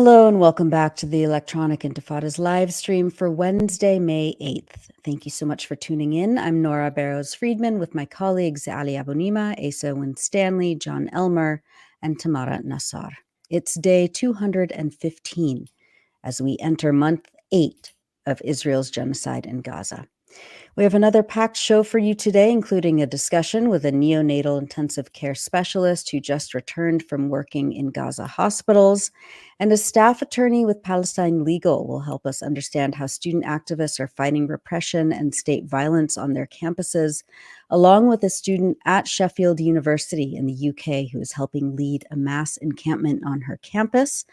Hello and welcome back to the Electronic Intifada's live stream for Wednesday, May 8th. Thank you so much for tuning in. I'm Nora Barrows-Friedman with my colleagues Ali Abunimah, Asa Winstanley, Jon Elmer, and Tamara Nassar. It's day 215 as we enter month 8 of Israel's genocide in Gaza. We have another packed show for you today, including a discussion with a neonatal intensive care specialist who just returned from working in Gaza hospitals, and a staff attorney with Palestine Legal will help us understand how student activists are fighting repression and state violence on their campuses, along with a student at Sheffield University in the UK who is helping lead a mass encampment on her campus.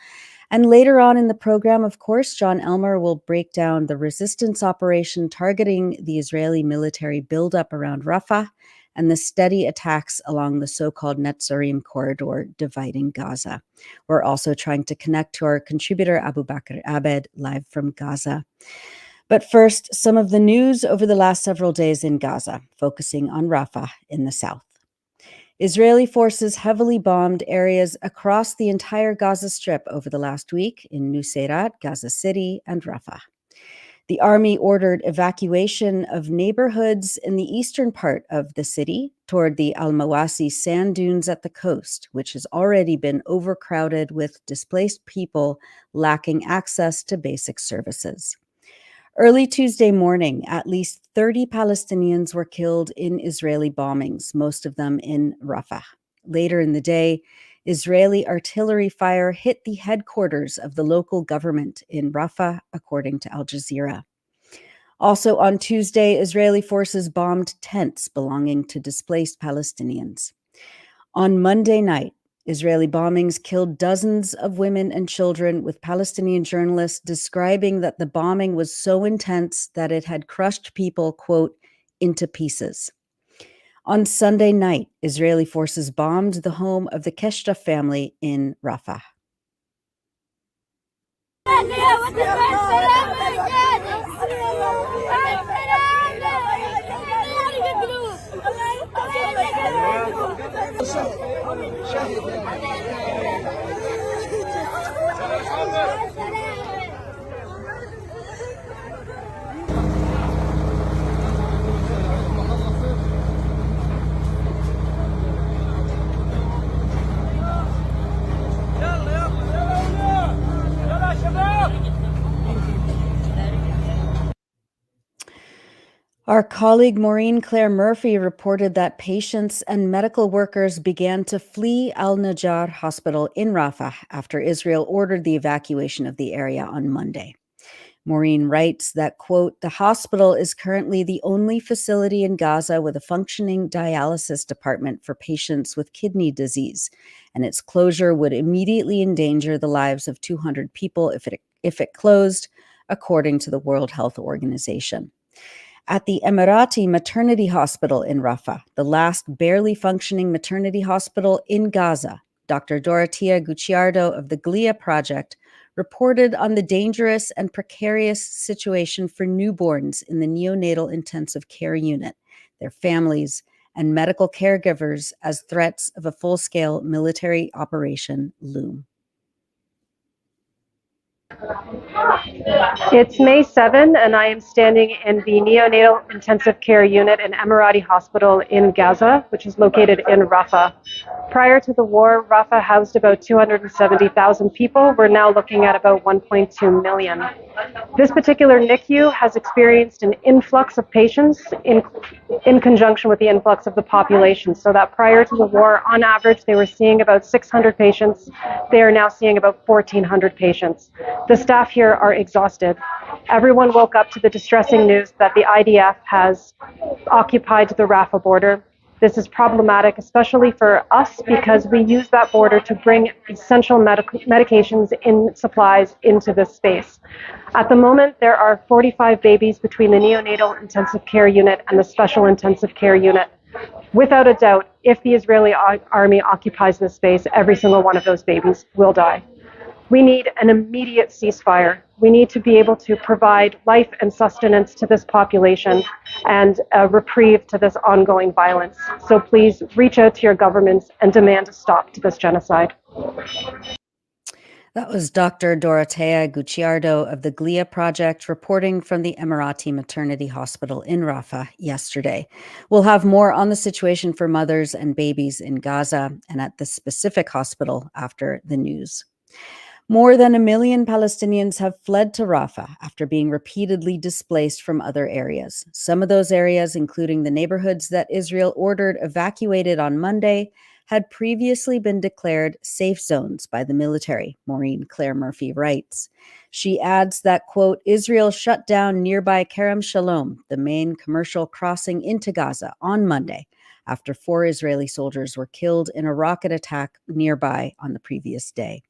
And later on in the program, of course, Jon Elmer will break down the resistance operation targeting the Israeli military buildup around Rafah and the steady attacks along the so-called Netzarim corridor dividing Gaza. We're also trying to connect to our contributor, Abubaker Abed, live from Gaza. But first, some of the news over the last several days in Gaza, focusing on Rafah in the south. Israeli forces heavily bombed areas across the entire Gaza Strip over the last week in Nuseirat, Gaza City, and Rafah. The army ordered evacuation of neighborhoods in the eastern part of the city toward the Al-Mawasi sand dunes at the coast, which has already been overcrowded with displaced people lacking access to basic services. Early Tuesday morning, at least 30 Palestinians were killed in Israeli bombings, most of them in Rafah. Later in the day, Israeli artillery fire hit the headquarters of the local government in Rafah, according to Al Jazeera. Also on Tuesday, Israeli forces bombed tents belonging to displaced Palestinians. On Monday night, Israeli bombings killed dozens of women and children, with Palestinian journalists describing that the bombing was so intense that it had crushed people, quote, into pieces. On Sunday night, Israeli forces bombed the home of the 𝐓𝐡𝐞 family in Rafah. Our colleague Maureen Claire Murphy reported that patients and medical workers began to flee Al-Najjar Hospital in Rafah after Israel ordered the evacuation of the area on Monday. Maureen writes that, quote, the hospital is currently the only facility in Gaza with a functioning dialysis department for patients with kidney disease, and its closure would immediately endanger the lives of 200 people if it closed, according to the World Health Organization. At the Emirati Maternity Hospital in Rafah, the last barely functioning maternity hospital in Gaza, Dr. Dorothea Gucciardo of the GLIA project reported on the dangerous and precarious situation for newborns in the neonatal intensive care unit, their families, and medical caregivers as threats of a full-scale military operation loom. It's May 7, and I am standing in the neonatal intensive care unit in Emirati Hospital in Gaza, which is located in Rafah. Prior to the war, Rafah housed about 270,000 people. We're now looking at about 1.2 million. This particular NICU has experienced an influx of patients in conjunction with the influx of the population, so that prior to the war, on average, they were seeing about 600 patients. They are now seeing about 1,400 patients. The staff here are exhausted. Everyone woke up to the distressing news that the IDF has occupied the Rafah border. This is problematic, especially for us, because we use that border to bring essential medications and supplies into this space. At the moment, there are 45 babies between the neonatal intensive care unit and the special intensive care unit. Without a doubt, if the Israeli army occupies this space, every single one of those babies will die. We need an immediate ceasefire. We need to be able to provide life and sustenance to this population and a reprieve to this ongoing violence. So please reach out to your governments and demand a stop to this genocide. That was Dr. Dorotea Gucciardo of the GLIA Project reporting from the Emirati Maternity Hospital in Rafah yesterday. We'll have more on the situation for mothers and babies in Gaza and at the specific hospital after the news. More than 1 million Palestinians have fled to Rafah after being repeatedly displaced from other areas. Some of those areas, including the neighborhoods that Israel ordered evacuated on Monday, had previously been declared safe zones by the military, Maureen Claire Murphy writes. She adds that, quote, Israel shut down nearby Kerem Shalom, the main commercial crossing into Gaza, on Monday, after 4 Israeli soldiers were killed in a rocket attack nearby on the previous day.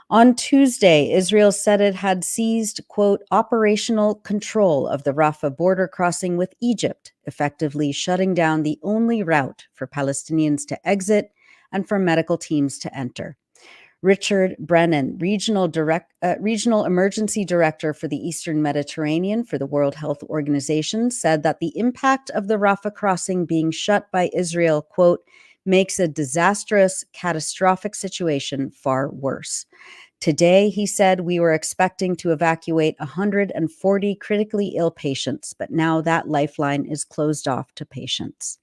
On Tuesday, Israel said it had seized, quote, operational control of the Rafah border crossing with Egypt, effectively shutting down the only route for Palestinians to exit and for medical teams to enter. Richard Brennan, Regional Emergency Director for the Eastern Mediterranean for the World Health Organization, said that the impact of the Rafah crossing being shut by Israel, quote, makes a disastrous, catastrophic situation far worse. Today, he said, we were expecting to evacuate 140 critically ill patients, but now that lifeline is closed off to patients.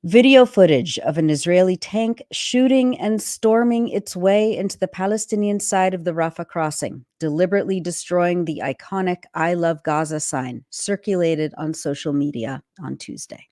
Video footage of an Israeli tank shooting and storming its way into the Palestinian side of the Rafah crossing, deliberately destroying the iconic I Love Gaza sign, circulated on social media on Tuesday.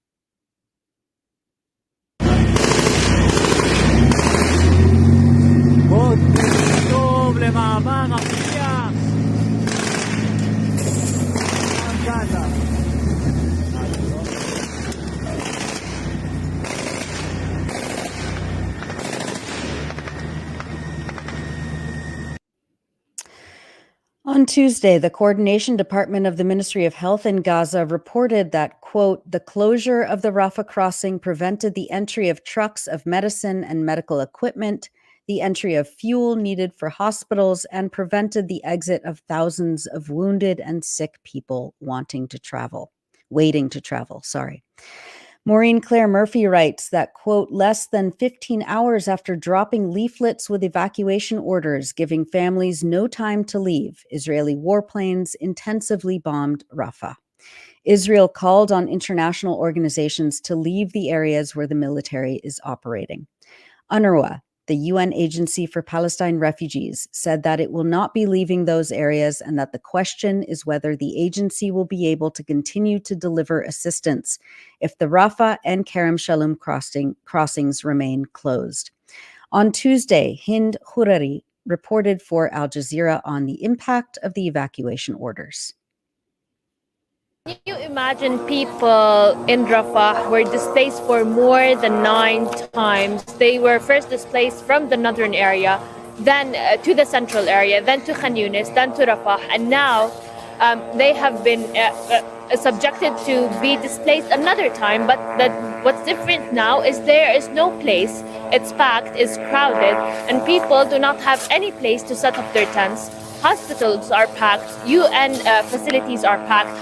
On Tuesday, the Coordination Department of the Ministry of Health in Gaza reported that, quote, the closure of the Rafah crossing prevented the entry of trucks of medicine and medical equipment, the entry of fuel needed for hospitals, and prevented the exit of thousands of wounded and sick people waiting to travel. Maureen Claire Murphy writes that, quote, less than 15 hours after dropping leaflets with evacuation orders giving families no time to leave, Israeli warplanes intensively bombed Rafah. Israel called on international organizations to leave the areas where the military is operating. UNRWA, the UN Agency for Palestine Refugees, said that it will not be leaving those areas and that the question is whether the agency will be able to continue to deliver assistance if the Rafah and Kerem Shalom crossings remain closed. On Tuesday, Hind Khurari reported for Al Jazeera on the impact of the evacuation orders. Can you imagine people in Rafah were displaced for more than 9 times? They were first displaced from the northern area, then to the central area, then to Khan Yunis, then to Rafah, and now they have been subjected to be displaced another time. But what's different now is there is no place. It's packed, it's crowded, and people do not have any place to set up their tents. Hospitals are packed, UN facilities are packed,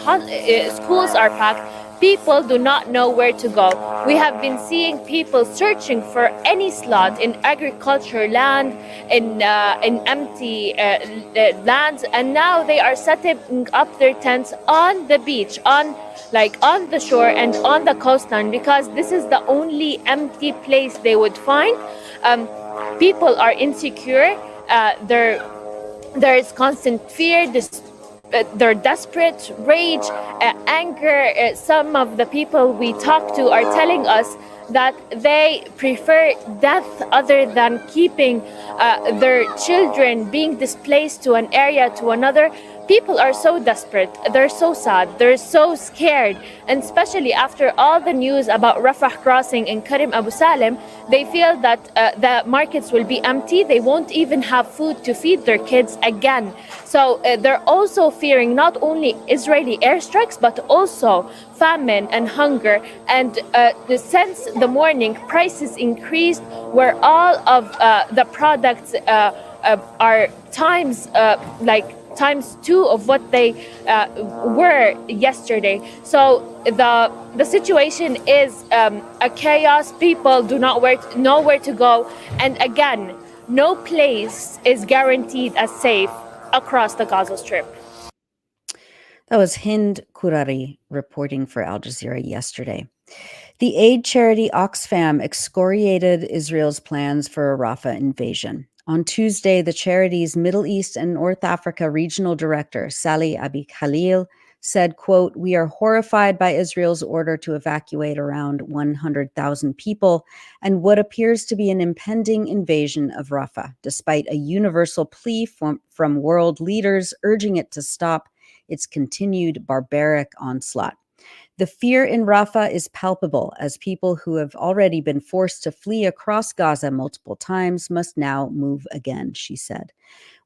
schools are packed. People do not know where to go. We have been seeing people searching for any slot in agriculture land, in empty lands, and now they are setting up their tents on the beach, on the shore and on the coastline, because this is the only empty place they would find. People are insecure. There is constant fear, they're desperate, rage, anger. Some of the people we talk to are telling us that they prefer death other than keeping their children being displaced to an area to another. People are so desperate, they're so sad, they're so scared, and especially after all the news about Rafah crossing and Karim Abu Salim, they feel that the markets will be empty. They won't even have food to feed their kids again. So they're also fearing not only Israeli airstrikes, but also famine and hunger. And since the morning, prices increased where all of the products are times 2 of what they were yesterday. So the situation is a chaos. People do not know where to go. And again, no place is guaranteed as safe across the Gaza Strip. That was Hind Kurari reporting for Al Jazeera yesterday. The aid charity Oxfam excoriated Israel's plans for a Rafah invasion. On Tuesday, the charity's Middle East and North Africa regional director, Sally Abi Khalil, said, quote, "We are horrified by Israel's order to evacuate around 100,000 people and what appears to be an impending invasion of Rafah, despite a universal plea from world leaders urging it to stop its continued barbaric onslaught. The fear in Rafah is palpable as people who have already been forced to flee across Gaza multiple times must now move again," she said.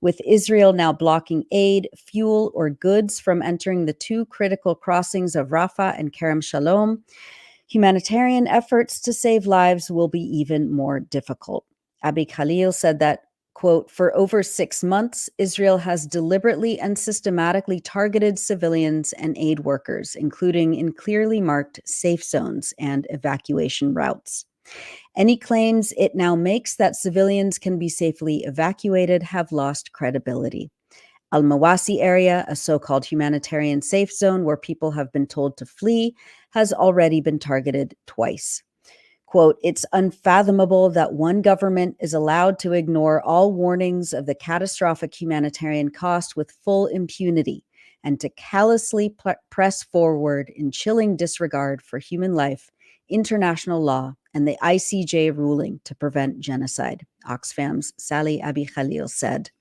With Israel now blocking aid, fuel, or goods from entering the two critical crossings of Rafah and Kerem Shalom, humanitarian efforts to save lives will be even more difficult. Abi Khalil said that, quote, "For over 6 months, Israel has deliberately and systematically targeted civilians and aid workers, including in clearly marked safe zones and evacuation routes. Any claims it now makes that civilians can be safely evacuated have lost credibility. Al-Mawasi area, a so-called humanitarian safe zone where people have been told to flee, has already been targeted twice. Quote, "It's unfathomable that one government is allowed to ignore all warnings of the catastrophic humanitarian cost with full impunity and to callously press forward in chilling disregard for human life, international law, and the ICJ ruling to prevent genocide," Oxfam's Sally Abi Khalil said.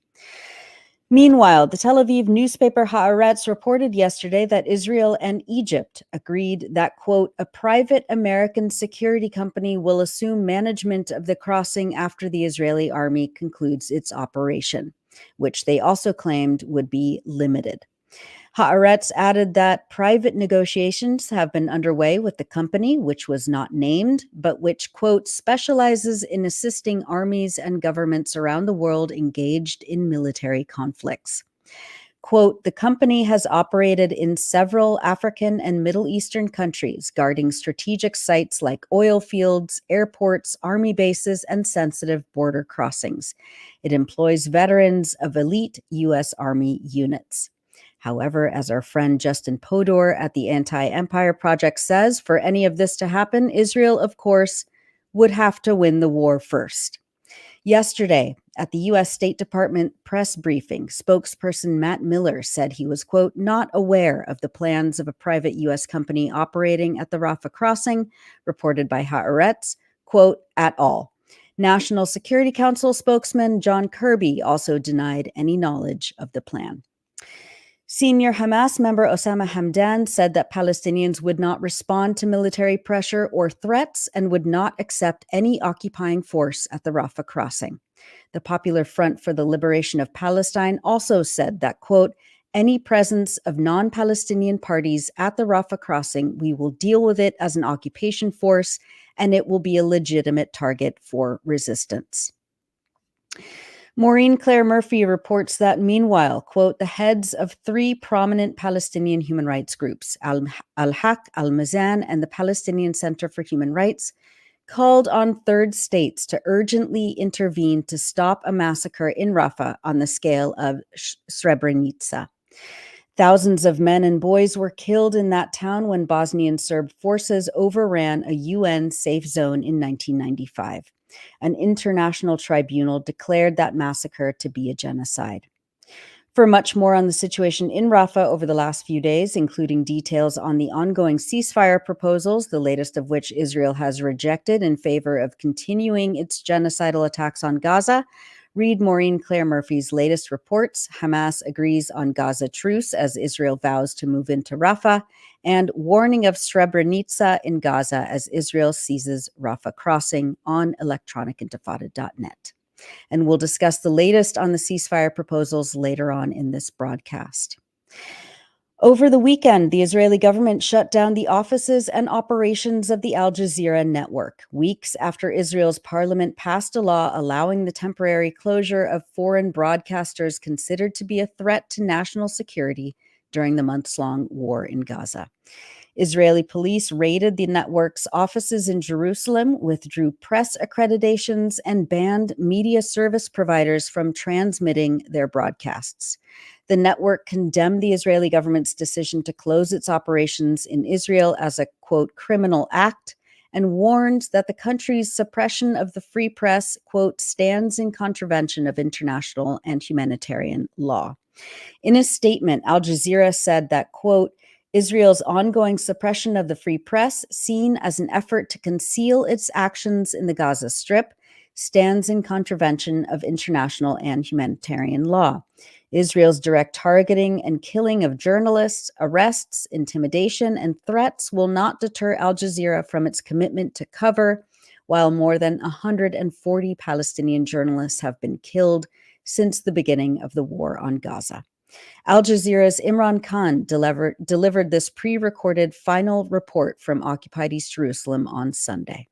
Meanwhile, the Tel Aviv newspaper Haaretz reported yesterday that Israel and Egypt agreed that, quote, "a private American security company will assume management of the crossing after the Israeli army concludes its operation," which they also claimed would be limited. Haaretz added that private negotiations have been underway with the company, which was not named, but which, quote, "specializes in assisting armies and governments around the world engaged in military conflicts." Quote, "The company has operated in several African and Middle Eastern countries, guarding strategic sites like oil fields, airports, army bases, and sensitive border crossings. It employs veterans of elite U.S. Army units." However, as our friend Justin Podor at the Anti-Empire Project says, for any of this to happen, Israel, of course, would have to win the war first. Yesterday, at the U.S. State Department press briefing, spokesperson Matt Miller said he was, quote, "not aware of the plans of a private U.S. company operating at the Rafah crossing," reported by Haaretz, quote, "at all." National Security Council spokesman John Kirby also denied any knowledge of the plan. Senior Hamas member Osama Hamdan said that Palestinians would not respond to military pressure or threats and would not accept any occupying force at the Rafah crossing. The Popular Front for the Liberation of Palestine also said that, quote, "any presence of non-Palestinian parties at the Rafah crossing, we will deal with it as an occupation force, and it will be a legitimate target for resistance." Maureen Claire Murphy reports that meanwhile, quote, "the heads of 3 prominent Palestinian human rights groups, Al-Haq, Al-Mizan, and the Palestinian Center for Human Rights, called on third states to urgently intervene to stop a massacre in Rafah on the scale of Srebrenica. Thousands of men and boys were killed in that town when Bosnian Serb forces overran a UN safe zone in 1995. An international tribunal declared that massacre to be a genocide. For much more on the situation in Rafah over the last few days, including details on the ongoing ceasefire proposals, the latest of which Israel has rejected in favor of continuing its genocidal attacks on Gaza, read Maureen Claire Murphy's latest reports. Hamas agrees on Gaza truce as Israel vows to move into Rafah, and warning of Srebrenica in Gaza as Israel seizes Rafah crossing on electronicintifada.net. And we'll discuss the latest on the ceasefire proposals later on in this broadcast. Over the weekend, the Israeli government shut down the offices and operations of the Al Jazeera network, weeks after Israel's parliament passed a law allowing the temporary closure of foreign broadcasters considered to be a threat to national security during the months-long war in Gaza. Israeli police raided the network's offices in Jerusalem, withdrew press accreditations, and banned media service providers from transmitting their broadcasts. The network condemned the Israeli government's decision to close its operations in Israel as a, quote, criminal act, and warned that the country's suppression of the free press, quote, stands in contravention of international and humanitarian law. In a statement, Al Jazeera said that, quote, Israel's ongoing suppression of the free press, seen as an effort to conceal its actions in the Gaza Strip, stands in contravention of international and humanitarian law. Israel's direct targeting and killing of journalists, arrests, intimidation, and threats will not deter Al Jazeera from its commitment to cover, while more than 140 Palestinian journalists have been killed since the beginning of the war on Gaza. Al Jazeera's Imran Khan delivered this pre-recorded final report from occupied East Jerusalem on Sunday.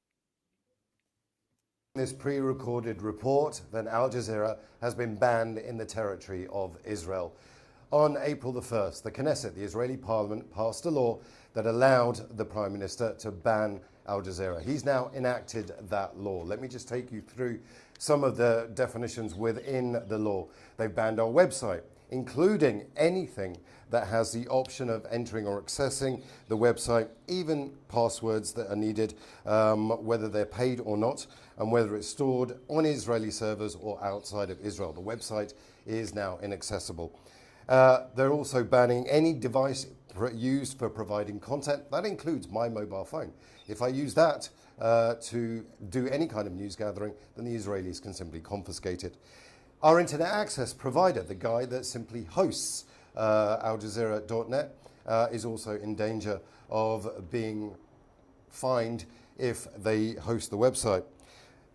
This pre-recorded report, then Al Jazeera has been banned in the territory of Israel. On April the 1st, the Knesset, the Israeli parliament, passed a law that allowed the Prime Minister to ban Al Jazeera. He's now enacted that law. Let me just take you through some of the definitions within the law. They've banned our website, including anything that has the option of entering or accessing the website, even passwords that are needed, whether they're paid or not, and whether it's stored on Israeli servers or outside of Israel. The website is now inaccessible. They're also banning any device used for providing content. That includes my mobile phone. If I use that to do any kind of news gathering, then the Israelis can simply confiscate it. Our internet access provider, the guy that simply hosts al-Jazeera.net, is also in danger of being fined if they host the website.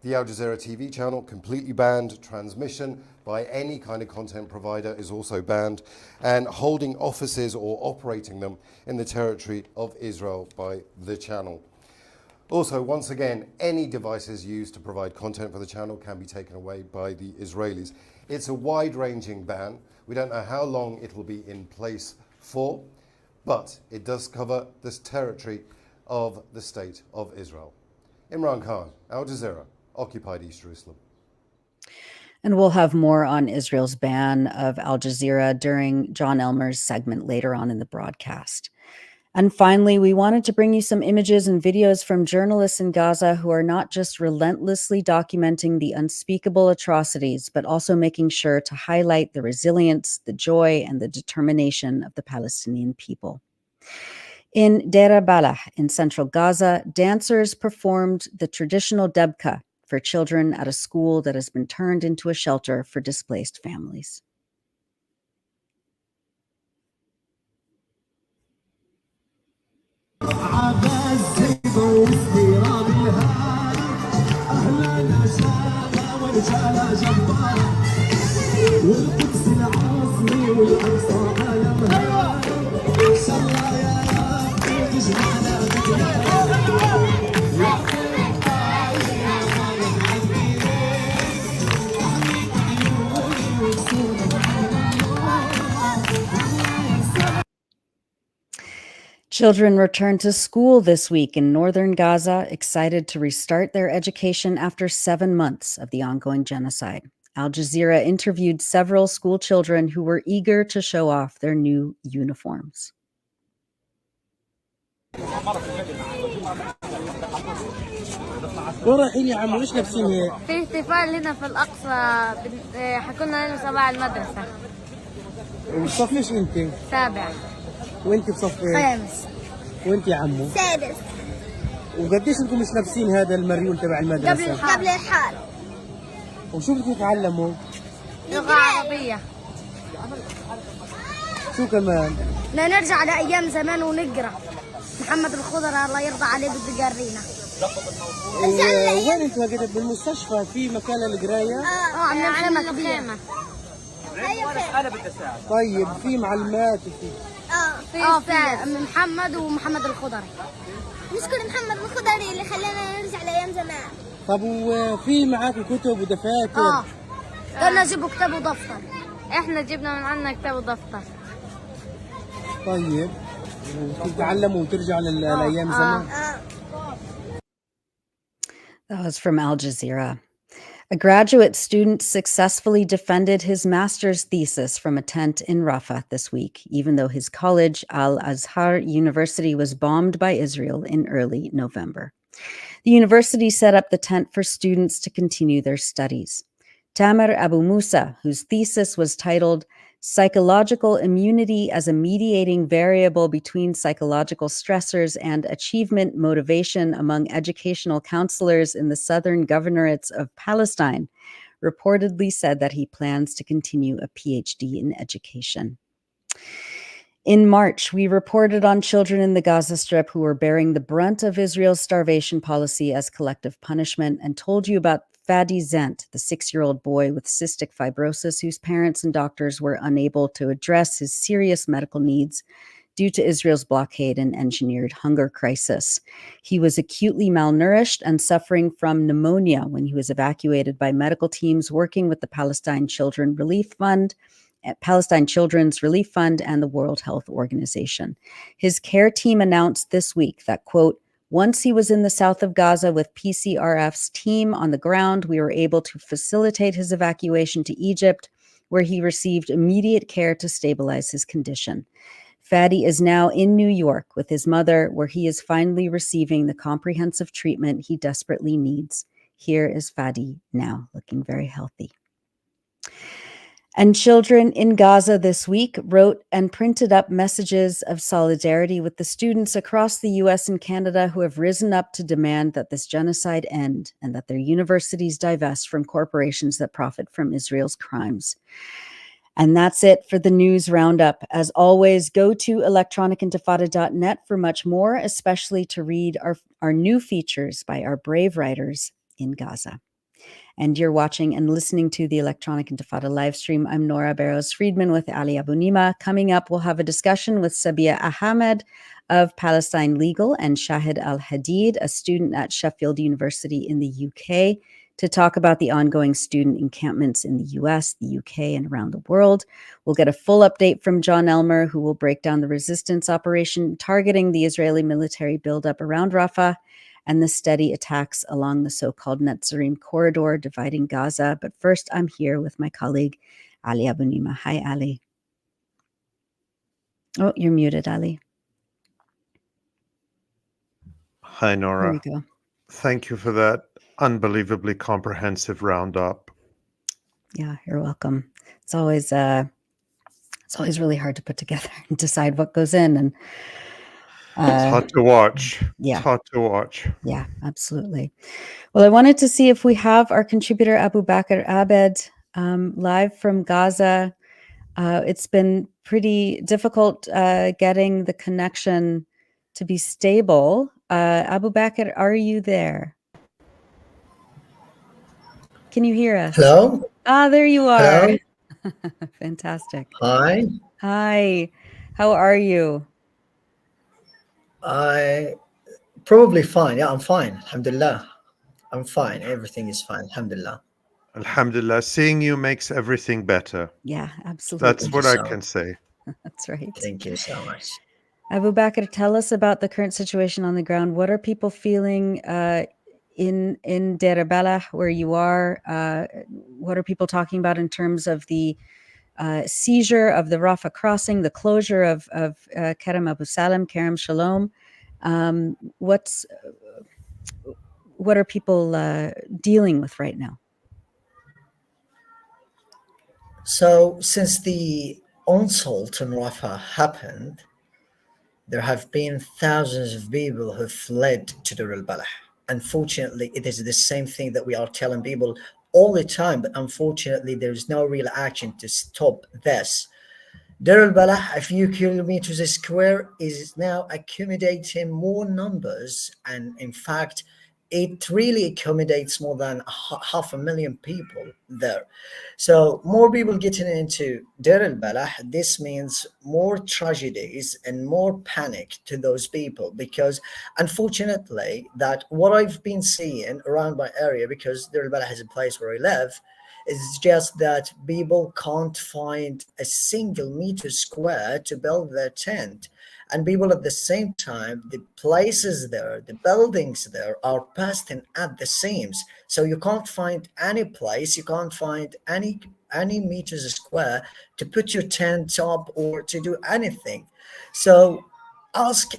The Al Jazeera TV channel completely banned. Transmission by any kind of content provider is also banned, and holding offices or operating them in the territory of Israel by the channel. Also, once again, any devices used to provide content for the channel can be taken away by the Israelis. It's a wide-ranging ban. We don't know how long it will be in place for, but it does cover this territory of the State of Israel. Imran Khan, Al Jazeera, occupied East Jerusalem. And we'll have more on Israel's ban of Al Jazeera during Jon Elmer's segment later on in the broadcast. And finally, we wanted to bring you some images and videos from journalists in Gaza who are not just relentlessly documenting the unspeakable atrocities, but also making sure to highlight the resilience, the joy, and the determination of the Palestinian people. In Deir Balah in central Gaza, dancers performed the traditional debka for children at a school that has been turned into a shelter for displaced families. Children returned to school this week in northern Gaza, excited to restart their education after 7 months of the ongoing genocide. Al Jazeera interviewed several school children who were eager to show off their new uniforms. وين رايحين يا عمو؟ ايش لابسين هيك؟ في احتفال هنا في الأقصى حكوا لنا نلبس تبع المدرسة. وصف ايش انت؟ سابع. وانت بصف ايه؟ خامس. وانت يا عمو؟ سادس. وقديش انتم مش لابسين هذا المريول تبع المدرسة؟ قبل الحال. وشو بدكم تتعلموا؟ لغة عربية. شو كمان؟ بدنا نرجع لأيام زمان ونقرأ. محمد الخضر الله يرضى عليه بده يقرينا. وين انتوا هكذا بالمستشفى في مكان للقرايه؟ عملنا خيمة. انا بدي اساعد. طيب في معلمات وفي في محمد ومحمد الخضري. نشكر محمد الخضري اللي خلانا نرجع لايام زمان. طب وفي معاكم كتب ودفاتر؟ قلنا جيبوا كتاب ودفتر. احنا جبنا من عندنا كتاب ودفتر. طيب تتعلموا وترجع لأيام زمان. That was from Al Jazeera. A graduate student successfully defended his master's thesis from a tent in Rafah this week, even though his college, Al-Azhar University, was bombed by Israel in early November. The university set up the tent for students to continue their studies. Tamer Abu Musa, whose thesis was titled Psychological Immunity as a Mediating Variable Between Psychological Stressors and Achievement Motivation Among Educational Counselors in the Southern Governorates of Palestine, reportedly said that he plans to continue a PhD in education. In March, we reported on children in the Gaza Strip who were bearing the brunt of Israel's starvation policy as collective punishment, and told you about Fadi Zent, the 6-year-old boy with cystic fibrosis whose parents and doctors were unable to address his serious medical needs due to Israel's blockade and engineered hunger crisis. He was acutely malnourished and suffering from pneumonia when he was evacuated by medical teams working with the Palestine Children's Relief Fund and the World Health Organization. His care team announced this week that, quote, once he was in the south of Gaza with PCRF's team on the ground, we were able to facilitate his evacuation to Egypt, where he received immediate care to stabilize his condition. Fadi is now in New York with his mother, where he is finally receiving the comprehensive treatment he desperately needs. Here is Fadi now, looking very healthy. And children in Gaza this week wrote and printed up messages of solidarity with the students across the US and Canada who have risen up to demand that this genocide end and that their universities divest from corporations that profit from Israel's crimes. And that's it for the news roundup. As always, go to electronicintifada.net for much more, especially to read our new features by our brave writers in Gaza. And you're watching and listening to the Electronic Intifada live stream. I'm Nora Barrows-Friedman with Ali Abunimah. Coming up, we'll have a discussion with Sabiya Ahamed of Palestine Legal and Shahd al-Hadid, a student at Sheffield University in the UK, to talk about the ongoing student encampments in the US, the UK, and around the world. We'll get a full update from Jon Elmer, who will break down the resistance operation targeting the Israeli military buildup around Rafah and the steady attacks along the so-called Netzarim corridor dividing Gaza. But first, I'm here with my colleague, Ali Abunimah. Hi, Ali. Oh, you're muted, Ali. Hi, Nora. There you go. Thank you for that unbelievably comprehensive roundup. Yeah, you're welcome. It's always really hard to put together and decide what goes in. And it's hard to watch. Yeah. It's hard to watch. Yeah, absolutely. Well, I wanted to see if we have our contributor Abubaker Abed live from Gaza. It's been pretty difficult getting the connection to be stable. Abubaker, are you there? Can you hear us? Hello? There you are. Hello? Fantastic. Hi. Hi. How are you? I probably fine. Yeah, I'm fine. Alhamdulillah. I'm fine. Everything is fine. Alhamdulillah. Alhamdulillah. Seeing you makes everything better. Yeah, absolutely. That's what I can say. That's right. Thank you so much. Abubaker, tell us about the current situation on the ground. What are people feeling in Deir al-Balah, where you are? What are people talking about in terms of the seizure of the Rafah crossing, the closure of Kerem Abu Salam, Kerem Shalom? What are people dealing with right now? So since the onslaught on Rafah happened, there have been thousands of people who fled to Deir al-Balah. Unfortunately, it is the same thing that we are telling people all the time, but unfortunately, there is no real action to stop this. Deir al-Balah, a few kilometers square, is now accommodating more numbers, and in fact, it really accommodates more than 500,000 people there. So more people getting into Deir al-Balah, this means more tragedies and more panic to those people, because unfortunately that what I've been seeing around my area, because Deir al-Balah is a place where I live, It's just that people can't find a single meter square to build their tent. And people at the same time, the places there, the buildings there are bursting at the seams. So you can't find any place, you can't find any meters square to put your tent up or to do anything. So ask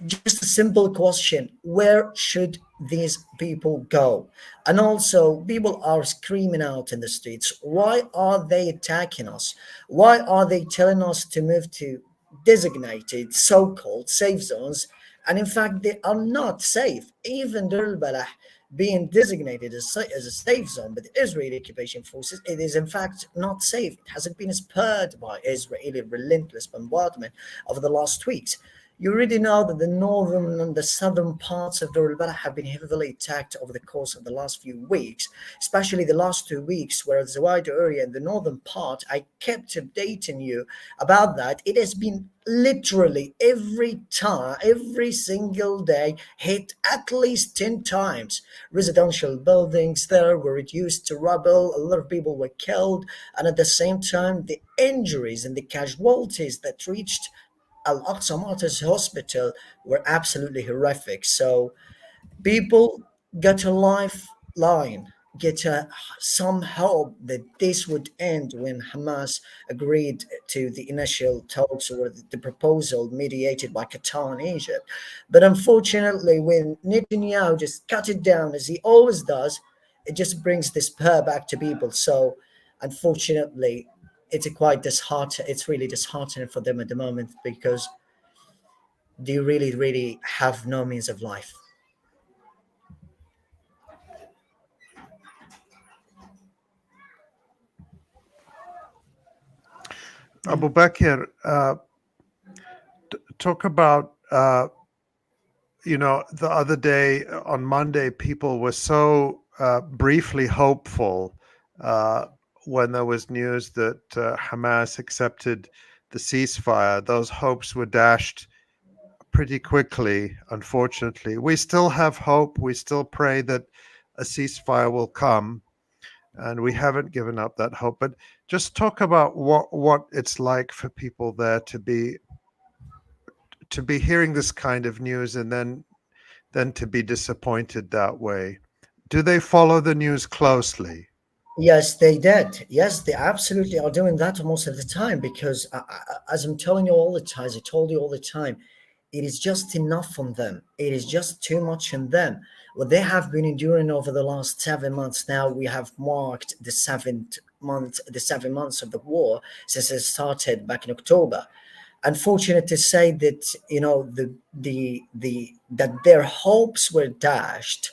just a simple question: where should these people go? And also, people are screaming out in the streets. Why are they attacking us? Why are they telling us to move to designated so-called safe zones? And in fact, they are not safe. Even Deir al-Balah being designated as a safe zone by the Israeli occupation forces, it is in fact not safe. It hasn't been spared by Israeli relentless bombardment over the last weeks. You already know that the northern and the southern parts of Deir al-Balah have been heavily attacked over the course of the last few weeks, especially the last 2 weeks, whereas the wider area in the northern part, I kept updating you about that. It has been literally every single day hit at least 10 times. Residential buildings there were reduced to rubble, a lot of people were killed, and at the same time, the injuries and the casualties that reached Al-Aqsa Martyrs Hospital were absolutely horrific. So people got a lifeline, some hope that this would end when Hamas agreed to the initial talks or the proposal mediated by Qatar and Egypt. But unfortunately, when Netanyahu just cut it down, as he always does, it just brings despair back to people. So unfortunately, it's really disheartening for them at the moment, because they really have no means of life. Abubaker, talk about, the other day on Monday, people were so briefly hopeful when there was news that Hamas accepted the ceasefire. Those hopes were dashed pretty quickly, unfortunately. We still have hope. We still pray that a ceasefire will come, and we haven't given up that hope. But just talk about what it's like for people there to be hearing this kind of news and then to be disappointed that way. Do they follow the news closely? Yes, they did. Yes, they absolutely are doing that most of the time, because as I'm telling you all the time, as I told you all the time, it is just enough on them. It is just too much on them. What they have been enduring over the last 7 months now, we have marked the 7 months of the war since it started back in October. Unfortunate to say that, that their hopes were dashed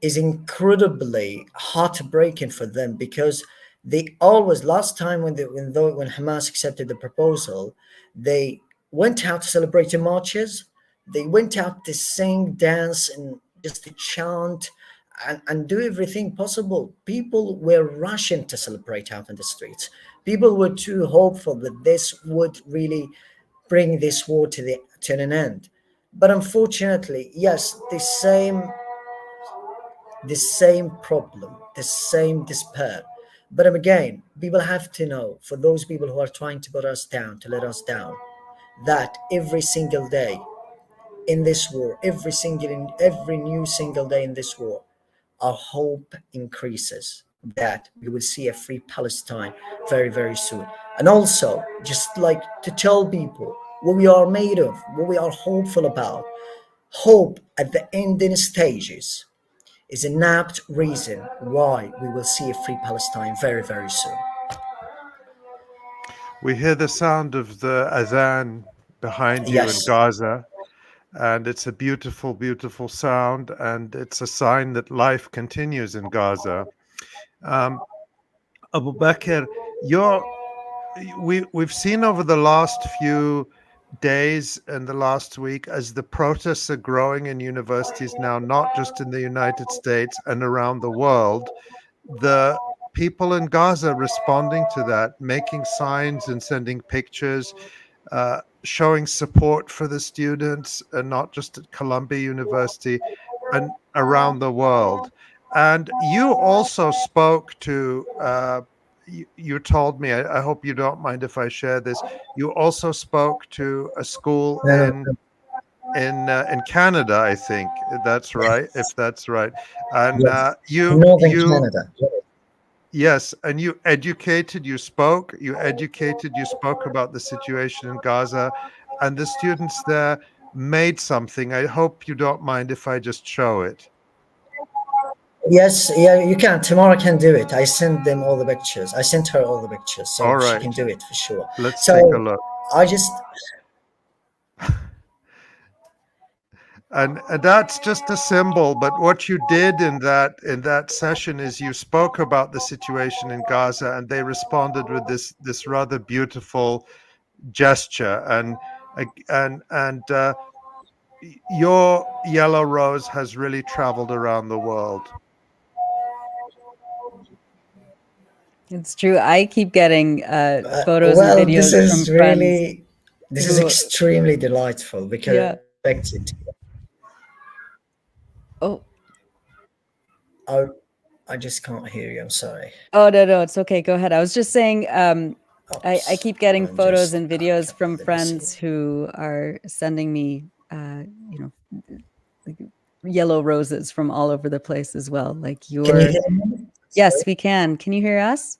is incredibly heartbreaking for them, because they always, last time when Hamas accepted the proposal, they went out to celebrate in marches, they went out to sing, dance, and just to chant and do everything possible. People were rushing to celebrate out in the streets. People were too hopeful that this would really bring this war to an end. But unfortunately, yes, the same problem, the same despair. But every people have to know, for those people who are trying to put us down, to let us down, that every single day in this war, every new single day in this war, our hope increases that we will see a free Palestine very, very soon. And also, just like to tell people what we are made of, what we are hopeful about. Hope at the ending stages is an apt reason why we will see a free Palestine very, very soon. We hear the sound of the adhan behind you Yes. in Gaza, and it's a beautiful, beautiful sound, and it's a sign that life continues in Gaza. Abubaker, we've seen over the last few days and the last week, as the protests are growing in universities now, not just in the United States and around the world, the people in Gaza responding to that, making signs and sending pictures, showing support for the students, and not just at Columbia University and around the world. And you also spoke to, you told me, I hope you don't mind if I share this, you also spoke to a school in Canada, I think. That's right, if that's right. And Yes. Northern Canada. Yes, and you spoke about the situation in Gaza, and the students there made something. I hope you don't mind if I just show it. Yes, yeah, you can. Tomorrow I can do it. I sent them all the pictures. I sent her all the pictures, so All right. she can do it for sure. Let's take a look. I just and that's just a symbol, but what you did in that session is you spoke about the situation in Gaza, and they responded with this rather beautiful gesture, and your yellow rose has really traveled around the world. It's true. I keep getting photos and videos this is from friends. Really, this is extremely delightful because Yeah. I just can't hear you. I'm sorry. Oh, no, it's okay. Go ahead. I was just saying, I keep getting photos and videos from friends who are sending me, like yellow roses from all over the place as well. Like your. Can you hear me? Yes, we can. Can you hear us?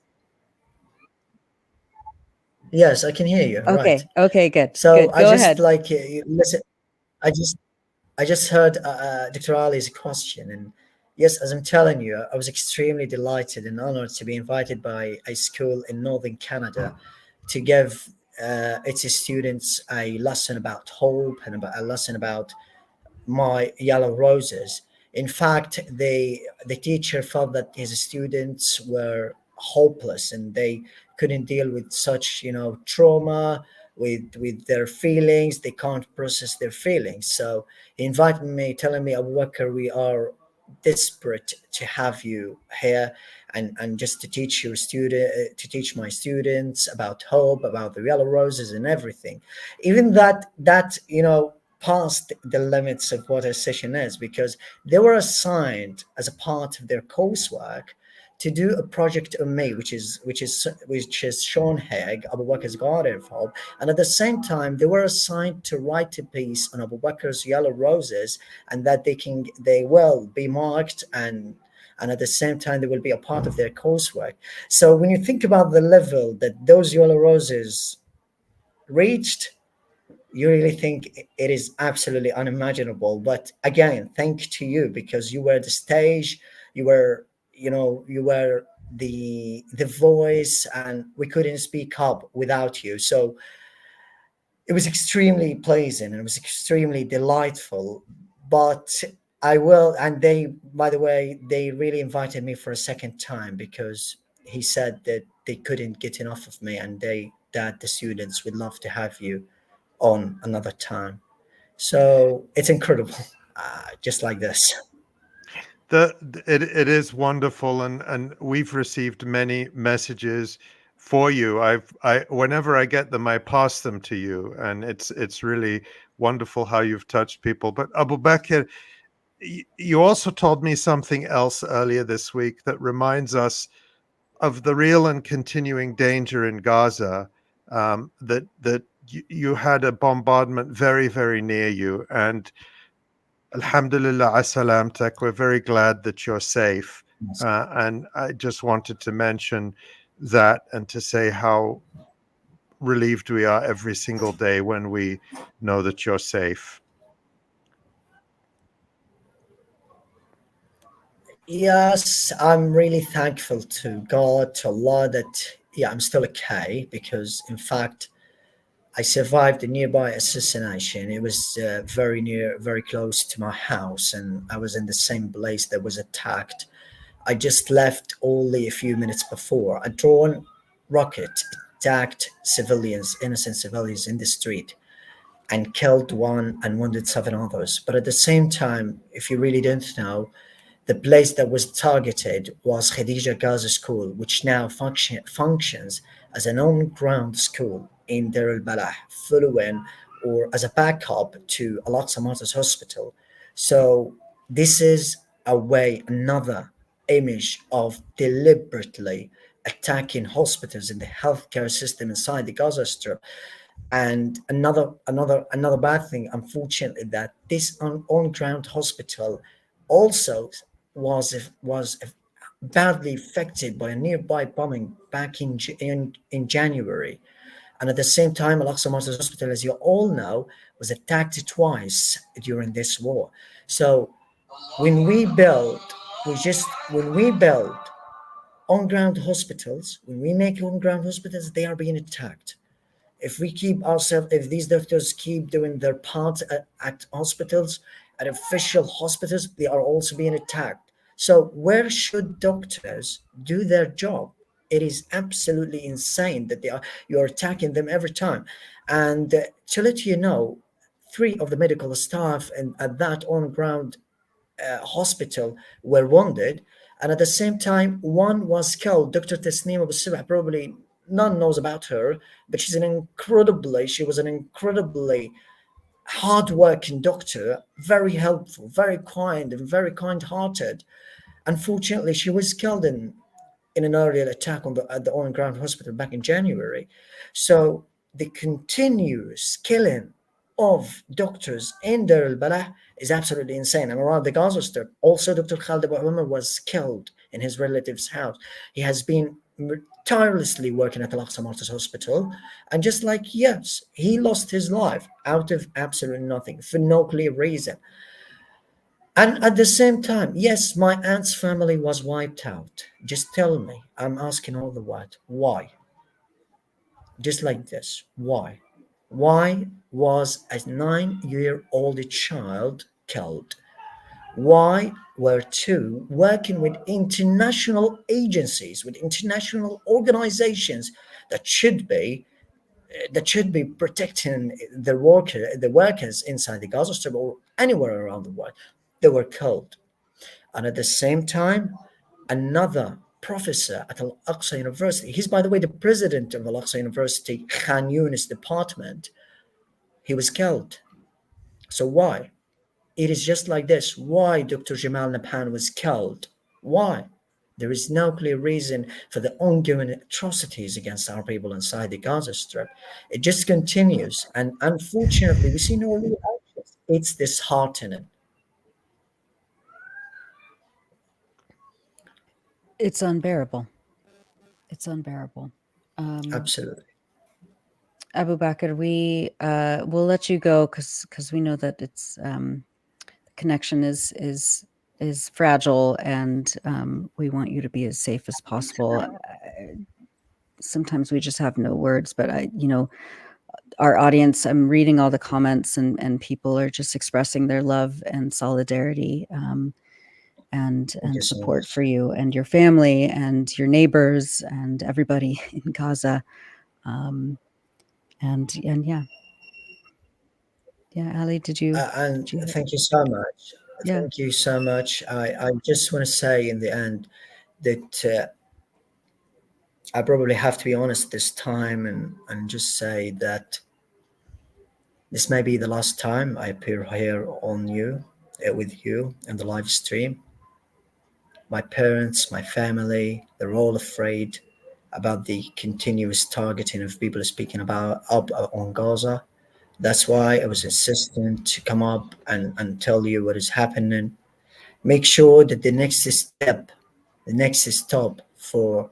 Yes, I can hear you. Okay. Right. Okay. Good. So good. Go I just ahead. listen. I just heard Dr. Ali's question, and yes, as I'm telling you, I was extremely delighted and honored to be invited by a school in Northern Canada to give its students a lesson about hope and a lesson about my yellow roses. In fact, the teacher felt that his students were hopeless and they couldn't deal with such trauma, with their feelings. They can't process their feelings. So he invited me, telling me, Abubakar, we are desperate to have you here and just to teach my students about hope, about the yellow roses and everything. Even that past the limits of what a session is, because they were assigned as a part of their coursework to do a project on me, which is Shahd, Abubakar's guardian of hope, and at the same time they were assigned to write a piece on Abubakar's yellow roses, and that they will be marked, and at the same time they will be a part of their coursework. So when you think about the level that those yellow roses reached, you really think it is absolutely unimaginable. But again, thank to you, because you were the stage, you were the voice, and we couldn't speak up without you. So it was extremely pleasant and it was extremely delightful. But by the way, they really invited me for a second time, because he said that they couldn't get enough of me, and that the students would love to have you on another time. So it's incredible, just like this. It is wonderful, and we've received many messages for you. Whenever I get them, I pass them to you, and it's really wonderful how you've touched people. But Abubakar, you also told me something else earlier this week that reminds us of the real and continuing danger in Gaza, that you had a bombardment very, very near you, and Alhamdulillah 𝐴𝐶𝐴. We're very glad that you're safe. And I just wanted to mention that and to say how relieved we are every single day when we know that you're safe. Yes, I'm really thankful to God, to Allah, that I'm still okay, because in fact I survived a nearby assassination. It was very close to my house, and I was in the same place that was attacked. I just left only a few minutes before. A drone rocket attacked innocent civilians in the street, and killed one and wounded 7 others. But at the same time, if you really don't know, the place that was targeted was Khadija Gaza School, which now functions as an on-ground school in Deir al-Balah, following or as a backup to Al-Aqsa Martyrs Hospital. So this is another image of deliberately attacking hospitals and the healthcare system inside the Gaza Strip. And another bad thing, unfortunately, that this on-ground hospital also was badly affected by a nearby bombing back in January. And at the same time, Al-Aqsa Martyrs Hospital, as you all know, was attacked twice during this war. So when we build on-ground hospitals, when we make on-ground hospitals, they are being attacked. If these doctors keep doing their part at hospitals, at official hospitals, they are also being attacked. So where should doctors do their job? It is absolutely insane that you're attacking them every time. And to let you know, 3 of the medical staff at that on-ground hospital were wounded, and at the same time, one was killed. Dr. Tasneem Abu Sabah, probably none knows about her, but she was an incredibly hard-working doctor, very helpful, very kind, and very kind-hearted. Unfortunately, she was killed in an earlier attack at the on-ground hospital back in January. So the continuous killing of doctors in Deir al-Balah is absolutely insane. And around the Gaza Strip, also Dr. Khalid Abu Umar was killed in his relative's house. He has been tirelessly working at Al-Aqsa Martyrs Hospital, and just like, yes, he lost his life out of absolutely nothing, for no clear reason. And at the same time, yes, my aunt's family was wiped out. Just tell me, I'm asking all the while, why? Just like this, why? Why was a 9-year-old child killed? Why were 2 working with international agencies, with international organizations that should be protecting the workers inside the Gaza Strip or anywhere around the world? They were killed. And at the same time, another professor at Al-Aqsa University, he's, by the way, the president of Al-Aqsa University Khan Yunis department, he was killed. So why? It is just like this. Why Dr. Jamal Nabhan was killed? Why? There is no clear reason for the ongoing atrocities against our people inside the Gaza Strip. It just continues. And unfortunately, we see no real actions. It's disheartening. It's unbearable. It's unbearable. Absolutely. Abubaker, we'll let you go because we know that it's the connection is fragile, and we want you to be as safe as possible. Sometimes we just have no words, but our audience, I'm reading all the comments, and people are just expressing their love and solidarity. And support for you and your family and your neighbors and everybody in Gaza. And yeah, Ali, did you? Thank you so much. Yeah. Thank you so much. I just want to say in the end that I probably have to be honest this time and just say that this may be the last time I appear here with you in the live stream. My parents, my family, they're all afraid about the continuous targeting of people speaking about up on Gaza. That's why I was insistent to come up and tell you what is happening. Make sure that the next stop for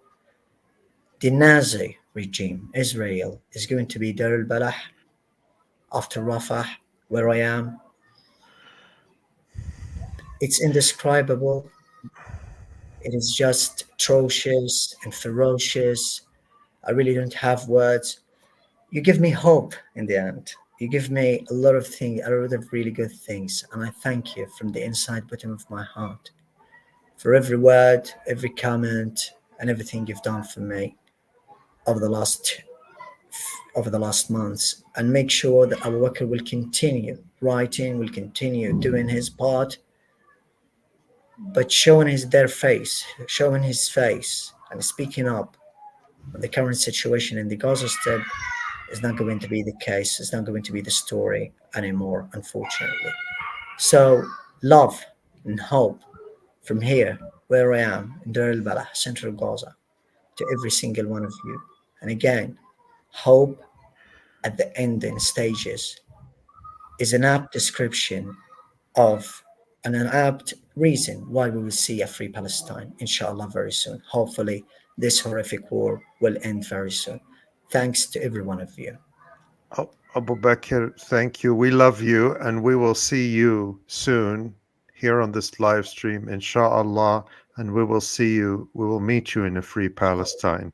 the Nazi regime, Israel, is going to be Deir al-Balah, after Rafah, where I am. It's indescribable. It is just atrocious and ferocious. I really don't have words. You give me hope in the end. You give me a lot of really good things. And I thank you from the inside bottom of my heart for every word, every comment, and everything you've done for me over the last months. And make sure that Abubaker will continue writing, will continue doing his part, but showing his face and speaking up on the current situation in the Gaza Strip is not going to be the case. It's not going to be the story anymore, unfortunately. So love and hope from here where I am in Deir al-Balah, central Gaza, to every single one of you. And again, hope at the ending stages is an apt description of and an apt reason why we will see a free Palestine, inshallah, very soon. Hopefully, this horrific war will end very soon. Thanks to every one of you. Abubaker, thank you. We love you, and we will see you soon here on this live stream, inshallah, and we will meet you in a free Palestine.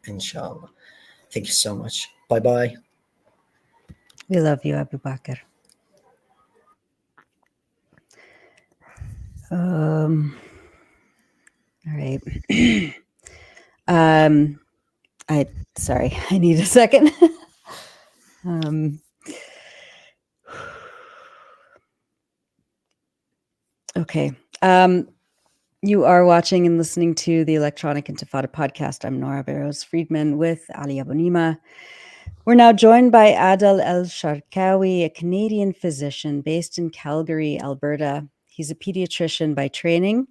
Inshallah. Thank you so much. Bye-bye. We love you, Abubaker. All right. Sorry, I need a second. Okay. You are watching and listening to the Electronic Intifada Podcast. I'm Nora Barrows-Friedman with Ali Abunimah. We're now joined by Adel Elsharkawy, a Canadian physician based in Calgary, Alberta. He's a pediatrician by training,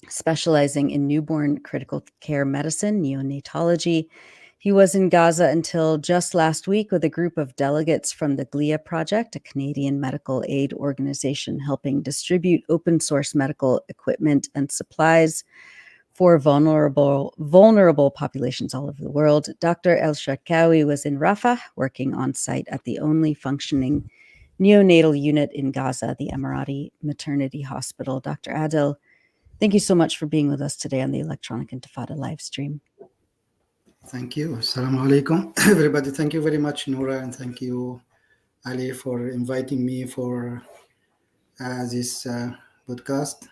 specializing in newborn critical care medicine, neonatology. He was in Gaza until just last week with a group of delegates from the 𝐄𝐥𝐿 Project, a Canadian medical aid organization helping distribute open source medical equipment and supplies for vulnerable populations all over the world. Dr. Elsharkawy was in Rafah, working on site at the only functioning neonatal unit in Gaza, the Emirati Maternity Hospital. Dr. Adel, thank you so much for being with us today on the Electronic Intifada live stream. Thank you. Assalamu alaikum, everybody. Thank you very much, Nora, and thank you, Ali, for inviting me for this podcast.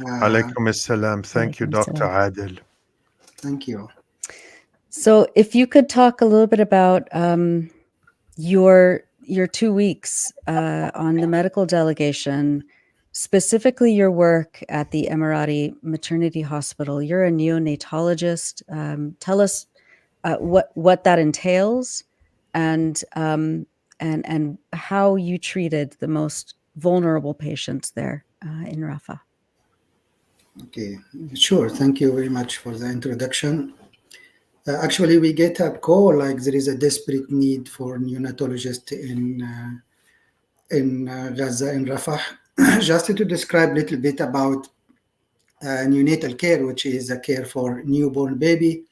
Alaikum assalam. Thank you, Dr. Adel. Thank you. So if you could talk a little bit about your 2 weeks on the medical delegation, specifically your work at the Emirati Maternity Hospital. You're a neonatologist. Tell us what that entails and how you treated the most vulnerable patients there in Rafah. Okay, sure. Thank you very much for the introduction. Actually, we get a call like there is a desperate need for neonatologists in Gaza, in Rafah. Just to describe a little bit about neonatal care, which is a care for newborn babies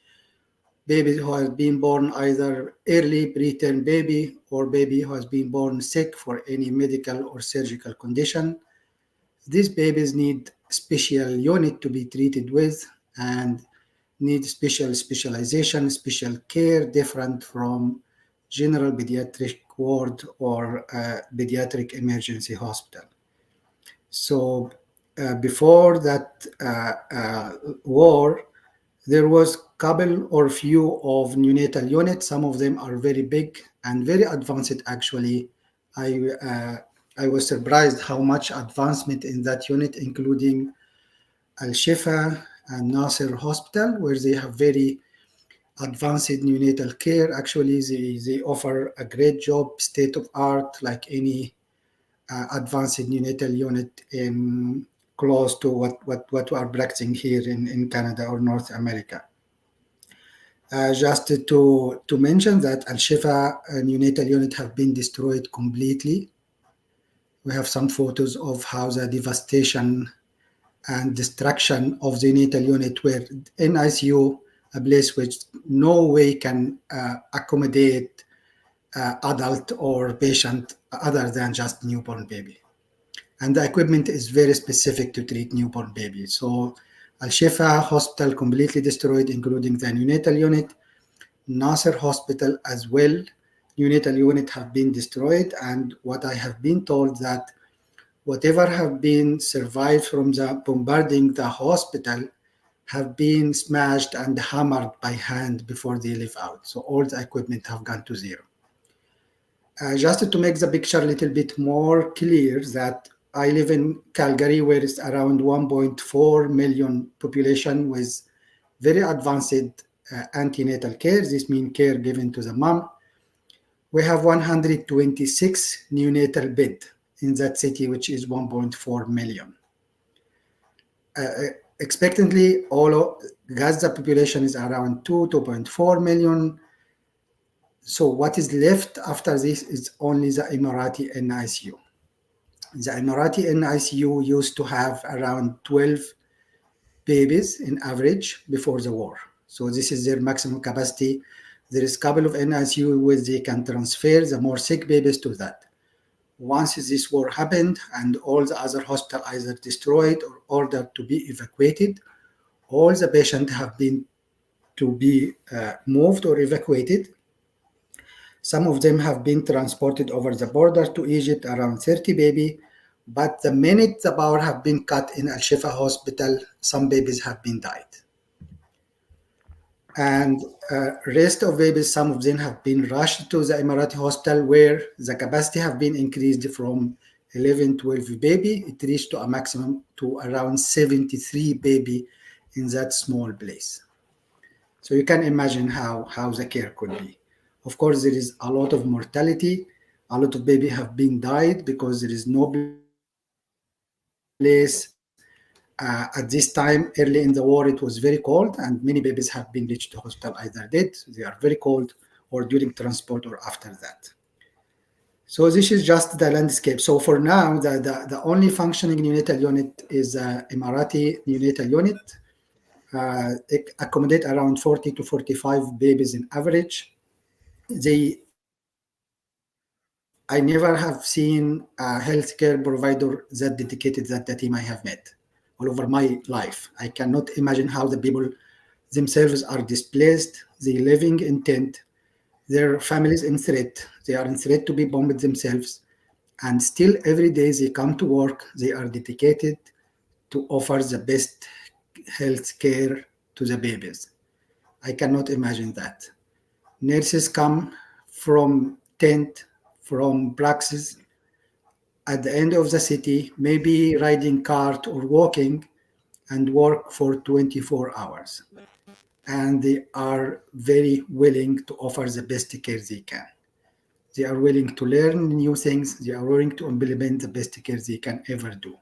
who have been born either early preterm baby or baby who has been born sick for any medical or surgical condition. These babies need special unit to be treated with and need specialization, special care, different from general pediatric ward or pediatric emergency hospital. So before that war, there was couple or few of neonatal units. Some of them are very big and very advanced. Actually, I was surprised how much advancement in that unit, including Al-Shifa and Nasser Hospital, where they have very advanced neonatal care. Actually, they offer a great job, state of art, like any advanced neonatal unit in close to what we are practicing here in Canada or North America. Just to mention that Al-Shifa neonatal unit have been destroyed completely. We have some photos of how the devastation and destruction of the neonatal unit were in ICU, a place which no way can accommodate adult or patient other than just newborn baby. And the equipment is very specific to treat newborn babies. So Al-Shifa Hospital completely destroyed, including the neonatal unit. Nasser Hospital as well, neonatal unit have been destroyed. And what I have been told that whatever have been survived from the bombarding the hospital have been smashed and hammered by hand before they leave out. So all the equipment have gone to zero. Just to make the picture a little bit more clear, that I live in Calgary, where it's around 1.4 million population with very advanced antenatal care. This means care given to the mom. We have 126 neonatal bed in that city, which is 1.4 million. Expectantly, all of Gaza population is around 2.4 million. So what is left after this is only the Emirati NICU. The Emirati NICU used to have around 12 babies in average before the war. So this is their maximum capacity. There is a couple of NICU where they can transfer the more sick babies to that. Once this war happened and all the other hospitals either destroyed or ordered to be evacuated, all the patients have been to be moved or evacuated. Some of them have been transported over the border to Egypt, around 30 babies. But the minute the power have been cut in Al-Shifa hospital, some babies have been died. And rest of babies, some of them have been rushed to the Emirati hospital where the capacity have been increased from 11, 12 baby. It reached to a maximum to around 73 baby in that small place. So you can imagine how the care could be. Of course, there is a lot of mortality. A lot of babies have been died because there is no place. At this time, early in the war, it was very cold, and many babies have been reached to hospital either dead, they are very cold, or during transport or after that. So this is just the landscape. So for now, the only functioning neonatal unit is the Emirati neonatal unit. It accommodate around 40 to 45 babies in average. I never have seen a healthcare provider that dedicated that the team I have met all over my life. I cannot imagine how the people themselves are displaced, they living in tent, their families in threat, they are in threat to be bombed themselves, and still every day they come to work, they are dedicated to offer the best health care to the babies. I cannot imagine that. Nurses come from tent, from praxis, at the end of the city, maybe riding cart or walking, and work for 24 hours. And they are very willing to offer the best care they can. They are willing to learn new things. They are willing to implement the best care they can ever do.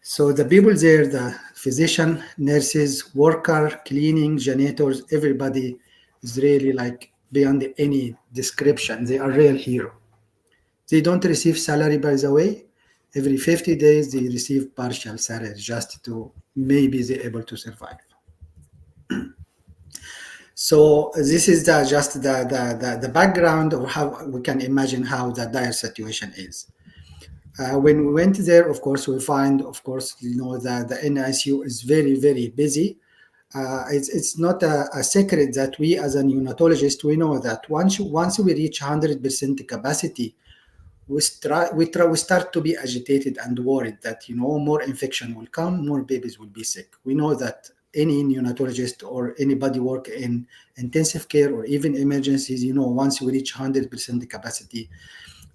So the people there, the physician, nurses, worker, cleaning, janitors, everybody is really like beyond any description. They are real heroes. They don't receive salary, by the way. Every 50 days, they receive partial salary just to maybe be able to survive. So this is just the background of how we can imagine how the dire situation is. When we went there, of course, we find, that the NICU is very, very busy. It's not a secret that we, as a neonatologist, we know that once we reach 100% capacity, we start to be agitated and worried that more infection will come, more babies will be sick. We know that any neonatologist or anybody work in intensive care or even emergencies, once we reach 100% capacity,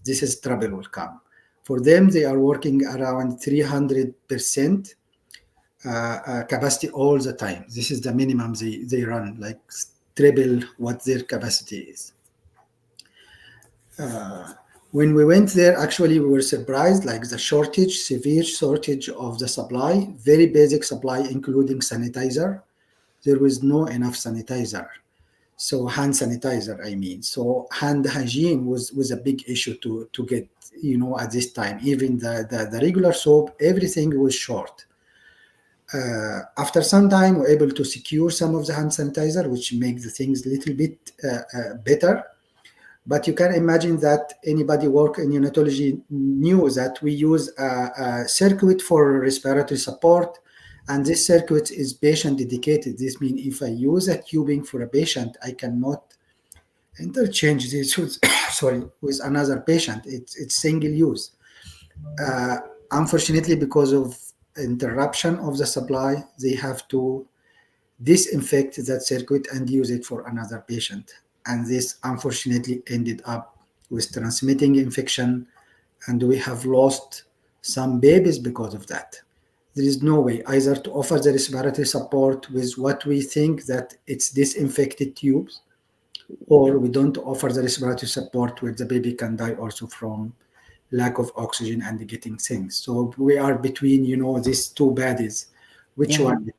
this is trouble will come. For them, they are working around 300% capacity all the time. This is the minimum they run, like triple what their capacity is. When we went there, actually, we were surprised, like the severe shortage of the supply, very basic supply, including sanitizer. There was no enough sanitizer. So hand sanitizer, I mean. So hand hygiene was a big issue to get, at this time. Even the regular soap, everything was short. After some time, we were able to secure some of the hand sanitizer, which makes the things a little bit better. But you can imagine that anybody work in neonatology knew that we use a circuit for respiratory support, and this circuit is patient dedicated. This means if I use a tubing for a patient, I cannot interchange this with, with another patient. It's single use. Unfortunately, because of interruption of the supply, they have to disinfect that circuit and use it for another patient. And this unfortunately ended up with transmitting infection, and we have lost some babies because of that. There is no way either to offer the respiratory support with what we think that it's disinfected tubes, or we don't offer the respiratory support where the baby can die also from lack of oxygen and getting things. So we are between, these two baddies. Which one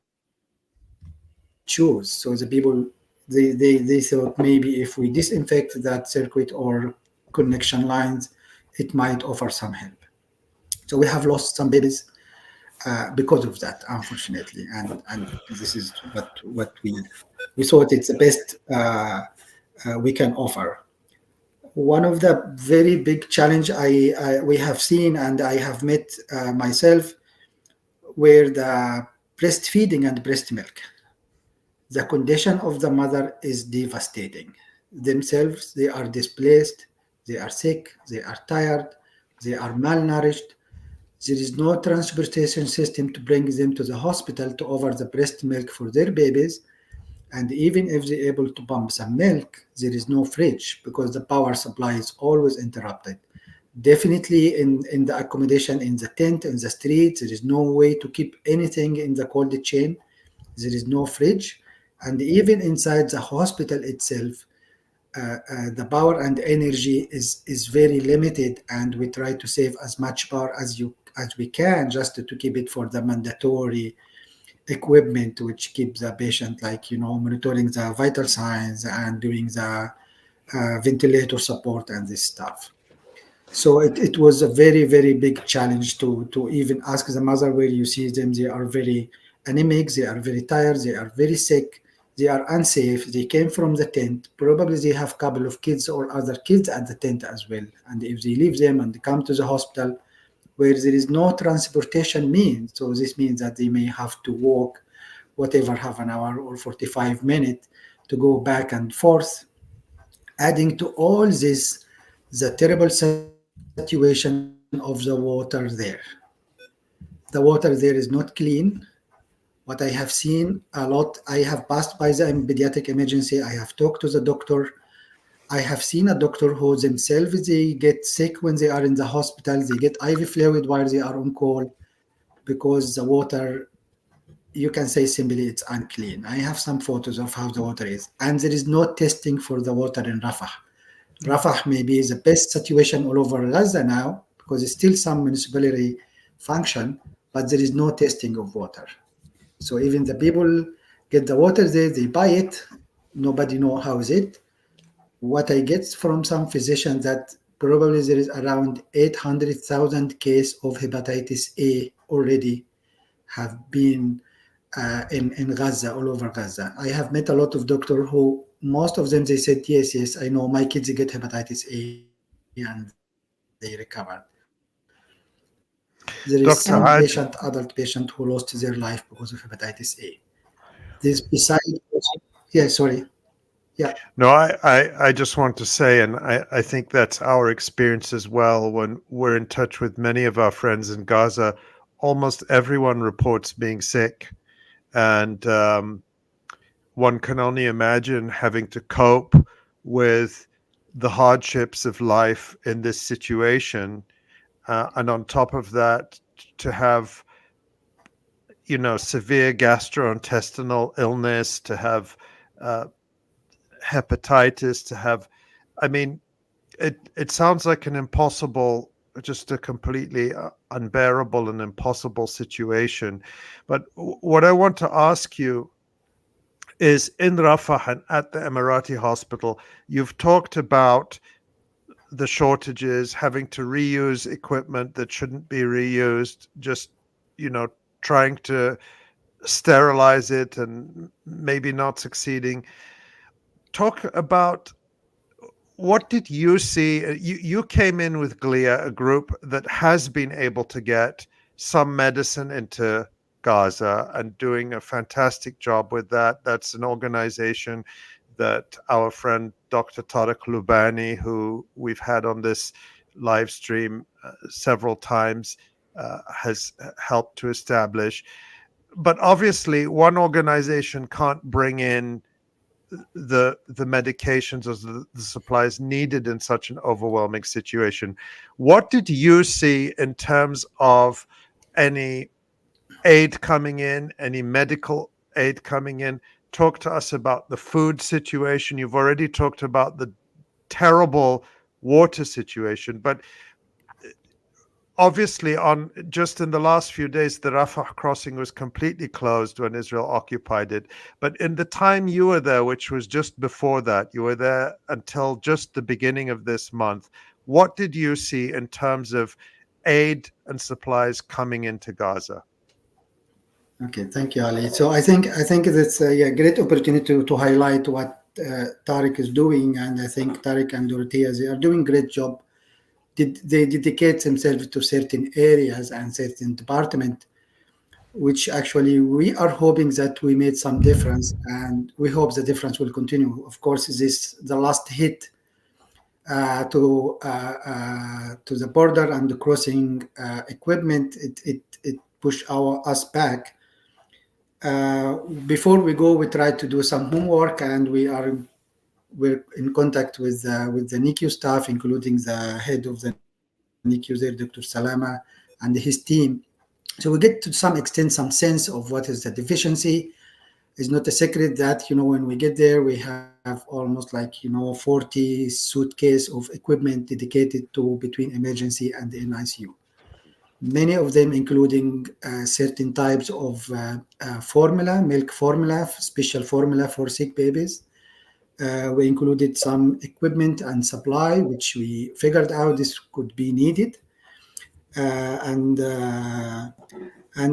choose? So the people, they thought maybe if we disinfect that circuit or connection lines, it might offer some help. So we have lost some babies because of that, unfortunately, and this is what we thought it's the best we can offer. One of the very big challenge we have seen and I have met myself were the breastfeeding and breast milk. The condition of the mother is devastating. Themselves, they are displaced, they are sick, they are tired, they are malnourished. There is no transportation system to bring them to the hospital to offer the breast milk for their babies. And even if they're able to pump some milk, there is no fridge because the power supply is always interrupted. Definitely in the accommodation, in the tent, in the street, there is no way to keep anything in the cold chain. There is no fridge. And even inside the hospital itself, the power and energy is very limited, and we try to save as much power as we can just to keep it for the mandatory equipment which keeps the patient, monitoring the vital signs and doing the ventilator support and this stuff. So it was a very, very big challenge to even ask the mother where you see them. They are very anemic, they are very tired, they are very sick, they are unsafe, they came from the tent, probably they have a couple of kids or other kids at the tent as well. And if they leave them and come to the hospital where there is no transportation means, so this means that they may have to walk whatever, half an hour or 45 minutes to go back and forth. Adding to all this, the terrible situation of the water there. The water there is not clean. What I have seen a lot, I have passed by the pediatric emergency, I have talked to the doctor. I have seen a doctor who themselves, they get sick when they are in the hospital, they get IV fluid while they are on call because the water, you can say simply it's unclean. I have some photos of how the water is. And there is no testing for the water in Rafah. Rafah maybe is the best situation all over Gaza now because it's still some municipality function, but there is no testing of water. So even the people get the water there, they buy it, nobody know how is it. What I get from some physicians that probably there is around 800,000 cases of hepatitis A already have been in Gaza, all over Gaza. I have met a lot of doctors who, most of them, they said, yes, I know my kids get hepatitis A and they recovered. There is some adult patient who lost their life because of hepatitis A. This besides, sorry. Yeah. No, I just want to say, and I think that's our experience as well when we're in touch with many of our friends in Gaza. Almost everyone reports being sick. And one can only imagine having to cope with the hardships of life in this situation. And on top of that, to have, severe gastrointestinal illness, to have hepatitis, to have, it sounds like an impossible, just a completely unbearable and impossible situation. But what I want to ask you is, in Rafah and at the Emirati hospital, you've talked about the shortages, having to reuse equipment that shouldn't be reused, just, trying to sterilize it and maybe not succeeding. Talk about, what did you see? You came in with GLIA, a group that has been able to get some medicine into Gaza and doing a fantastic job with that. That's an organization that our friend Dr. Tariq Lubani, who we've had on this live stream several times, has helped to establish. But obviously, one organization can't bring in the medications or the supplies needed in such an overwhelming situation. What did you see in terms of any aid coming in, any medical aid coming in? Talk to us about the food situation. You've already talked about the terrible water situation, but obviously, on just in the last few days, the Rafah crossing was completely closed when Israel occupied it. But in the time you were there, which was just before that, you were there until just the beginning of this month. What did you see in terms of aid and supplies coming into Gaza? Okay, thank you, Ali. So I think that's a great opportunity to highlight what Tariq is doing, and I think Tariq and Dorothea, they are doing a great job. They dedicate themselves to certain areas and certain department, which actually we are hoping that we made some difference, and we hope the difference will continue. Of course, the last hit to the border and the crossing equipment, it pushed us back. Before we go, we tried to do some homework, and we're in contact with the NICU staff, including the head of the NICU there, Dr. Salama, and his team. So we get to some extent some sense of what is the deficiency. It's not a secret that, when we get there, we have almost 40 suitcases of equipment dedicated to between emergency and the NICU. Many of them including certain types of formula, milk formula, special formula for sick babies. We included some equipment and supply, which we figured out this could be needed. And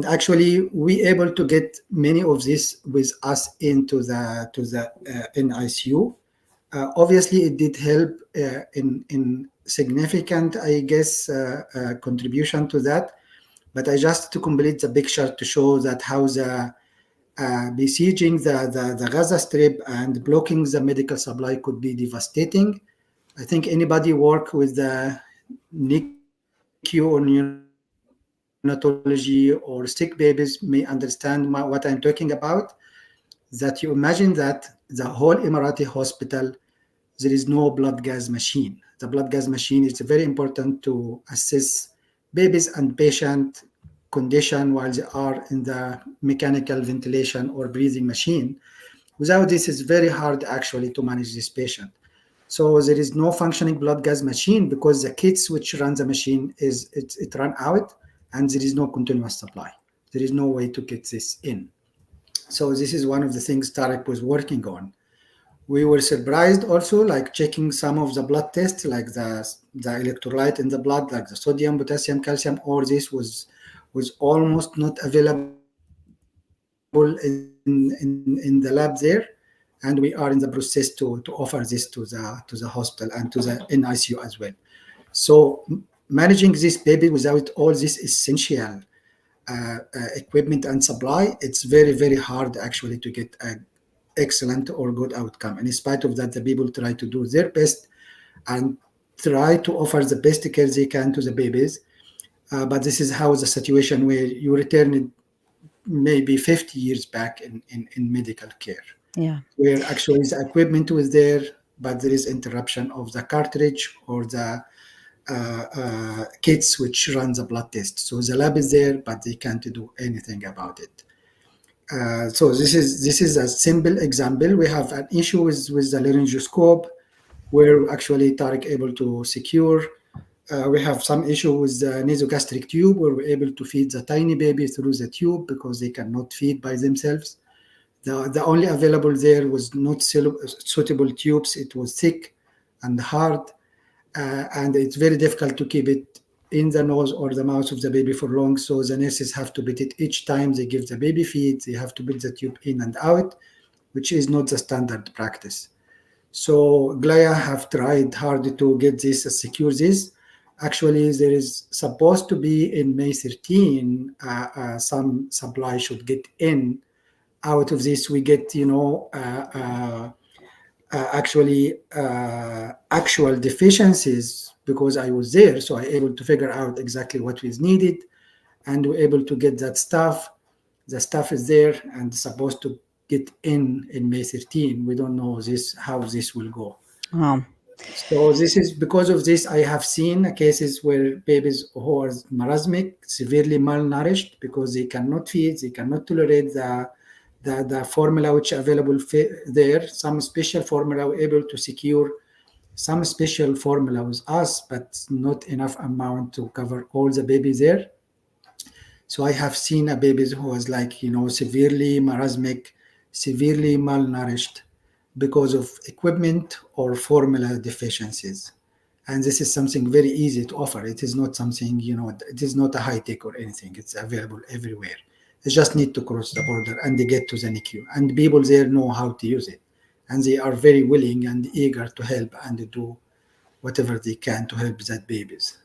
actually, we able to get many of this with us into the NICU. Obviously, it did help in significant, I guess, contribution to that. But I just to complete the picture to show that how the besieging the Gaza Strip and blocking the medical supply could be devastating. I think anybody work with the NICU or neonatology or sick babies may understand what I'm talking about. That you imagine that the whole Emirati hospital, there is no blood gas machine. The blood gas machine is very important to assess babies and patient condition while they are in the mechanical ventilation or breathing machine. Without this, it's very hard actually to manage this patient. So there is no functioning blood gas machine because the kits which run the machine it run out, and there is no continuous supply. There is no way to get this in. So this is one of the things Tariq was working on. We were surprised also, checking some of the blood tests, like the electrolyte in the blood, like the sodium, potassium, calcium. All this was almost not available in the lab there, and we are in the process to offer this to the hospital and to the NICU as well. So managing this baby without all this essential equipment and supply, it's very, very hard actually to get an excellent or good outcome. And in spite of that, the people try to do their best and try to offer the best care they can to the babies. But this is how the situation where you return maybe 50 years back in medical care. Yeah. Where actually the equipment was there, but there is interruption of the cartridge or the kits which run the blood test. So the lab is there, but they can't do anything about it. So this is a simple example. We have an issue with the laryngoscope, where actually Tariq able to secure. We have some issue with the nasogastric tube, where we're able to feed the tiny baby through the tube because they cannot feed by themselves. The only available there was not suitable tubes. It was thick and hard, and it's very difficult to keep it in the nose or the mouth of the baby for long. So the nurses have to beat it each time they give the baby feed. They have to beat the tube in and out, which is not the standard practice. So GLIA have tried hard to get this, secure this. Actually, there is supposed to be in May 13, some supply should get in. Out of this, we get, actual deficiencies because I was there. So I able to figure out exactly what was needed, and we're able to get that stuff. The stuff is there and supposed to get in May 13. We don't know how this will go. Oh. So this is because of this. I have seen cases where babies who are marasmic, severely malnourished because they cannot feed, they cannot tolerate the formula which are available there. Some special formula were able to secure some special formula with us, but not enough amount to cover all the babies there. So I have seen a baby who was like, severely marasmic, severely malnourished because of equipment or formula deficiencies. And this is something very easy to offer. It is not something, it is not a high tech or anything. It's available everywhere. They just need to cross the border and they get to the NICU. And people there know how to use it. And they are very willing and eager to help and do whatever they can to help that babies.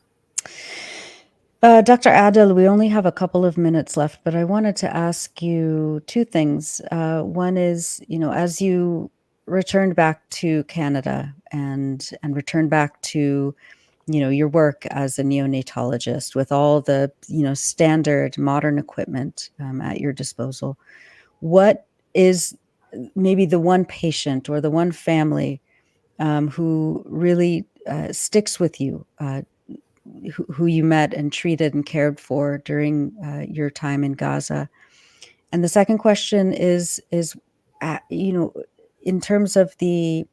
Dr. Adel, we only have a couple of minutes left, but I wanted to ask you two things. One is, as you returned back to Canada and returned back to, your work as a neonatologist with all the, standard modern equipment at your disposal, what is maybe the one patient or the one family who really sticks with you, who you met and treated and cared for during your time in Gaza? And the second question is in terms of the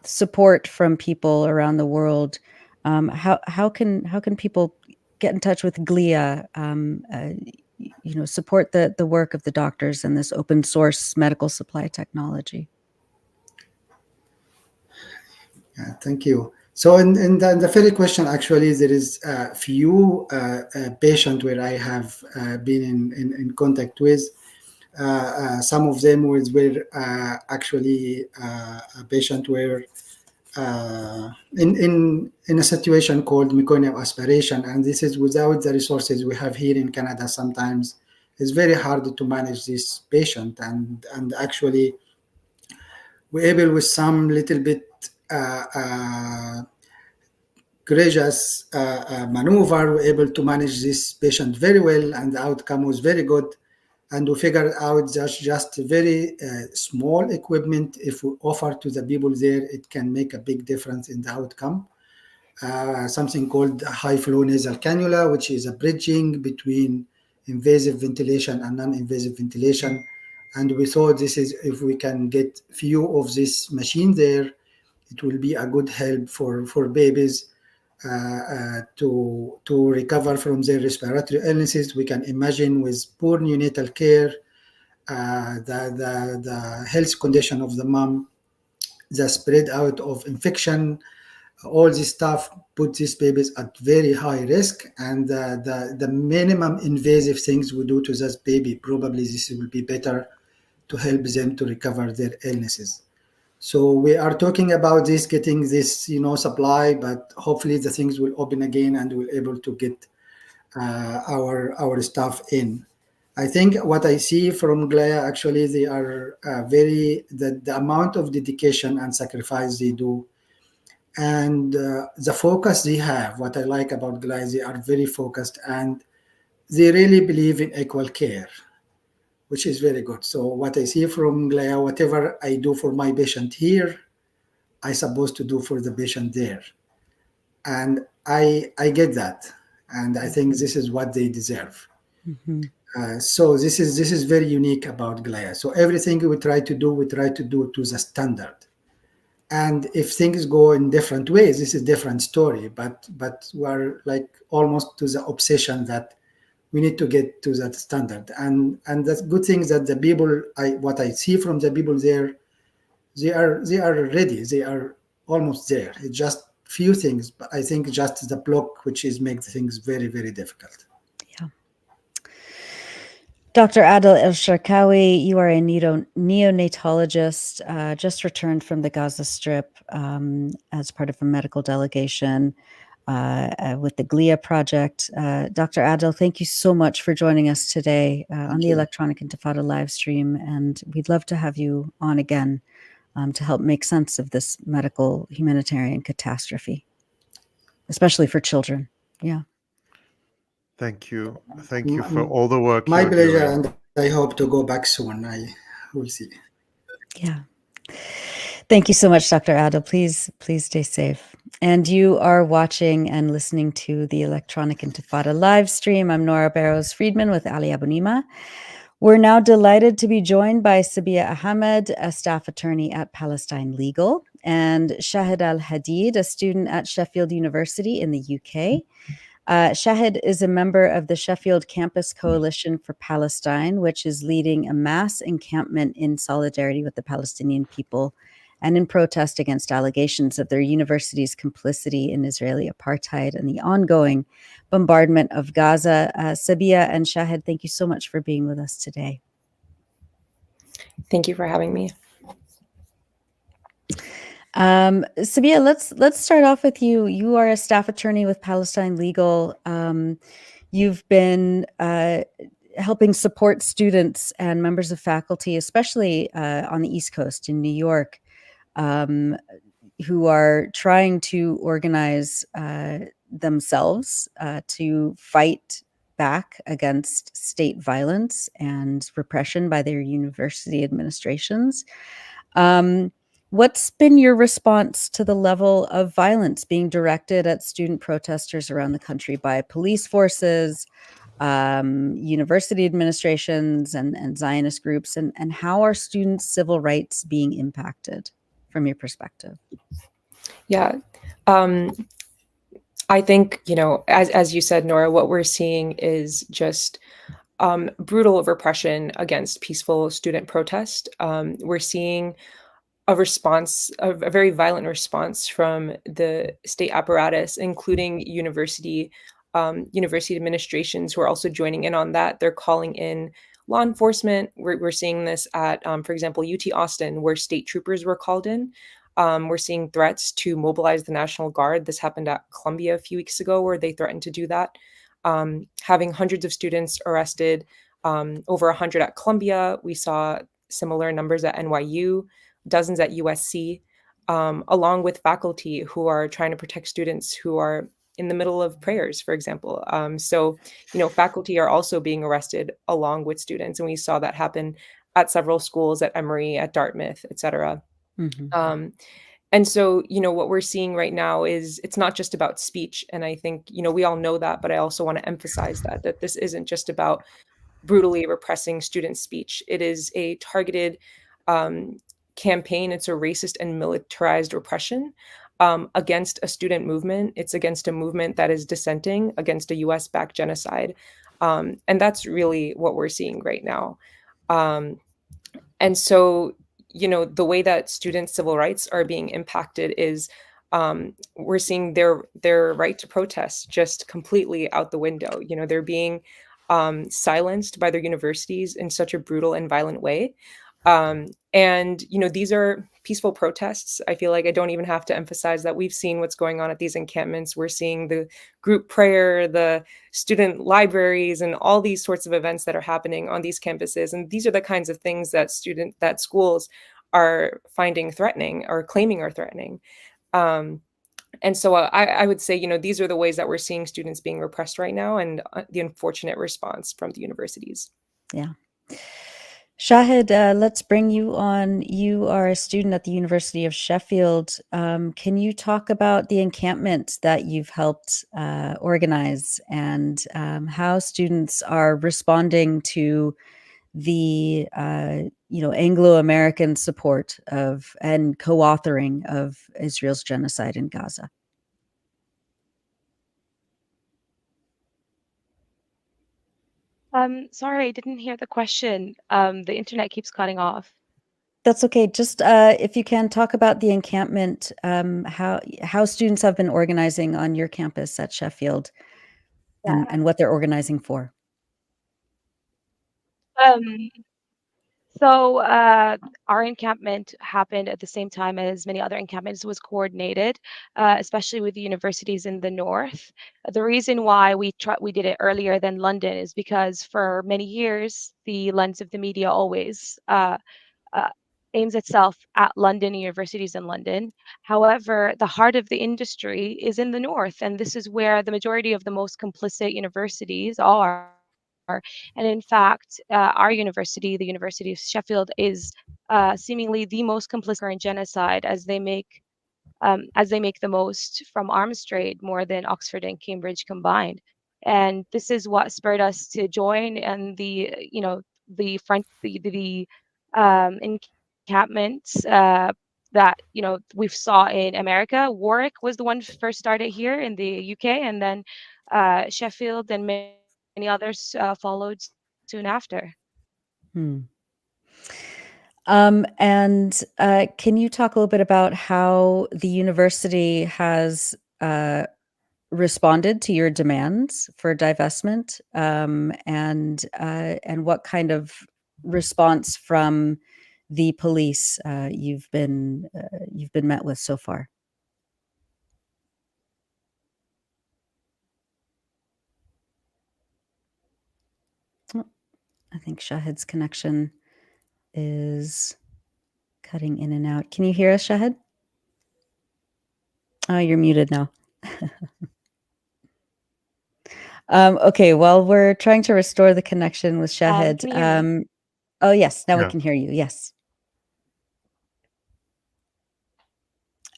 support from people around the world, how can people get in touch with GLIA, support the work of the doctors and this open source medical supply technology? Yeah, thank you. So in the very question, actually, there is a few patients where I have been in contact with. Some of them were actually a patient where in a situation called meconium aspiration, and this is without the resources we have here in Canada. Sometimes it's very hard to manage this patient, and actually we're able with some little bit courageous maneuver, we're able to manage this patient very well, and the outcome was very good. And we figured out just very small equipment, if we offer to the people there, it can make a big difference in the outcome. Something called high flow nasal cannula, which is a bridging between invasive ventilation and non-invasive ventilation. And we thought this is, if we can get few of this machine there, it will be a good help for babies to recover from their respiratory illnesses. We can imagine with poor neonatal care, the health condition of the mom, the spread out of infection, all this stuff put these babies at very high risk. And the minimum invasive things we do to this baby, probably this will be better to help them to recover their illnesses. So we are talking about this, getting this, supply, but hopefully the things will open again and we're able to get our stuff in. I think what I see from GLIA, actually, they are the amount of dedication and sacrifice they do, and the focus they have. What I like about GLIA, they are very focused and they really believe in equal care, which is very good. So what I see from GLIA, whatever I do for my patient here, I'm supposed to do for the patient there. And I get that. And I think this is what they deserve. Mm-hmm. So this is very unique about GLIA. So everything we try to do to the standard. And if things go in different ways, this is a different story. But we're like almost to the obsession that we need to get to that standard. And the good thing is that the people, what I see from the people there, they are ready. They are almost there. It's just few things, but I think just the block, which is make things very, very difficult. Yeah. Dr. Adel Elsharkawy, you are a neonatologist, just returned from the Gaza Strip as part of a medical delegation with the GLIA project. Dr. Adel, thank you so much for joining us today on the Electronic Intifada live stream. And we'd love to have you on again to help make sense of this medical humanitarian catastrophe, especially for children. Yeah. Thank you. Thank you for all the work. My pleasure, and I hope to go back soon. I will see. Yeah. Thank you so much, Dr. Adel. Please stay safe. And you are watching and listening to the Electronic Intifada live stream. I'm Nora Barrows-Friedman with Ali Abunimah. We're now delighted to be joined by Sabiya Ahamed, a staff attorney at Palestine Legal. and Shahd al-Hadid, a student at Sheffield University in the UK. Shahd is a member of the Sheffield Campus Coalition for Palestine, which is leading a mass encampment in solidarity with the Palestinian people and in protest against allegations of their university's complicity in Israeli apartheid and the ongoing bombardment of Gaza. Sabiya and Shahd, thank you so much for being with us today. Thank you for having me. Sabiya, let's start off with you. You are a staff attorney with Palestine Legal. You've been helping support students and members of faculty, especially on the East Coast in New York, who are trying to organize themselves to fight back against state violence and repression by their university administrations. What's been your response to the level of violence being directed at student protesters around the country by police forces, university administrations, and Zionist groups? And how are students' civil rights being impacted from your perspective? Yeah. I think, as you said, Nora, what we're seeing is just brutal repression against peaceful student protest. We're seeing a very violent response from the state apparatus, including university administrations who are also joining in on that. They're calling in law enforcement. We're seeing this at, for example, UT Austin, where state troopers were called in. We're seeing threats to mobilize the National Guard. This happened at Columbia a few weeks ago, where they threatened to do that. Having hundreds of students arrested, over 100 at Columbia. We saw similar numbers at NYU, dozens at USC, along with faculty who are trying to protect students who are in the middle of prayers, for example. So, faculty are also being arrested along with students. And we saw that happen at several schools, at Emory, at Dartmouth, et cetera. Mm-hmm. And so, what we're seeing right now is it's not just about speech. And I think, we all know that, but I also want to emphasize that this isn't just about brutally repressing student speech. It is a targeted campaign. It's a racist and militarized repression against a student movement. It's against a movement that is dissenting against a US-backed genocide. And that's really what we're seeing right now. And so, the way that students' civil rights are being impacted is we're seeing their right to protest just completely out the window. They're being silenced by their universities in such a brutal and violent way. And these are peaceful protests. I feel like I don't even have to emphasize that we've seen what's going on at these encampments. We're seeing the group prayer, the student libraries, and all these sorts of events that are happening on these campuses. And these are the kinds of things that schools are finding threatening or claiming are threatening. And so I would say, these are the ways that we're seeing students being repressed right now, and the unfortunate response from the universities. Yeah. Shahd, let's bring you on. You are a student at the University of Sheffield. Can you talk about the encampment that you've helped organize and how students are responding to the Anglo-American support of and co-authoring of Israel's genocide in Gaza? Sorry, I didn't hear the question. The internet keeps cutting off. That's okay. Just if you can talk about the encampment, how students have been organizing on your campus at Sheffield, and what they're organizing for. So our encampment happened at the same time as many other encampments. It was coordinated, especially with the universities in the north. The reason why we did it earlier than London is because for many years, the lens of the media always aims itself at London, universities in London. However, the heart of the industry is in the north, and this is where the majority of the most complicit universities are. And in fact, our university, the University of Sheffield, is seemingly the most complicit in genocide, as they make the most from arms trade, more than Oxford and Cambridge combined. And this is what spurred us to join, and the encampments that we saw in America. Warwick was the one first started here in the UK, and then Sheffield and many others followed soon after. And can you talk a little bit about how the university has responded to your demands for divestment, and what kind of response from the police you've been met with so far? Oh, I think Shahid's connection is cutting in and out. Can you hear us, Shahid? Oh, you're muted now. Okay, well, we're trying to restore the connection with Shahid. Can you hear me? Oh, yes, now we Yeah. can hear you. Yes.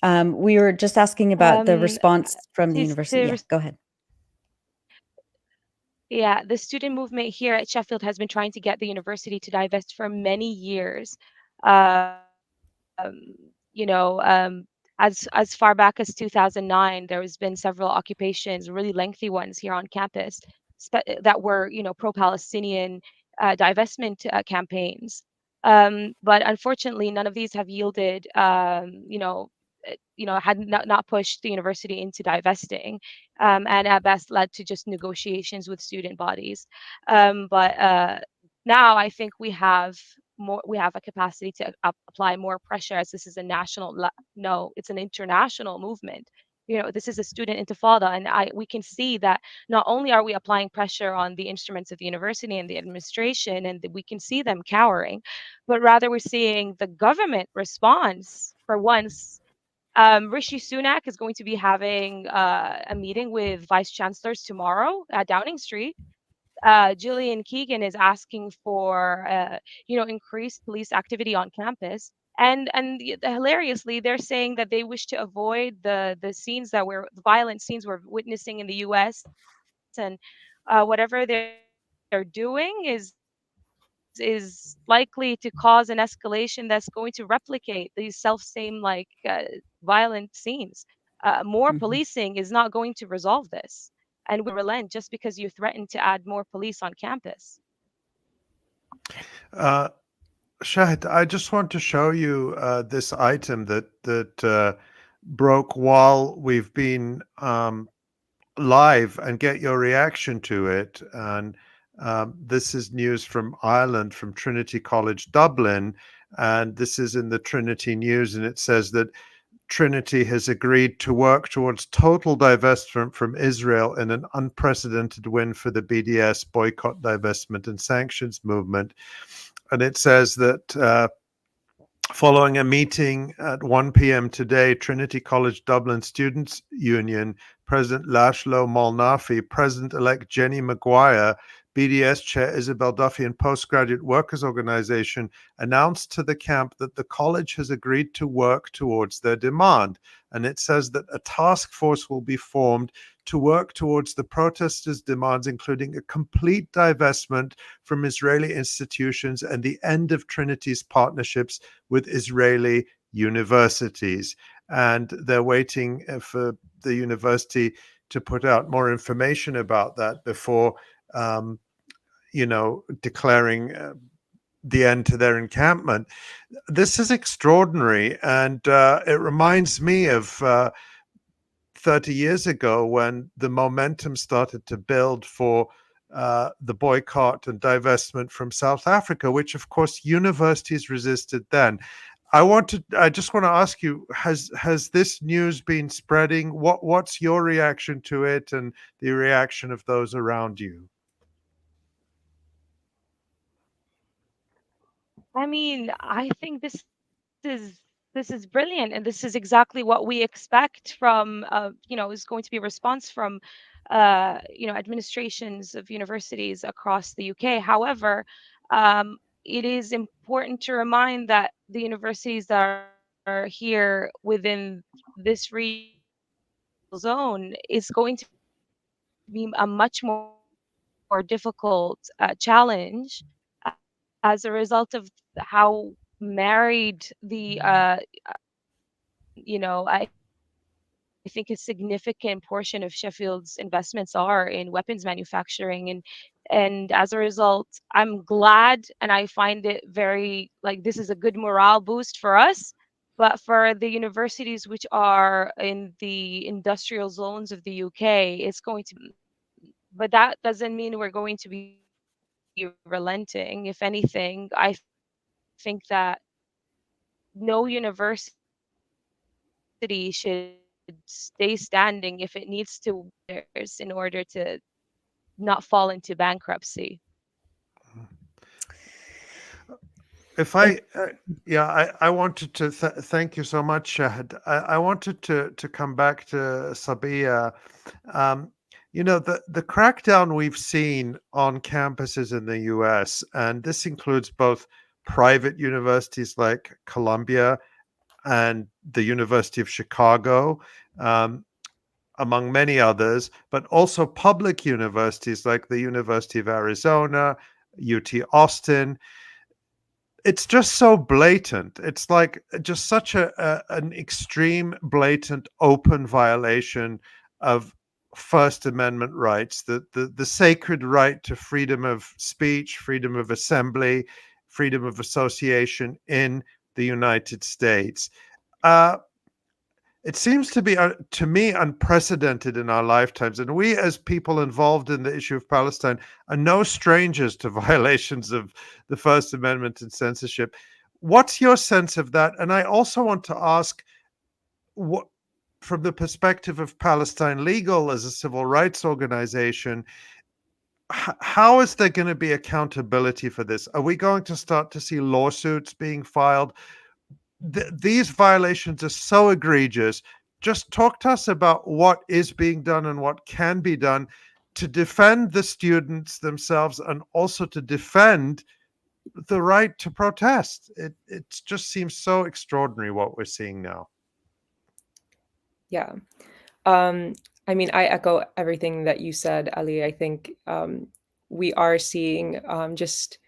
We were just asking about the response from the university. Yeah, go ahead. Yeah, the student movement here at Sheffield has been trying to get the university to divest for many years. As far back as 2009, there has been several occupations, really lengthy ones here on campus, that were, pro-Palestinian divestment campaigns. But unfortunately, none of these have yielded, had not pushed the university into divesting, and at best led to just negotiations with student bodies. But now I think we have a capacity to apply more pressure, as this is a no, it's an international movement. This is a student intifada, and we can see that not only are we applying pressure on the instruments of the university and the administration, and we can see them cowering, but rather we're seeing the government response. For once, Rishi Sunak is going to be having a meeting with vice chancellors tomorrow at Downing Street. Gillian Keegan is asking for increased police activity on campus, and hilariously, they're saying that they wish to avoid the violent scenes we're witnessing in the U.S., and whatever they're doing is likely to cause an escalation that's going to replicate these same violent scenes. More policing is not going to resolve this, and we relent just because you threaten to add more police on campus. Shahid, I just want to show you this item that broke while we've been live, and get your reaction to it. And this is news from Ireland, from Trinity College Dublin, and this is in the Trinity News, and it says that Trinity has agreed to work towards total divestment from Israel in an unprecedented win for the BDS boycott, divestment and sanctions movement. And it says that following a meeting at 1 p.m. today, Trinity College Dublin Students' Union President Laszlo Molnafi, President-elect Jenny Maguire, BDS Chair Isabel Duffy, and Postgraduate Workers Organization announced to the camp that the college has agreed to work towards their demand. And it says that a task force will be formed to work towards the protesters' demands, including a complete divestment from Israeli institutions and the end of Trinity's partnerships with Israeli universities. And they're waiting for the university to put out more information about that before declaring the end to their encampment. This is extraordinary, and it reminds me of 30 years ago when the momentum started to build for the boycott and divestment from South Africa, which of course universities resisted then. I just want to ask you, has this news been spreading? What's your reaction to it and the reaction of those around you? I mean, I think this is brilliant, and this is exactly what we expect from is going to be a response from administrations of universities across the UK. However, it is important to remind that the universities that are here within this regional zone is going to be a much more difficult challenge as a result of how married the I think a significant portion of Sheffield's investments are in weapons manufacturing, and as a result, I'm glad, and I find it very like this is a good morale boost for us. But for the universities which are in the industrial zones of the UK, it's going to be, but that doesn't mean we're going to be relenting. If anything, I think that no university should stay standing if it needs to in order to not fall into bankruptcy. If I, I wanted to thank you so much, Shahd. I wanted to come back to Sabiya. The crackdown we've seen on campuses in the US, and this includes both private universities like Columbia and the University of Chicago, among many others, but also public universities like the University of Arizona, UT Austin. It's just so blatant. It's like just such an extreme, blatant, open violation of First Amendment rights, the sacred right to freedom of speech, freedom of assembly, freedom of association in the United States. It seems to be, to me, unprecedented in our lifetimes. And we, as people involved in the issue of Palestine, are no strangers to violations of the First Amendment and censorship. What's your sense of that? And I also want to ask, what, from the perspective of Palestine Legal as a civil rights organization, how is there going to be accountability for this? Are we going to start to see lawsuits being filed? These violations are so egregious. Just talk to us about what is being done and what can be done to defend the students themselves and also to defend the right to protest. It just seems so extraordinary what we're seeing now. Yeah. I mean, I echo everything that you said, Ali. I think we are seeing just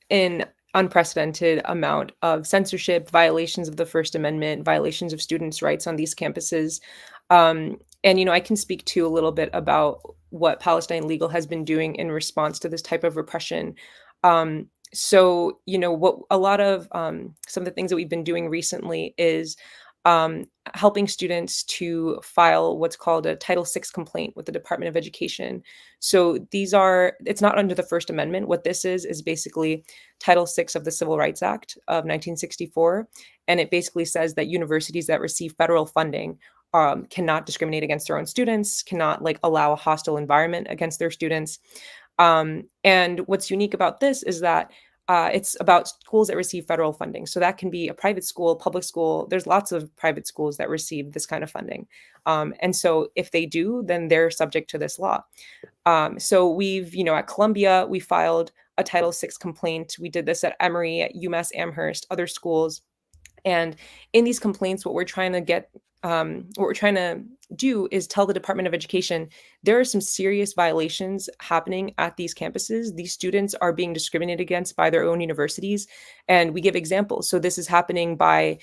an unprecedented amount of censorship, violations of the First Amendment, violations of students' rights on these campuses. And, I can speak to a little bit about what Palestine Legal has been doing in response to this type of repression. So, what a lot of some of the things that we've been doing recently is helping students to file what's called a Title VI complaint with the Department of Education. So it's not under the First Amendment. What this is basically Title VI of the Civil Rights Act of 1964. And it basically says that universities that receive federal funding cannot discriminate against their own students, cannot allow a hostile environment against their students. And what's unique about this is that it's about schools that receive federal funding. So that can be a private school, public school. There's lots of private schools that receive this kind of funding. And so if they do, then they're subject to this law. So we've, at Columbia, we filed a Title VI complaint. We did this at Emory, at UMass Amherst, other schools. And in these complaints, what we're trying to do is tell the Department of Education there are some serious violations happening at these campuses. These students are being discriminated against by their own universities, and we give examples. So this is happening by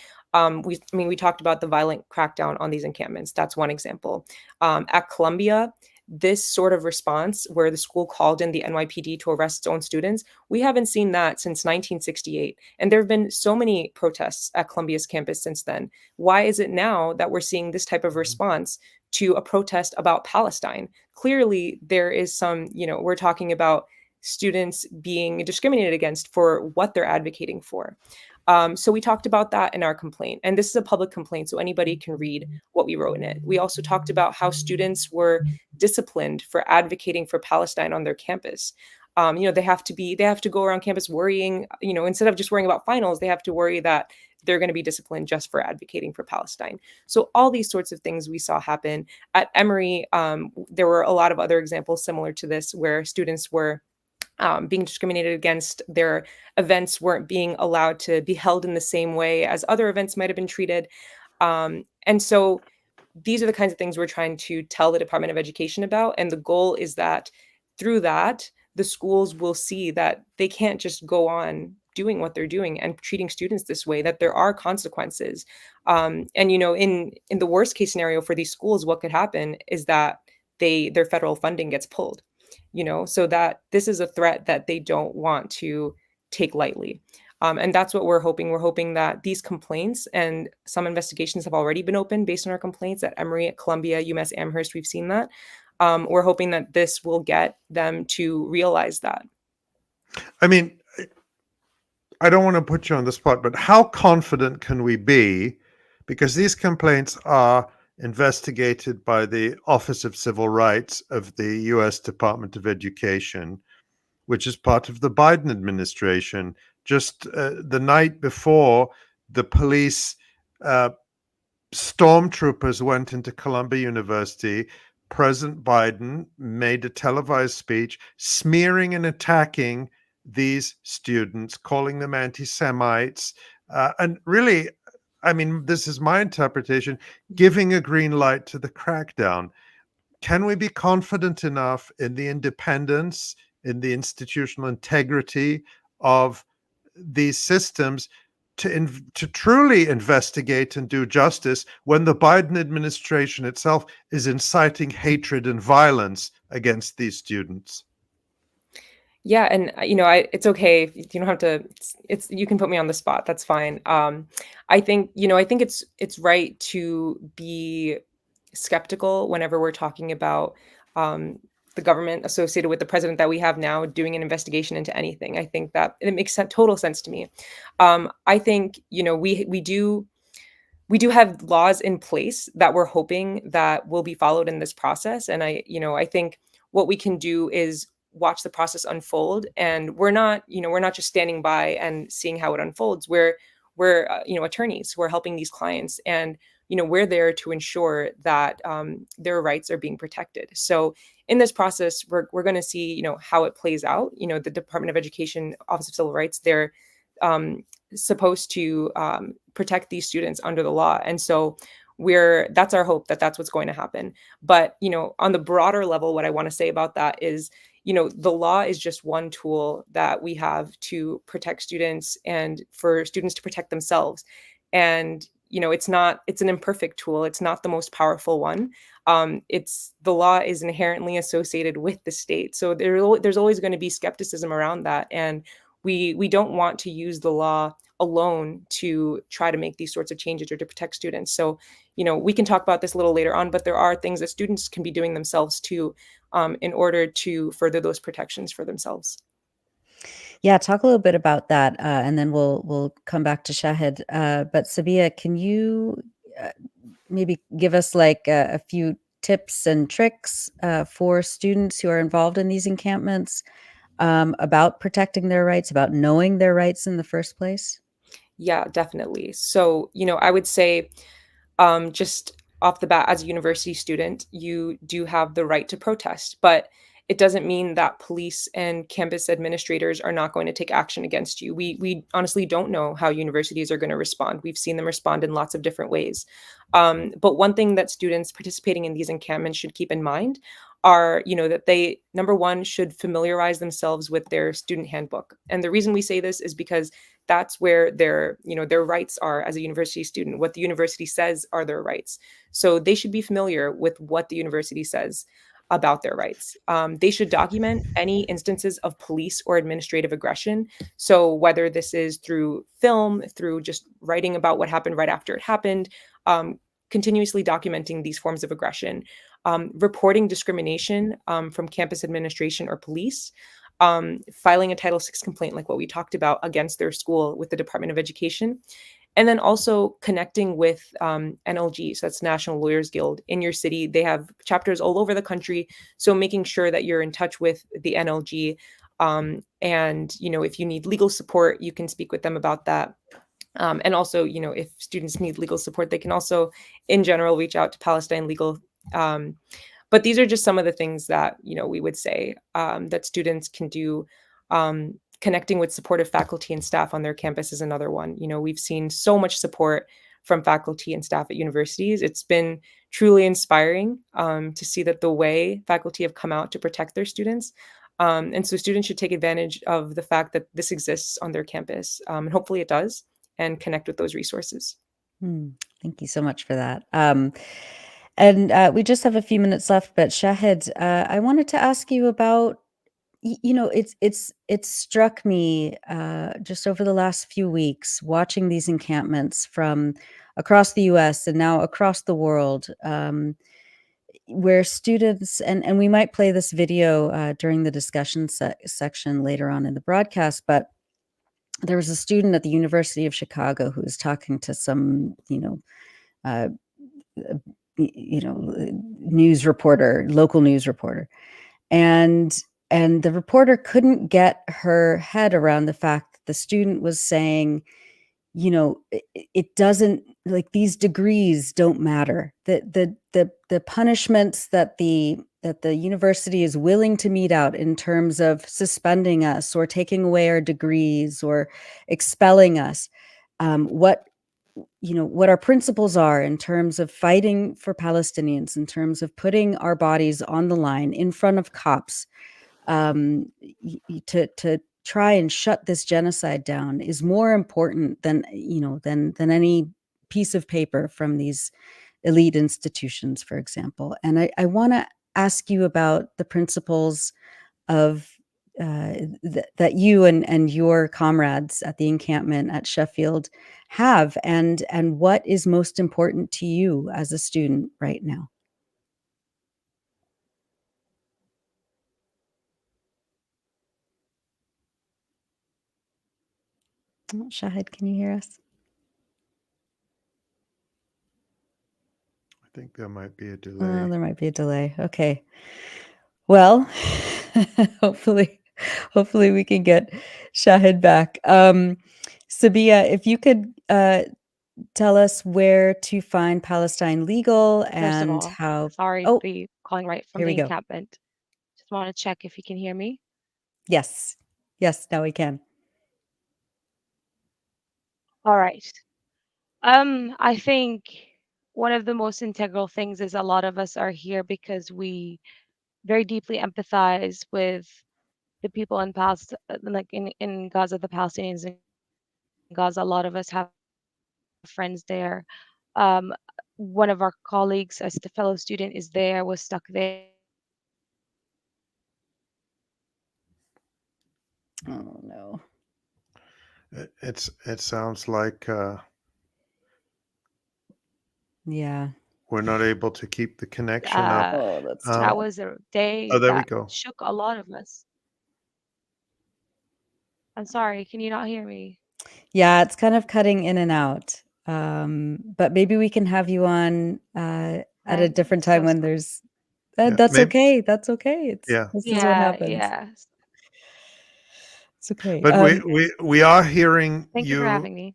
we talked about the violent crackdown on these encampments. That's one example. At Columbia, this sort of response where the school called in the NYPD to arrest its own students, we haven't seen that since 1968. And there have been so many protests at Columbia's campus since then. Why is it now that we're seeing this type of response to a protest about Palestine? Clearly, there is some, we're talking about students being discriminated against for what they're advocating for. So we talked about that in our complaint, and this is a public complaint, so anybody can read what we wrote in it. We also talked about how students were disciplined for advocating for Palestine on their campus. They have to go around campus worrying, instead of just worrying about finals, they have to worry that they're going to be disciplined just for advocating for Palestine. So all these sorts of things we saw happen at Emory. There were a lot of other examples similar to this where students were being discriminated against. Their events weren't being allowed to be held in the same way as other events might have been treated. And so these are the kinds of things we're trying to tell the Department of Education about. And the goal is that through that, the schools will see that they can't just go on doing what they're doing and treating students this way, that there are consequences. And, you know, in the worst case scenario for these schools, what could happen is that their federal funding gets pulled, you know, so that this is a threat that they don't want to take lightly. And that's what we're hoping. We're hoping that these complaints, and some investigations have already been opened based on our complaints at Emory, at Columbia, UMass Amherst, we've seen that. We're hoping that this will get them to realize that. I mean, I don't want to put you on the spot, but how confident can we be? Because these complaints are investigated by the Office of Civil Rights of the US Department of Education, which is part of the Biden administration. Just the night before, the police stormtroopers went into Columbia University. President Biden made a televised speech smearing and attacking these students, calling them anti-Semites, and really, I mean, this is my interpretation, giving a green light to the crackdown. Can we be confident enough in the independence, in the institutional integrity of these systems to truly investigate and do justice when the Biden administration itself is inciting hatred and violence against these students? Yeah, and you know, it's okay. You don't have to. You can put me on the spot. That's fine. I think it's right to be skeptical whenever we're talking about the government associated with the president that we have now doing an investigation into anything. I think that it makes total sense to me. I think, you know, we do have laws in place that we're hoping that will be followed in this process. And I think what we can do is watch the process unfold. And we're not just standing by and seeing how it unfolds. We're attorneys who are helping these clients, and we're there to ensure that their rights are being protected. So in this process, we're going to see, how it plays out. The Department of Education, Office of Civil Rights, they're supposed to protect these students under the law. And so that's our hope that that's what's going to happen. But, on the broader level, what I want to say about that is, the law is just one tool that we have to protect students and for students to protect themselves. And, it's an imperfect tool. It's not the most powerful one. The law is inherently associated with the state. So there's always going to be skepticism around that. And we don't want to use the law alone to try to make these sorts of changes or to protect students. So, we can talk about this a little later on, but there are things that students can be doing themselves too, in order to further those protections for themselves. Yeah, talk a little bit about that, and then we'll come back to Shahd. But Sabiya, can you maybe give us like a few tips and tricks for students who are involved in these encampments about protecting their rights, about knowing their rights in the first place? Yeah, definitely. So, I would say just off the bat, as a university student, you do have the right to protest, but it doesn't mean that police and campus administrators are not going to take action against you. We honestly don't know how universities are going to respond. We've seen them respond in lots of different ways. But one thing that students participating in these encampments should keep in mind are, that they, number one, should familiarize themselves with their student handbook. And the reason we say this is because that's where their rights are as a university student. What the university says are their rights. So they should be familiar with what the university says about their rights. They should document any instances of police or administrative aggression. So whether this is through film, through just writing about what happened right after it happened, continuously documenting these forms of aggression, reporting discrimination from campus administration or police, filing a Title VI complaint like what we talked about against their school with the Department of Education. And then also connecting with NLG, so that's National Lawyers Guild in your city. They have chapters all over the country. So making sure that you're in touch with the NLG. And, if you need legal support, you can speak with them about that. And also, if students need legal support, they can also, in general, reach out to Palestine Legal. But these are just some of the things that, we would say that students can do. Connecting with supportive faculty and staff on their campus is another one. We've seen so much support from faculty and staff at universities. It's been truly inspiring to see that the way faculty have come out to protect their students And so students should take advantage of the fact that this exists on their campus, and hopefully it does, and connect with those resources. Thank you so much for that. And we just have a few minutes left, but Shahd, I wanted to ask you about, it's struck me just over the last few weeks watching these encampments from across the US and now across the world, where students, and we might play this video during the discussion section later on in the broadcast, but there was a student at the University of Chicago who was talking to some, news reporter, local news reporter, and the reporter couldn't get her head around the fact that the student was saying, it doesn't, like, these degrees don't matter. The punishments that the university is willing to mete out in terms of suspending us or taking away our degrees or expelling us, what our principles are in terms of fighting for Palestinians, in terms of putting our bodies on the line in front of cops, to try and shut this genocide down is more important than any piece of paper from these elite institutions, for example. And I want to ask you about the principles of that you and your comrades at the encampment at Sheffield have, and what is most important to you as a student right now. Shahd, can you hear us? I think there might be a delay. There might be a delay. Okay. Well, hopefully we can get Shahd back. Sabiya, if you could tell us where to find Palestine Legal and First of all, how. sorry to be calling right from here we the go. encampment. Just want to check if you can hear me. Yes, now we can. All right. I think one of the most integral things is a lot of us are here because we very deeply empathize with the people in Palestine, like in Gaza, the Palestinians in Gaza. A lot of us have friends there. One of our colleagues, as the fellow student, is there, was stuck there. Oh no. It sounds like yeah, we're not able to keep the connection up. That was a day there we that go. shook a lot of us. I'm sorry, can you not hear me? Yeah, it's kind of cutting in and out. But maybe we can have you on at a different time when there's. That's okay. That's okay. This is what happens. Yes. It's okay. But we are hearing Thank you for having me.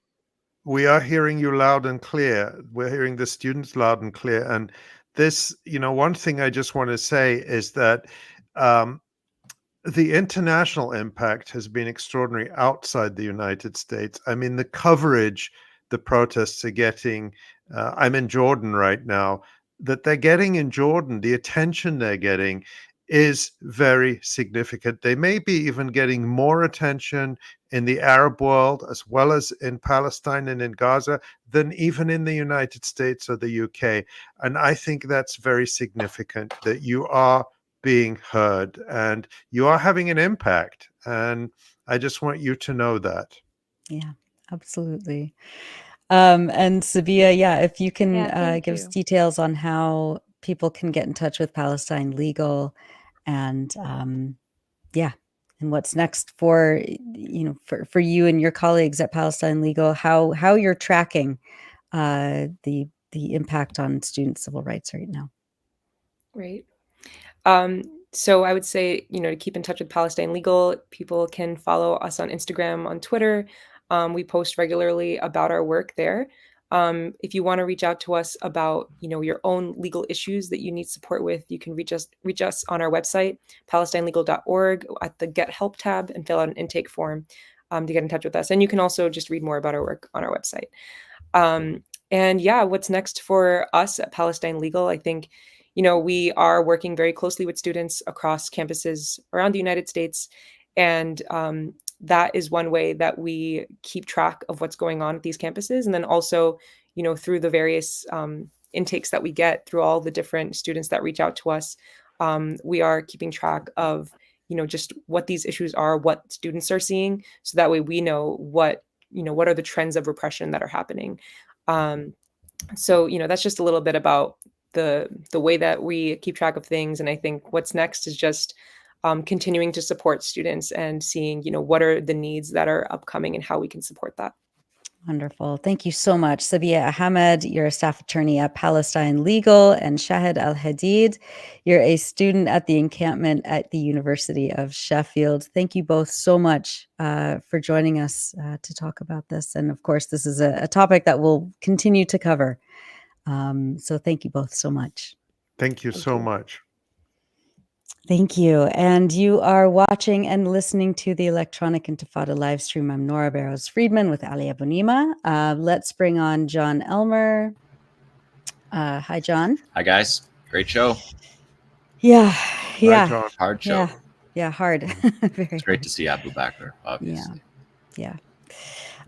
We are hearing you loud and clear. We're hearing the students loud and clear. And this, one thing I just want to say is that the international impact has been extraordinary outside the United States. I mean, the coverage the protests are getting, I'm in Jordan right now, that they're getting in Jordan, the attention they're getting is very significant. They may be even getting more attention in the Arab world, as well as in Palestine and in Gaza, than even in the United States or the UK. And I think that's very significant, that you are being heard and you are having an impact. And I just want you to know that. Yeah, absolutely. And Sabiya, if you can give us details on how people can get in touch with Palestine Legal and and what's next for you and your colleagues at Palestine Legal, how you're tracking the impact on student civil rights right now. Right. So I would say, to keep in touch with Palestine Legal, people can follow us on Instagram, on Twitter. We post regularly about our work there. If you want to reach out to us about, your own legal issues that you need support with, you can reach us on our website, palestinelegal.org, at the Get Help tab, and fill out an intake form to get in touch with us. And you can also just read more about our work on our website. What's next for us at Palestine Legal? I think, we are working very closely with students across campuses around the United States. And that is one way that we keep track of what's going on at these campuses. And then also, through the various intakes that we get through all the different students that reach out to us, we are keeping track of, just what these issues are, what students are seeing. So that way we know what are the trends of repression that are happening. So, that's just a little bit about the way that we keep track of things. And I think what's next is just continuing to support students and seeing, what are the needs that are upcoming and how we can support that. Wonderful. Thank you so much. Sabiya Ahamed, you're a staff attorney at Palestine Legal, and Shahd al-Hadid, you're a student at the encampment at the University of Sheffield. Thank you both so much for joining us to talk about this. And of course, this is a topic that we'll continue to cover. So thank you both so much. Thank you so much. Thank you. And you are watching and listening to the Electronic Intifada live stream. I'm Nora Barrows-Friedman with Ali Abunimah. Let's bring on Jon Elmer. Hi, Jon. Hi, guys. Great show. Yeah. Hard show. Yeah, hard. It's great to see Abubaker, obviously. Yeah.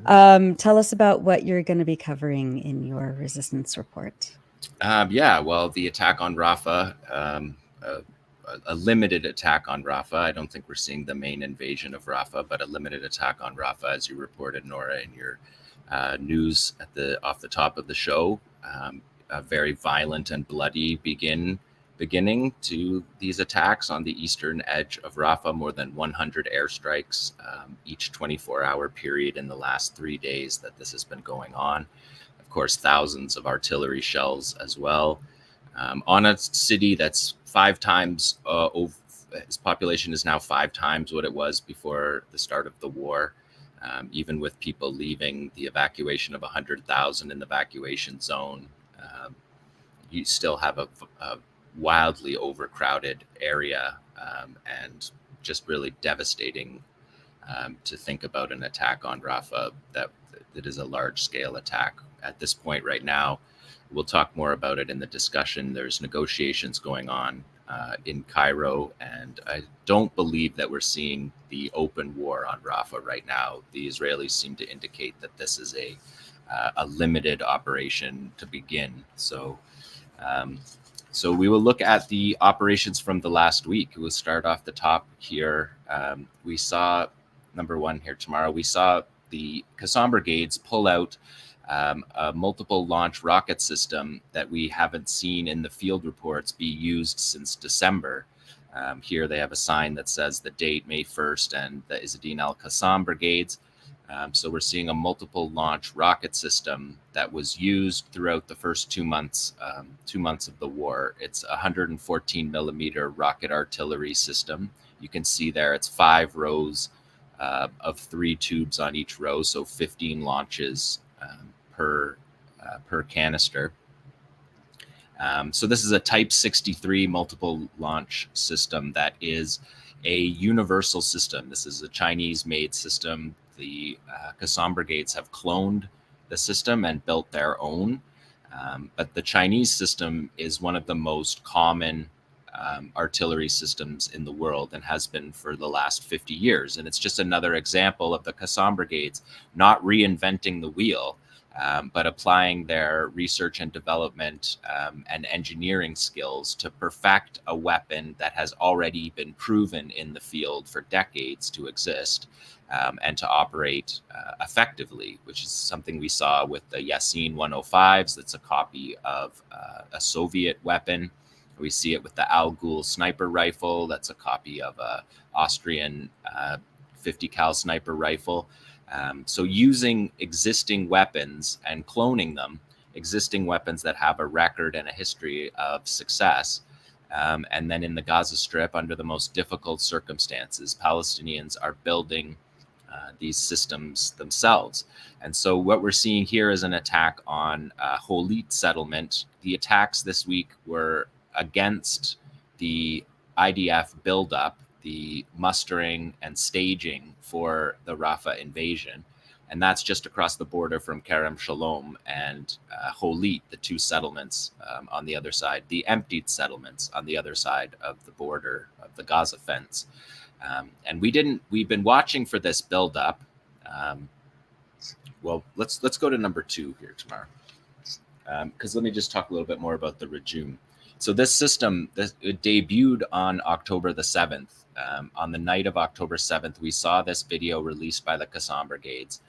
Tell us about what you're going to be covering in your resistance report. Well, the attack on Rafah, a limited attack on Rafah. I don't think we're seeing the main invasion of Rafah, but a limited attack on Rafah, as you reported, Nora, in your news off the top of the show. A very violent and bloody beginning to these attacks on the eastern edge of Rafah. More than 100 airstrikes each 24-hour period in the last 3 days that this has been going on. Of course, thousands of artillery shells as well. On a city that's 5 times its population is now 5 times what it was before the start of the war. Even with people leaving, the evacuation of 100,000 in the evacuation zone, you still have a wildly overcrowded area, and just really devastating to think about an attack on Rafah that is a large-scale attack. At this point right now, we'll talk more about it in the discussion. There's negotiations going on in Cairo, and I don't believe that we're seeing the open war on Rafah right now. The Israelis seem to indicate that this is a limited operation to begin. So we will look at the operations from the last week. We'll start off the top here. We saw, number one here tomorrow, we saw the Qassam brigades pull out a multiple launch rocket system that we haven't seen in the field reports be used since December. Here they have a sign that says the date, May 1st, and the Izzeddin al-Qassam brigades. So we're seeing a multiple launch rocket system that was used throughout the first 2 months, 2 months of the war. It's a 114 millimeter rocket artillery system. You can see there it's 5 rows of 3 tubes on each row, so 15 launches per canister. So this is a Type 63 multiple launch system that is a universal system. This is a Chinese-made system. The Qassam brigades have cloned the system and built their own. But the Chinese system is one of the most common artillery systems in the world and has been for the last 50 years. And it's just another example of the Qassam brigades not reinventing the wheel, but applying their research and development and engineering skills to perfect a weapon that has already been proven in the field for decades to exist and to operate effectively, which is something we saw with the Yasin 105s. That's a copy of a Soviet weapon. We see it with the Al-Ghul sniper rifle. That's a copy of a Austrian 50 cal sniper rifle. So using existing weapons and cloning them, existing weapons that have a record and a history of success. And then in the Gaza Strip, under the most difficult circumstances, Palestinians are building these systems themselves. And so what we're seeing here is an attack on 𝐓𝐡𝐞 settlement. The attacks this week were against the IDF buildup, the mustering and staging for the Rafah invasion. And that's just across the border from Kerem Shalom and Holit, the two settlements on the other side, the emptied settlements on the other side of the border of the Gaza fence. And we've been watching for this buildup. Well, let's go to number 2 here tomorrow. Because let me just talk a little bit more about the regime. So this system, it debuted on October the 7th. On the night of October 7th, we saw this video released by the Qassam brigades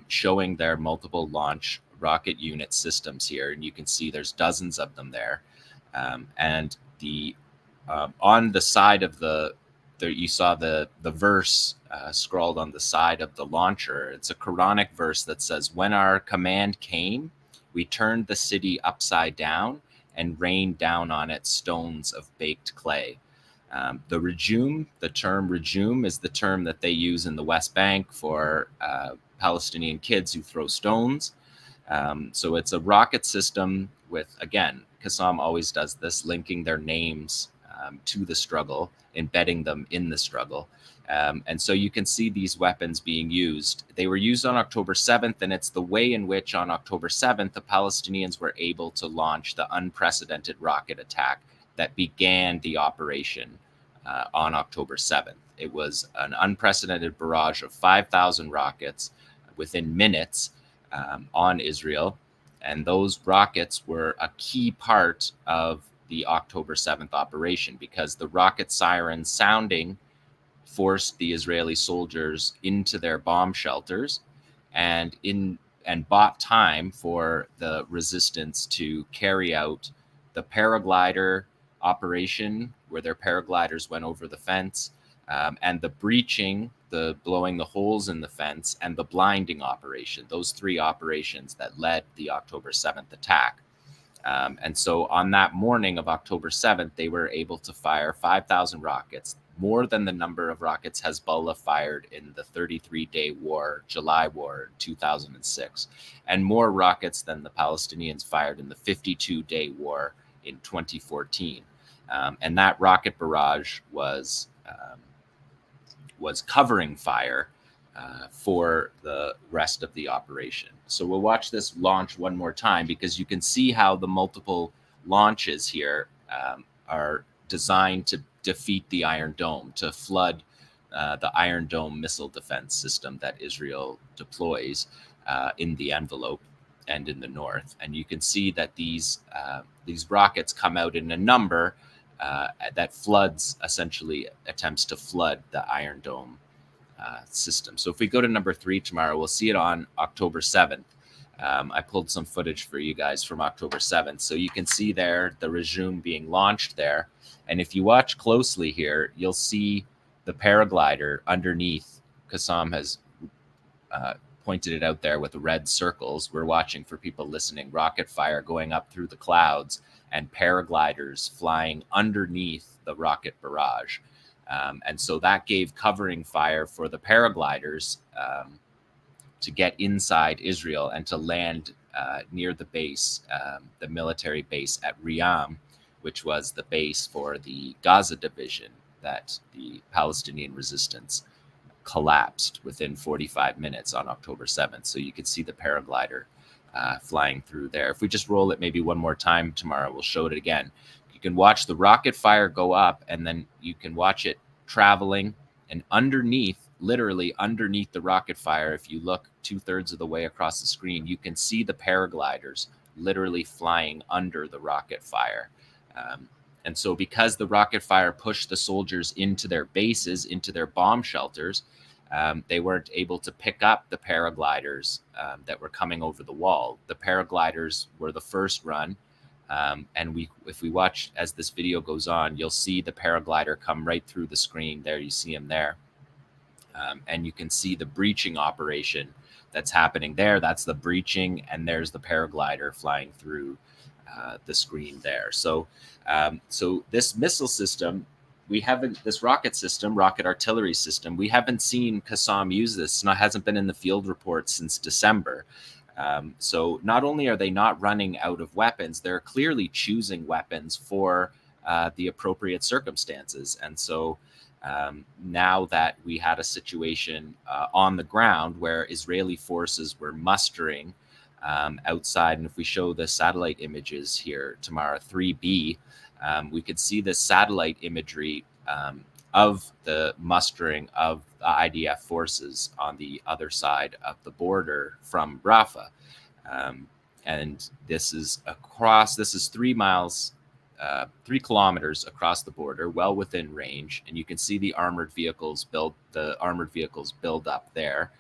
showing their multiple launch rocket unit systems here. And you can see there's dozens of them there. And on the side of you saw the verse scrawled on the side of the launcher. It's a Quranic verse that says, "When our command came, we turned the city upside down and rained down on it stones of baked clay." The regime, the term regime, is the term that they use in the West Bank for Palestinian kids who throw stones. So it's a rocket system with, again, Qassam always does this, linking their names to the struggle, embedding them in the struggle. And so you can see these weapons being used. They were used on October 7th, and it's the way in which on October 7th, the Palestinians were able to launch the unprecedented rocket attack that began the operation on October 7th. It was an unprecedented barrage of 5,000 rockets within minutes on Israel. And those rockets were a key part of the October 7th operation, because the rocket sirens sounding forced the Israeli soldiers into their bomb shelters and bought time for the resistance to carry out the paraglider operation, where their paragliders went over the fence, and the breaching, the blowing the holes in the fence, and the blinding operation. Those 3 operations that led the October 7th attack. And so on that morning of October 7th, they were able to fire 5,000 rockets, more than the number of rockets Hezbollah fired in the 33-day war, July war, 2006, and more rockets than the Palestinians fired in the 52-day war in 2014. And that rocket barrage was covering fire for the rest of the operation. So we'll watch this launch one more time, because you can see how the multiple launches here are designed to defeat the Iron Dome, to flood the Iron Dome missile defense system that Israel deploys in the envelope and in the north. And you can see that these rockets come out in a number that floods, essentially attempts to flood the Iron Dome system. So if we go to number 3 tomorrow, we'll see it on October 7th. I pulled some footage for you guys from October 7th. So you can see there the regime being launched there. And if you watch closely here, you'll see the paraglider underneath. Qassam has pointed it out there with red circles. We're watching for people listening. Rocket fire going up through the clouds and paragliders flying underneath the rocket barrage. And so that gave covering fire for the paragliders to get inside Israel and to land near the base, the military base at Rahim, which was the base for the Gaza division that the Palestinian resistance collapsed within 45 minutes on October 7th. So you can see the paraglider flying through there. If we just roll it maybe one more time tomorrow, we'll show it again. You can watch the rocket fire go up, and then you can watch it traveling, and underneath, literally underneath the rocket fire, if you look 2/3 of the way across the screen, you can see the paragliders literally flying under the rocket fire. And so because the rocket fire pushed the soldiers into their bases, into their bomb shelters, they weren't able to pick up the paragliders that were coming over the wall. The paragliders were the first run. And if we watch as this video goes on, you'll see the paraglider come right through the screen. There, you see him there. And you can see the breaching operation that's happening there. That's the breaching, and there's the paraglider flying through the screen there. So this missile system, this rocket system, rocket artillery system, we haven't seen Qassam use this. It hasn't been in the field report since December. So not only are they not running out of weapons, they're clearly choosing weapons for the appropriate circumstances. And so now that we had a situation on the ground where Israeli forces were mustering outside, and if we show the satellite images here, Tamara, 3B, we could see the satellite imagery of the mustering of the IDF forces on the other side of the border from Rafah. And this is 3 miles, 3 kilometers across the border, well within range. And you can see the armored vehicles build up there.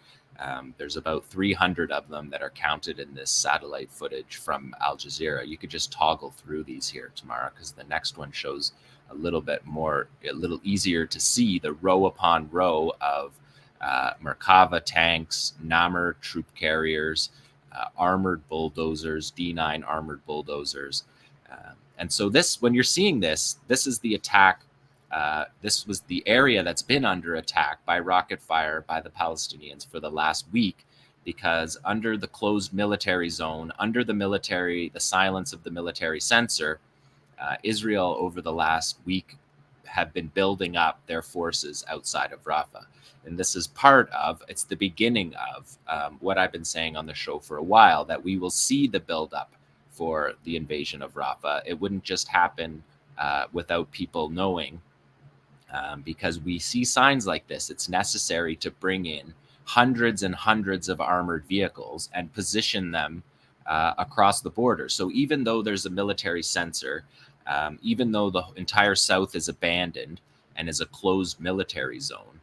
There's about 300 of them that are counted in this satellite footage from Al Jazeera. You could just toggle through these here, Tamara, because the next one shows a little easier to see the row upon row of Merkava tanks, Namr troop carriers, armored bulldozers, D9 armored bulldozers. And so when you're seeing this is the attack. This was the area that's been under attack by rocket fire by the Palestinians for the last week, because under the closed military zone, under the silence of the military censor, Israel over the last week have been building up their forces outside of Rafah. And this is it's the beginning of what I've been saying on the show for a while, that we will see the buildup for the invasion of Rafah. It wouldn't just happen without people knowing, because we see signs like this. It's necessary to bring in hundreds and hundreds of armored vehicles and position them across the border. So even though there's a military censor, even though the entire south is abandoned and is a closed military zone,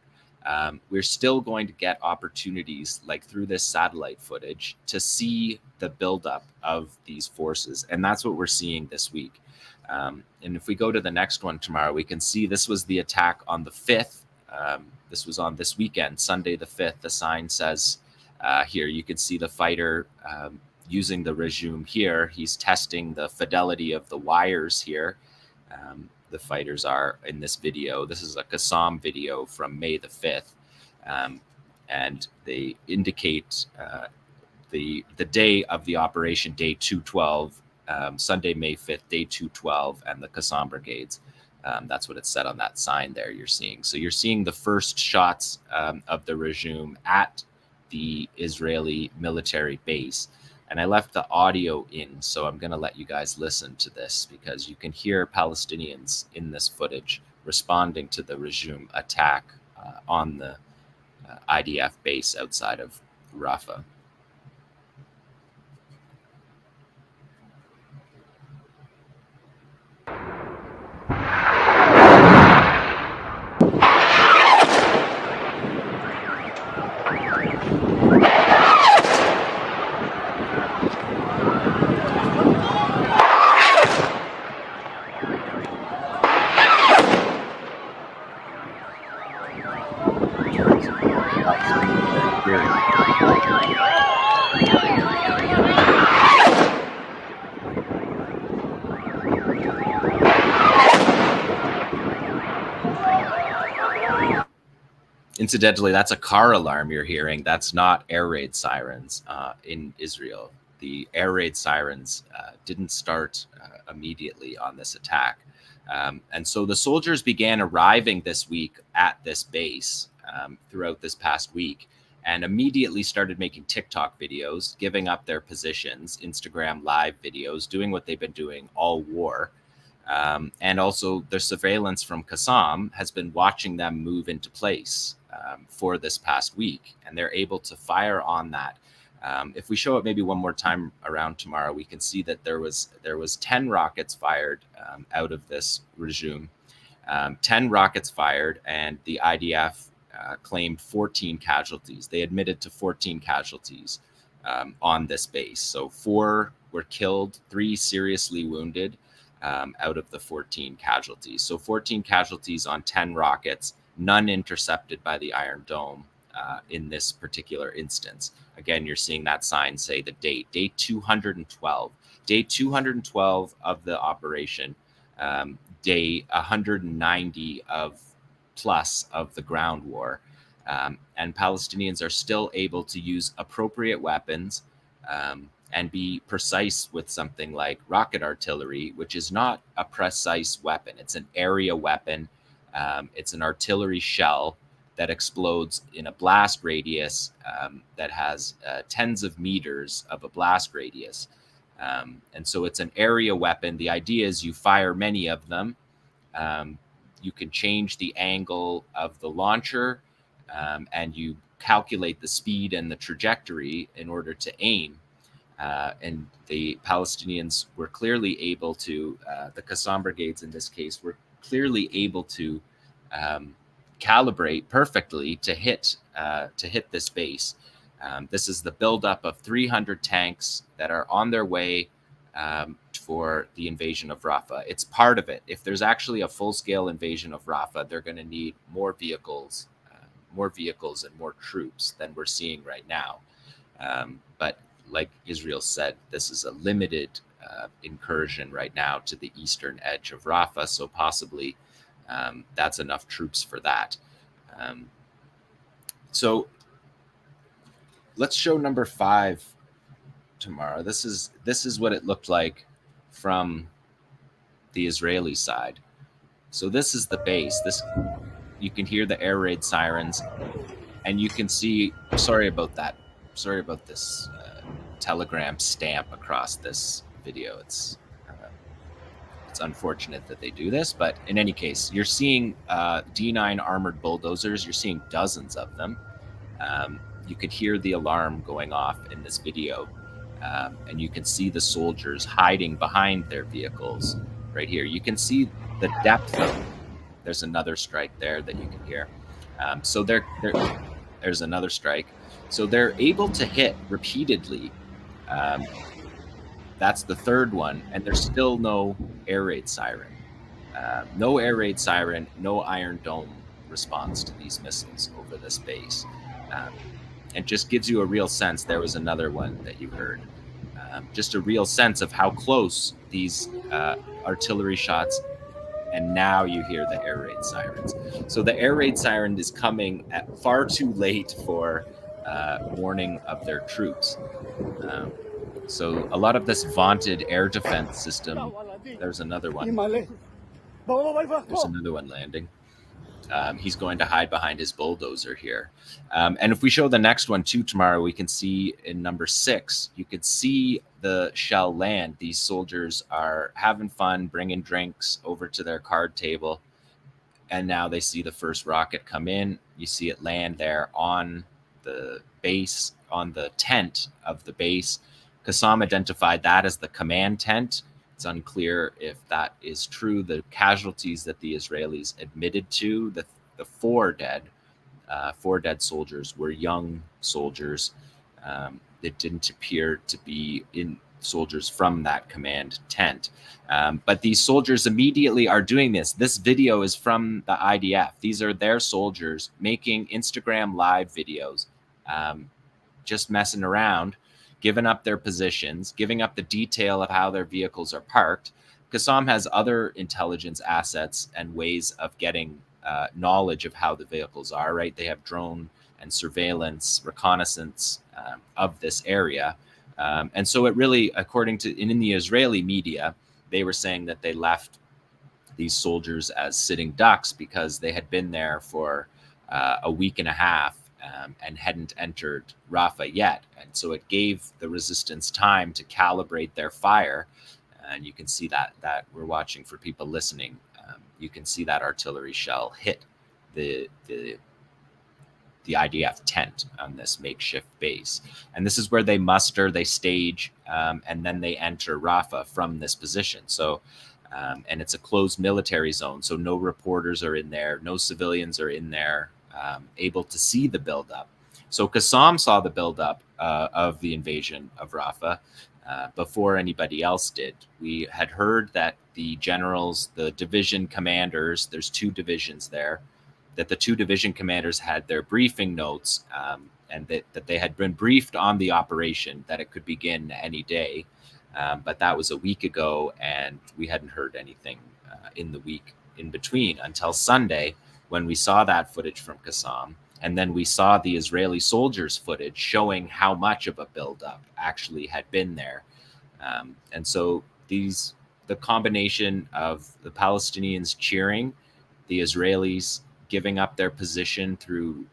we're still going to get opportunities, like through this satellite footage, to see the buildup of these forces. And that's what we're seeing this week. And if we go to the next one tomorrow, we can see this was the attack on the 5th. This was on this weekend, Sunday the 5th. The sign says here, you can see the fighter using the regime here. He's testing the fidelity of the wires here. The fighters are in this video. This is a Qassam video from May the 5th. And they indicate the day of the operation, day 212, Sunday, May 5th, day 212, and the Qassam brigades. That's what it said on that sign there you're seeing. So you're seeing the first shots of the regime at the Israeli military base. And I left the audio in, so I'm going to let you guys listen to this, because you can hear Palestinians in this footage responding to the regime attack on the IDF base outside of Rafah. Incidentally, that's a car alarm you're hearing. That's not air raid sirens in Israel. The air raid sirens didn't start immediately on this attack. And so the soldiers began arriving this week at this base throughout this past week, and immediately started making TikTok videos, giving up their positions, Instagram live videos, doing what they've been doing all war. And also their surveillance from Qassam has been watching them move into place for this past week, and they're able to fire on that. If we show it maybe one more time around tomorrow, we can see that there was 10 rockets fired out of this regime, 10 rockets fired, and the IDF claimed 14 casualties. They admitted to 14 casualties on this base. So 4 were killed, 3 seriously wounded out of the 14 casualties. So 14 casualties on 10 rockets, none intercepted by the Iron Dome in this particular instance. Again, you're seeing that sign say the date, day 212. Day 212 of the operation, day 190 of the ground war. And Palestinians are still able to use appropriate weapons and be precise with something like rocket artillery, which is not a precise weapon. It's an area weapon. It's an artillery shell that explodes in a blast radius that has tens of meters of a blast radius. And so it's an area weapon. The idea is you fire many of them. You can change the angle of the launcher, and you calculate the speed and the trajectory in order to aim. And the Palestinians were clearly able to, the Qassam brigades in this case, were clearly able to calibrate perfectly to hit this base. This is the buildup of 300 tanks that are on their way for the invasion of Rafah. It's part of it. If there's actually a full-scale invasion of Rafah, they're going to need more vehicles and more troops than we're seeing right now. But like Israel said, this is a limited incursion right now to the eastern edge of Rafah, so possibly that's enough troops for that. So let's show number 5 tomorrow. This is what it looked like from the Israeli side. So this is the base. You can hear the air raid sirens, and you can see. Sorry about that. Sorry about this telegram stamp across this video. It's unfortunate that they do this, but in any case, you're seeing D9 armored bulldozers. You're seeing dozens of them. You could hear the alarm going off in this video, and you can see the soldiers hiding behind their vehicles right here. You can see the depth of. There's another strike there that you can hear. So there's another strike. So they're able to hit repeatedly. That's the third one, and there's still no air raid siren. No air raid siren, no Iron Dome response to these missiles over this base. And just gives you a real sense. There was another one that you heard. Just a real sense of how close these artillery shots, and now you hear the air raid sirens. So the air raid siren is coming at far too late for warning of their troops. So a lot of this vaunted air defense system. There's another one. There's another one landing. He's going to hide behind his bulldozer here. And if we show the next one too tomorrow, we can see in number 6, you could see the shell land. These soldiers are having fun, bringing drinks over to their card table. And now they see the first rocket come in. You see it land there on the base, on the tent of the base. Qassam identified that as the command tent. It's unclear if that is true. The casualties that the Israelis admitted to, the 4 dead soldiers were young soldiers. It didn't appear to be in soldiers from that command tent. But these soldiers immediately are doing this. This video is from the IDF. These are their soldiers making Instagram live videos, just messing around, giving up their positions, giving up the detail of how their vehicles are parked. Qassam has other intelligence assets and ways of getting knowledge of how the vehicles are, right? They have drone and surveillance, reconnaissance of this area. And so it really, according to, in the Israeli media, they were saying that they left these soldiers as sitting ducks because they had been there for a week and a half and hadn't entered Rafah yet. And so it gave the resistance time to calibrate their fire. And you can see that we're watching for people listening. You can see that artillery shell hit the IDF tent on this makeshift base. And this is where they muster, they stage, and then they enter Rafah from this position. So, and it's a closed military zone, so no reporters are in there, no civilians are in there, able to see the buildup. So Qassam saw the buildup of the invasion of Rafah before anybody else did. We had heard that the generals, the division commanders, there's 2 divisions there, that the 2 division commanders had their briefing notes and that they had been briefed on the operation, that it could begin any day. But that was a week ago, and we hadn't heard anything in the week in between until Sunday, when we saw that footage from Qassam. And then we saw the Israeli soldiers' footage showing how much of a buildup actually had been there. And so the combination of the Palestinians cheering, the Israelis giving up their position through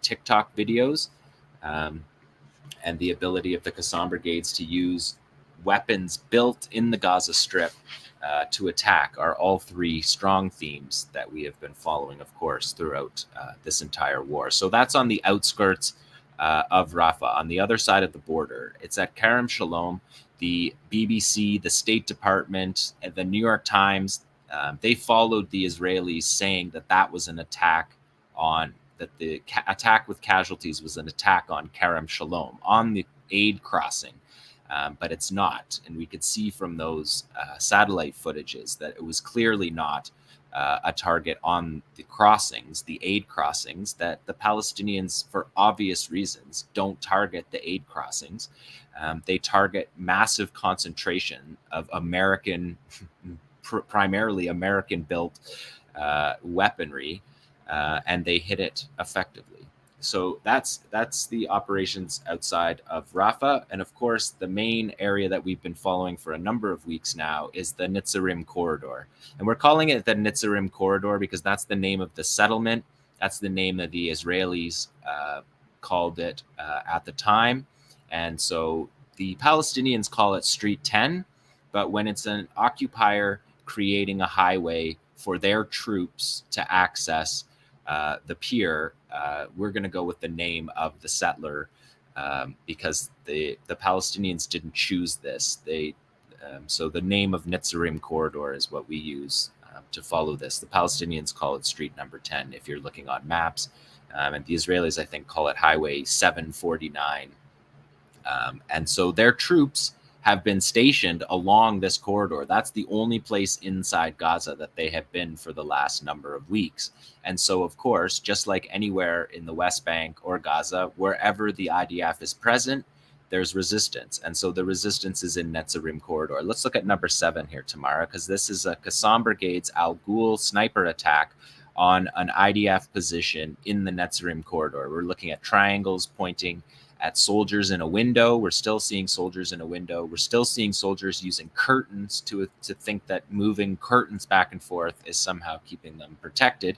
TikTok videos, and the ability of the Qassam brigades to use weapons built in the Gaza Strip to attack are all three strong themes that we have been following, of course, throughout this entire war. So that's on the outskirts of Rafah. On the other side of the border, it's at Kerem Shalom. The BBC, the State Department, and the New York Times, they followed the Israelis saying that that was an attack on, that the attack with casualties was an attack on Kerem Shalom, on the aid crossing. But it's not. And we could see from those satellite footages that it was clearly not a target on the crossings, the aid crossings, that the Palestinians, for obvious reasons, don't target the aid crossings. They target massive concentration of American, primarily American-built weaponry, and they hit it effectively. So that's the operations outside of Rafah. And of course, the main area that we've been following for a number of weeks now is the Netzarim corridor. And we're calling it the Netzarim corridor because that's the name of the settlement. That's the name that the Israelis called it at the time. And so the Palestinians call it Street 10, but when it's an occupier creating a highway for their troops to access the pier, we're going to go with the name of the settler because the Palestinians didn't choose this. So the name of Netzarim corridor is what we use to follow this. The Palestinians call it street number 10 if you're looking on maps, and the Israelis, I think, call it Highway 749. And so their troops have been stationed along this corridor. That's the only place inside Gaza that they have been for the last number of weeks. And so, of course, just like anywhere in the West Bank or Gaza, wherever the IDF is present, there's resistance. And so the resistance is in Netzarim corridor. Let's look at number 7 here, Tamara, because this is a Qassam Brigade's Al-Ghul sniper attack on an IDF position in the Netzarim corridor. We're looking at triangles pointing at soldiers in a window. We're still seeing soldiers in a window. We're still seeing soldiers using curtains to think that moving curtains back and forth is somehow keeping them protected.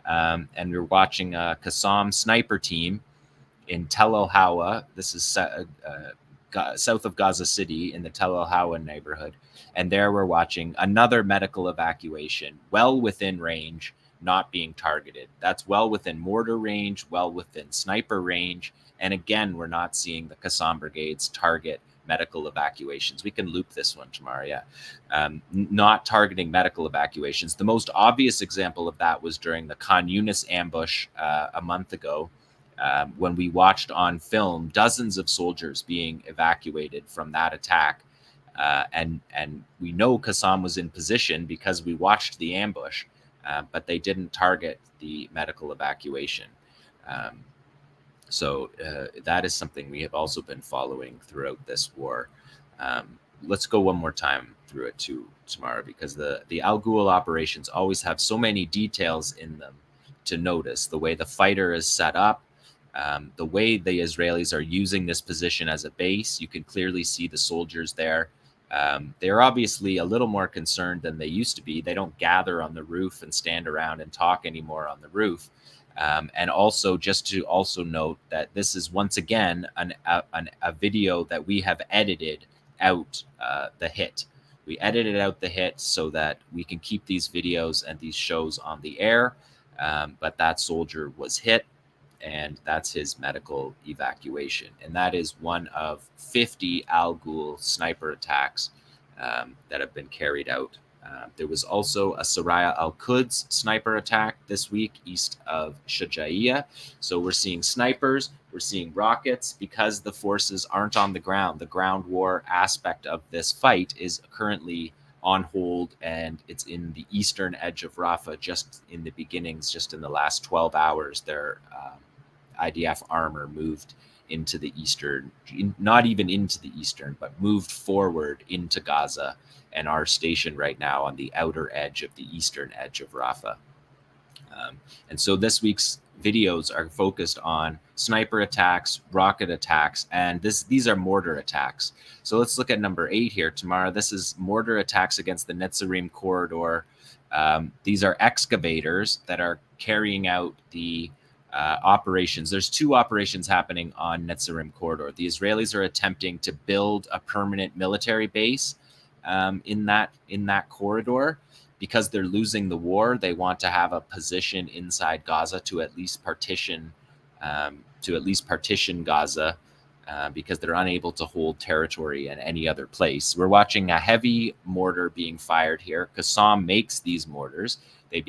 And we're watching a Qassam sniper team in Tel El-Hawa. This is south of Gaza City in the Tel El-Hawa neighborhood. And there we're watching another medical evacuation well within range, not being targeted. That's well within mortar range, well within sniper range. And again, we're not seeing the Qassam brigades target medical evacuations. We can loop this one, Tamara, not targeting medical evacuations. The most obvious example of that was during the Khan Yunis ambush a month ago, when we watched on film dozens of soldiers being evacuated from that attack. And we know Qassam was in position because we watched the ambush, but they didn't target the medical evacuation. So that is something we have also been following throughout this war. Let's go one more time through it too, Tamara, because the Al-Ghul operations always have so many details in them to notice. The way the fighter is set up, the way the Israelis are using this position as a base. You can clearly see the soldiers there. They're obviously a little more concerned than they used to be. They don't gather on the roof and stand around and talk anymore on the roof. And also, just to also note that this is once again a video that we have edited out the hit. We edited out the hit so that we can keep these videos and these shows on the air. But that soldier was hit, and that's his medical evacuation. And that is one of 50 Al-Ghul sniper attacks that have been carried out. There was also a Saraya al-Quds sniper attack this week east of Shujaiya. So we're seeing snipers, we're seeing rockets, because the forces aren't on the ground. The ground war aspect of this fight is currently on hold, and it's in the eastern edge of Rafah, just in the beginnings, just in the last 12 hours. Their IDF armor moved into the eastern, not even into the eastern, but moved forward into Gaza, and are stationed right now on the outer edge of the eastern edge of Rafah. And so this week's videos are focused on sniper attacks, rocket attacks, and these are mortar attacks. So let's look at number 8 here, Tamara. This is mortar attacks against the Netzarim corridor. These are excavators that are carrying out the operations. There's 2 operations happening on Netzarim corridor. The Israelis are attempting to build a permanent military base in that corridor. Because they're losing the war, they want to have a position inside Gaza to at least partition Gaza, because they're unable to hold territory in any other place. We're watching a heavy mortar being fired here. 𝐓𝐡𝐞 makes these mortars. They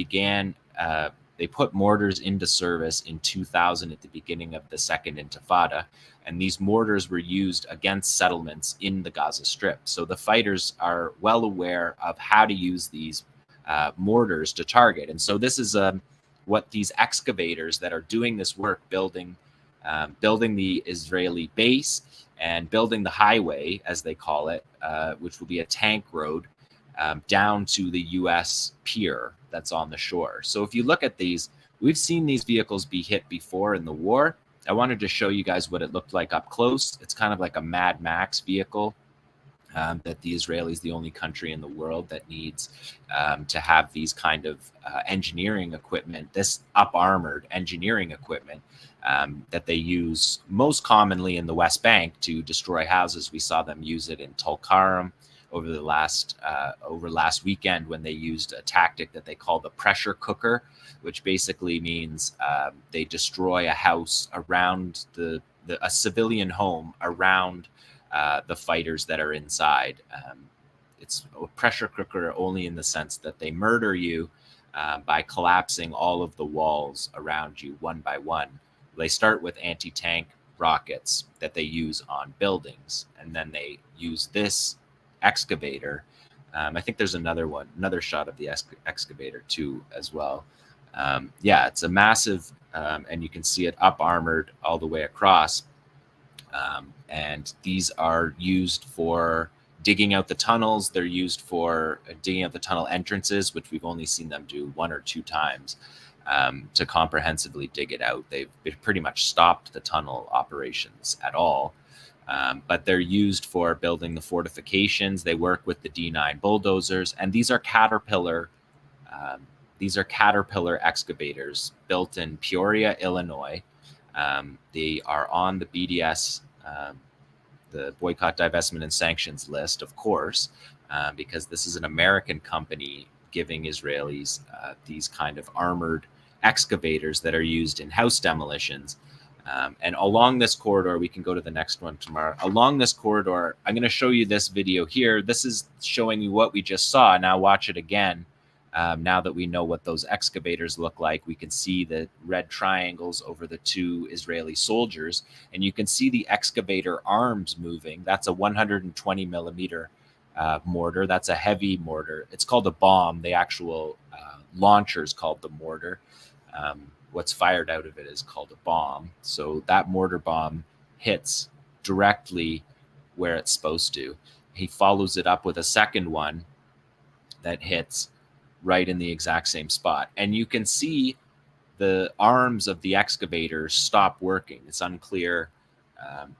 put mortars into service in 2000 at the beginning of the Second Intifada, and these mortars were used against settlements in the Gaza Strip. So the fighters are well aware of how to use these mortars to target. And so this is what these excavators that are doing this work, building the Israeli base and building the highway, as they call it, which will be a tank road down to the U.S. pier that's on the shore. So if you look at these, we've seen these vehicles be hit before in the war. I wanted to show you guys what it looked like up close. It's kind of like a Mad Max vehicle. That the Israelis, the only country in the world that needs to have these kind of engineering equipment, this up-armored engineering equipment that they use most commonly in the West Bank to destroy houses. We saw them use it in Tulkarm over last weekend when they used a tactic that they call the pressure cooker, which basically means they destroy a house around a civilian home around the fighters that are inside. It's a pressure cooker only in the sense that they murder you by collapsing all of the walls around you one by one. They start with anti-tank rockets that they use on buildings, and then they use this excavator. I think there's another shot of the excavator too as well. Yeah, it's a massive, and you can see it up armored all the way across. And these are used for digging out the tunnels. They're used for digging out the tunnel entrances, which we've only seen them do 1 or 2 times to comprehensively dig it out. They've pretty much stopped the tunnel operations at all. But they're used for building the fortifications. They work with the D9 bulldozers, and these are Caterpillar excavators built in Peoria, Illinois. They are on the BDS, the Boycott, Divestment, and Sanctions list, of course, because this is an American company giving Israelis these kind of armored excavators that are used in house demolitions. And along this corridor, we can go to the next one tomorrow. Along this corridor, I'm going to show you this video here. This is showing you what we just saw. Now watch it again. Now that we know what those excavators look like, we can see the red triangles over the 2 Israeli soldiers, and you can see the excavator arms moving. That's a 120 millimeter mortar. That's a heavy mortar. It's called a bomb. The actual launcher is called the mortar. What's fired out of it is called a bomb. So that mortar bomb hits directly where it's supposed to. He follows it up with a second one that hits right in the exact same spot. And you can see the arms of the excavators stop working. It's unclear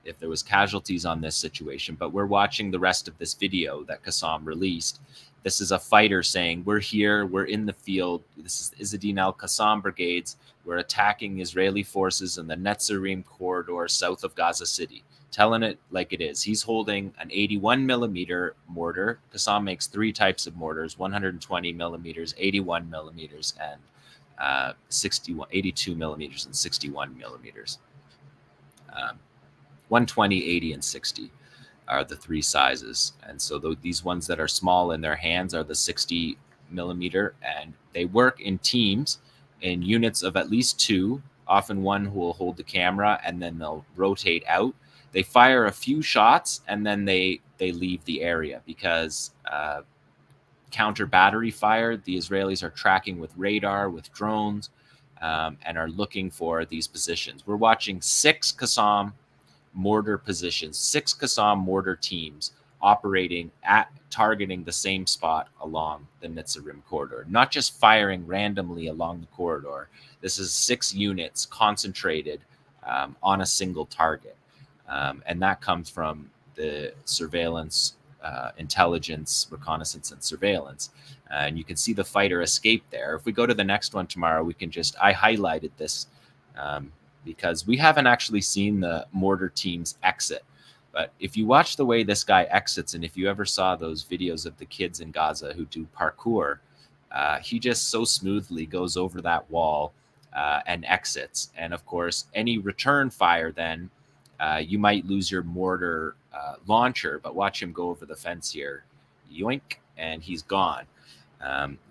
if there was casualties on this situation, but we're watching the rest of this video that 𝐓𝐡𝐞 released. This is a fighter saying, we're here, we're in the field. This is Izzadin al-Qassam brigades. We're attacking Israeli forces in the Netzarim corridor south of Gaza City. Telling it like it is. He's holding an 81 millimeter mortar. 𝐓𝐡𝐞 makes 3 types of mortars: 120 millimeters, 81 millimeters, and 82 millimeters and 61 millimeters. 120, 80, and 60 are the 3 sizes. And so these ones that are small in their hands are the 60 millimeter, and they work in teams, in units of at least 2, often one who will hold the camera, and then they'll rotate out. They fire a few shots, and then they leave the area because counter battery fire, the Israelis are tracking with radar, with drones, and are looking for these positions. We're watching 6 𝐓𝐡𝐞 mortar positions, 6 𝐓𝐡𝐞 mortar teams operating at targeting the same spot along the Netzarim corridor, not just firing randomly along the corridor. This is 6 units concentrated on a single target. And that comes from the surveillance, intelligence, reconnaissance, and surveillance. And you can see the fighter escape there. If we go to the next one tomorrow, we can just, I highlighted this because we haven't actually seen the mortar teams exit. But if you watch the way this guy exits, and if you ever saw those videos of the kids in Gaza who do parkour, he just so smoothly goes over that wall and exits. And of course, any return fire then, you might lose your mortar launcher, but watch him go over the fence here, yoink, and he's gone.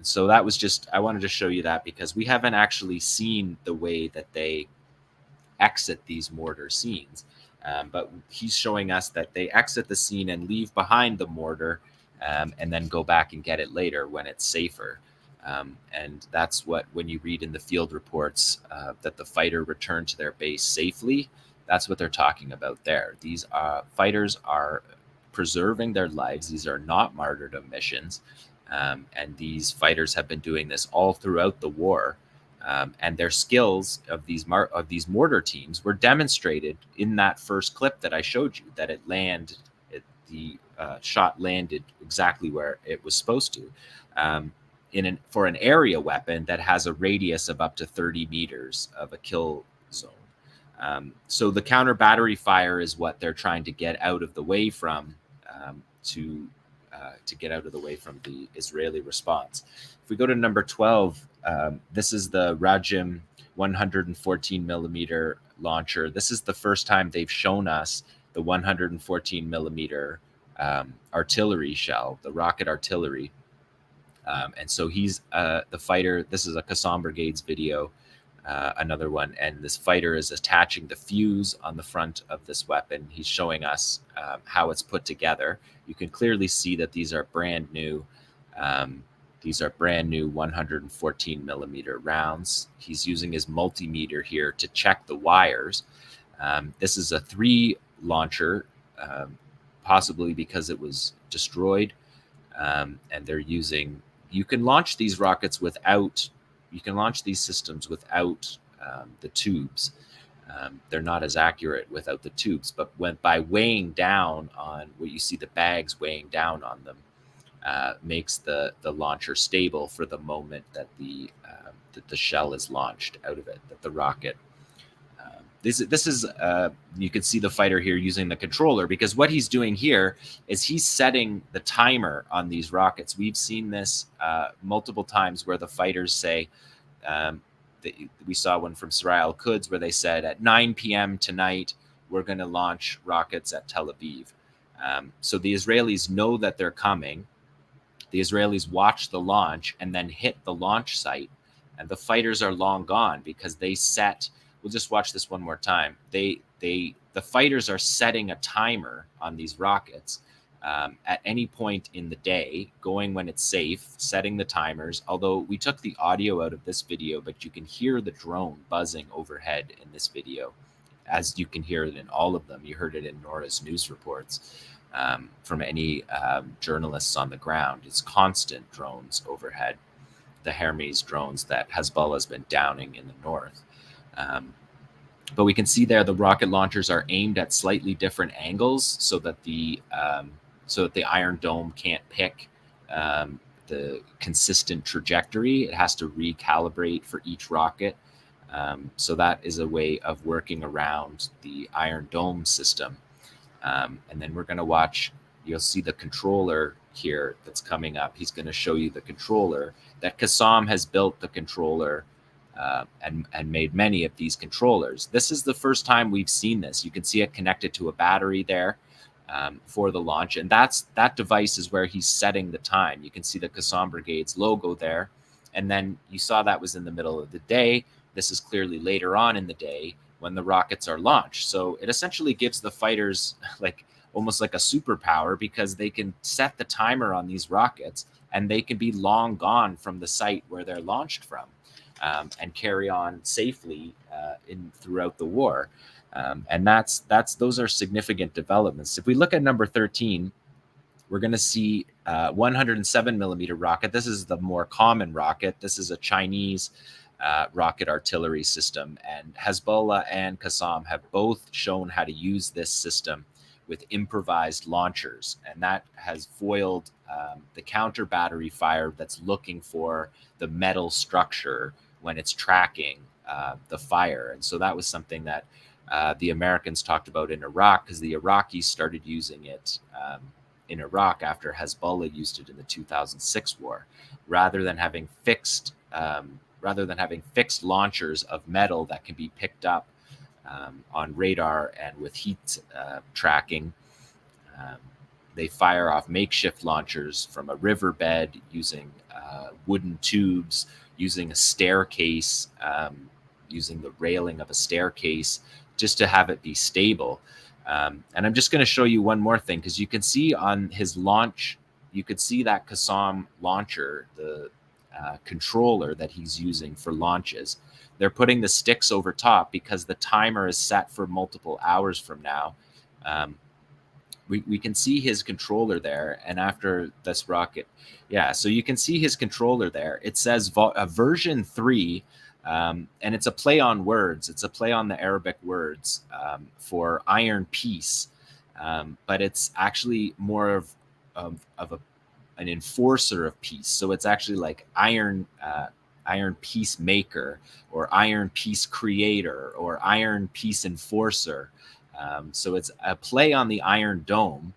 So that was just, I wanted to show you that because we haven't actually seen the way that they exit these mortar scenes. But he's showing us that they exit the scene and leave behind the mortar and then go back and get it later when it's safer. And that's what, when you read in the field reports that the fighter returned to their base safely, that's what they're talking about there. These fighters are preserving their lives. These are not martyrdom missions. And these fighters have been doing this all throughout the war. And their skills of these mortar teams were demonstrated in that first clip that I showed you, that the shot landed exactly where it was supposed to, for an area weapon that has a radius of up to 30 meters of a kill zone. So the counter battery fire is what they're trying to get out of the way from, to get out of the way from the Israeli response. If we go to number 12, this is the Rahim 114 millimeter launcher. This is the first time they've shown us the 114 millimeter artillery shell, the rocket artillery. And so he's the fighter. This is a Qassam Brigade's video, another one. And this fighter is attaching the fuse on the front of this weapon. He's showing us how it's put together. You can clearly see that these are brand new. These are brand new 114 millimeter rounds. He's using his multimeter here to check the wires. This is a 3 launcher, possibly because it was destroyed. And they're using, you can launch these rockets without, you can launch these systems without the tubes. They're not as accurate without the tubes, but by weighing down on what you see, the bags weighing down on them, makes the launcher stable for the moment that the shell is launched out of it, that the rocket. This is you can see the fighter here using the controller, because what he's doing here is he's setting the timer on these rockets. We've seen this multiple times where the fighters say, we saw one from Sabiya al-Quds where they said at 9 p.m. tonight, we're going to launch rockets at Tel Aviv. So the Israelis know that they're coming. The Israelis watch the launch and then hit the launch site, and the fighters are long gone because they set. We'll just watch this one more time. The fighters are setting a timer on these rockets at any point in the day, going when it's safe, setting the timers. Although we took the audio out of this video, but you can hear the drone buzzing overhead in this video, as you can hear it in all of them. You heard it in Nora's news reports. From any journalists on the ground. It's constant drones overhead, the Hermes drones that Hezbollah's been downing in the north. But we can see there the rocket launchers are aimed at slightly different angles so that the Iron Dome can't pick the consistent trajectory. It has to recalibrate for each rocket. So that is a way of working around the Iron Dome system. And then we're going to watch, you'll see the controller here that's coming up. He's going to show you the controller that Qassam has built, the controller, and made many of these controllers. This is the first time we've seen this. You can see it connected to a battery there for the launch. And that device is where he's setting the time. You can see the Qassam Brigade's logo there. And then you saw that was in the middle of the day. This is clearly later on in the day when the rockets are launched. So it essentially gives the fighters almost like a superpower, because they can set the timer on these rockets and they can be long gone from the site where they're launched from, and carry on safely throughout the war. And those are significant developments. If we look at number 13, we're going to see 107 millimeter rocket. This is the more common rocket. This is a Chinese rocket artillery system, and Hezbollah and Qassam have both shown how to use this system with improvised launchers, and that has foiled the counter battery fire that's looking for the metal structure when it's tracking the fire. And so that was something that the Americans talked about in Iraq, because the Iraqis started using it in Iraq after Hezbollah used it in the 2006 war. Rather than having fixed launchers of metal that can be picked up on radar and with heat tracking, they fire off makeshift launchers from a riverbed using wooden tubes, using a staircase, using the railing of a staircase just to have it be stable. And I'm just going to show you one more thing, because you can see on his launch, you could see that Qassam launcher, the controller that he's using for launches. They're putting the sticks over top because the timer is set for multiple hours from now. We can see his controller there, and after this rocket, so you can see his controller there. It says version 3, and it's a play on words. It's a play on the Arabic words for iron peace, but it's actually more of an enforcer of peace. So it's actually like iron peacemaker, or iron peace creator, or iron peace enforcer. So it's a play on the Iron Dome,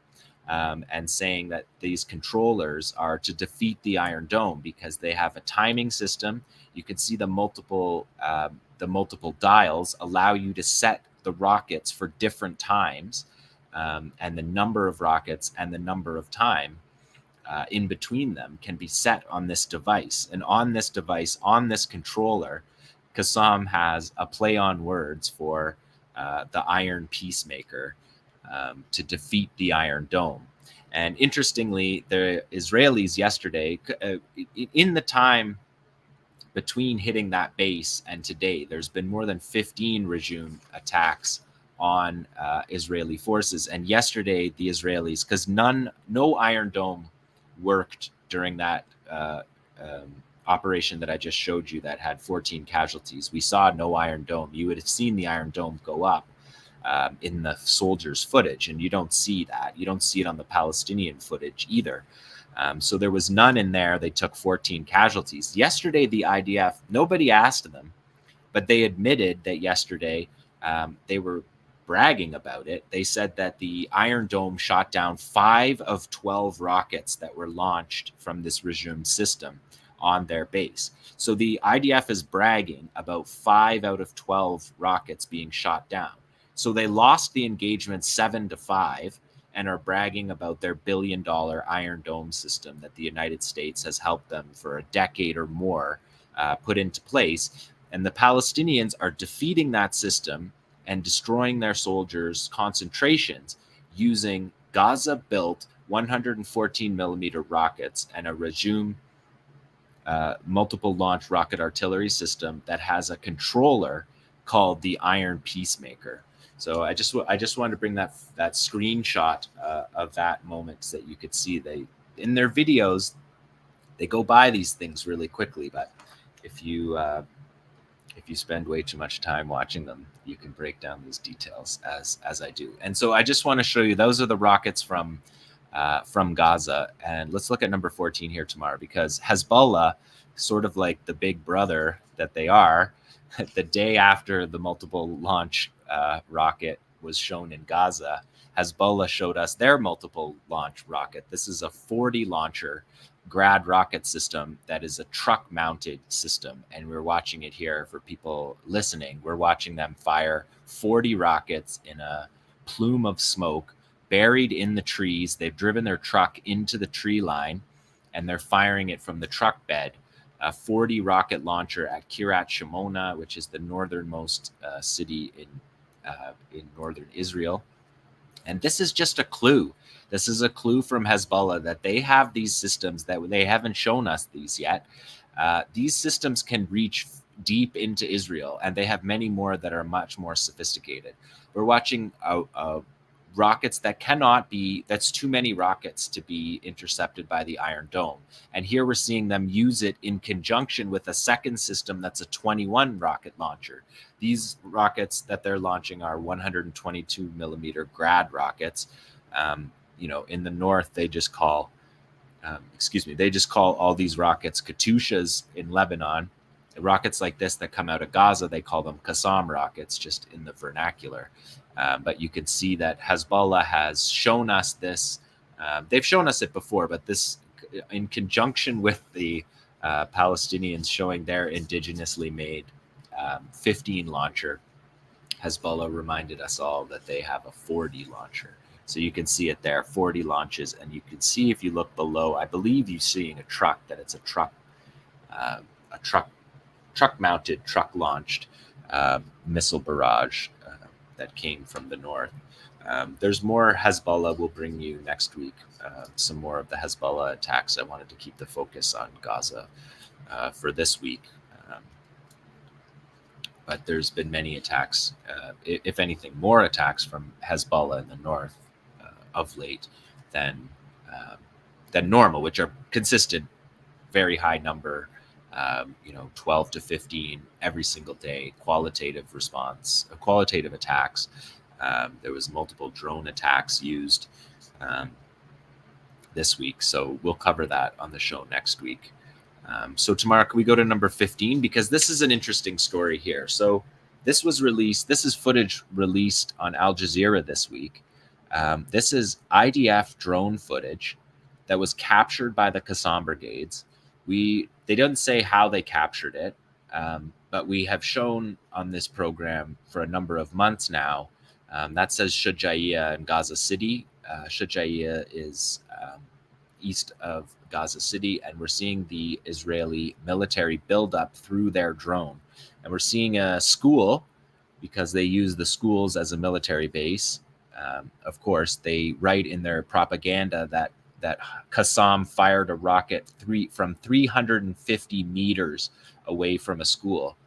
and saying that these controllers are to defeat the Iron Dome because they have a timing system. You can see the multiple dials allow you to set the rockets for different times, and the number of rockets and the number of time in between them can be set on this device. And on this device, on this controller, Qassam has a play on words for the Iron Peacemaker to defeat the Iron Dome. And interestingly, the Israelis yesterday, in the time between hitting that base and today, there's been more than 15 regime attacks on Israeli forces. And yesterday, the Israelis, because no Iron Dome worked during that operation that I just showed you that had 14 casualties. We saw no Iron Dome. You would have seen the Iron Dome go up in the soldiers' footage, and you don't see that. You don't see it on the Palestinian footage either. So there was none in there. They took 14 casualties. Yesterday, the IDF, nobody asked them, but they admitted that yesterday they were bragging about it. They said that the Iron Dome shot down 5 of 12 rockets that were launched from this regime system on their base. So the IDF is bragging about 5 out of 12 rockets being shot down. So they lost the engagement 7-5 and are bragging about their $1 billion Iron Dome system that the United States has helped them for a decade or more put into place. And the Palestinians are defeating that system and destroying their soldiers' concentrations using Gaza-built 114 millimeter rockets and a regime multiple launch rocket artillery system that has a controller called the Iron Peacemaker. So I just wanted to bring that screenshot of that moment so that you could see they in their videos they go by these things really quickly, but if you spend way too much time watching them, you can break down these details as I do. And so I just want to show you, those are the rockets from Gaza. And let's look at number 14 here tomorrow, because Hezbollah, sort of like the big brother that they are, the day after the multiple launch rocket was shown in Gaza, Hezbollah showed us their multiple launch rocket. This is a 40 launcher Grad rocket system that is a truck mounted system. And we're watching it here for people listening. We're watching them fire 40 rockets in a plume of smoke buried in the trees. They've driven their truck into the tree line and they're firing it from the truck bed. A 40 rocket launcher at Kiryat Shimona, which is the northernmost city in northern Israel. And this is just a clue. This is a clue from Hezbollah that they have these systems that they haven't shown us these yet. These systems can reach deep into Israel, and they have many more that are much more sophisticated. We're watching rockets that cannot be, that's too many rockets to be intercepted by the Iron Dome. And here we're seeing them use it in conjunction with a second system that's a 21 rocket launcher. These rockets that they're launching are 122 millimeter Grad rockets. You know, in the north, they just call, they just call all these rockets Katyushas in Lebanon. Rockets like this that come out of Gaza, they call them Qassam rockets, just in the vernacular. But you can see that Hezbollah has shown us this. They've shown us it before, but this in conjunction with the Palestinians showing their indigenously made 15 launcher, Hezbollah reminded us all that they have a 40 launcher. So you can see it there, 40 launches. And you can see if you look below, I believe you're seeing a truck, that it's a truck-mounted, truck-launched missile barrage that came from the north. There's more Hezbollah. We'll bring you next week some more of the Hezbollah attacks. I wanted to keep the focus on Gaza for this week. But there's been many attacks, if anything, more attacks from Hezbollah in the north of late than normal, which are consistent, very high number, 12 to 15 every single day, qualitative attacks. There was multiple drone attacks used this week. So we'll cover that on the show next week. So tomorrow, can we go to number 15? Because this is an interesting story here. So this is footage released on Al Jazeera this week. This is IDF drone footage that was captured by the Qassam brigades. They didn't say how they captured it, but we have shown on this program for a number of months now. That says Shujaiya in Gaza City. Shujaiya is east of Gaza City, and we're seeing the Israeli military buildup through their drone. And we're seeing a school, because they use the schools as a military base. Of course, they write in their propaganda that Qassam fired a rocket from 350 meters away from a school.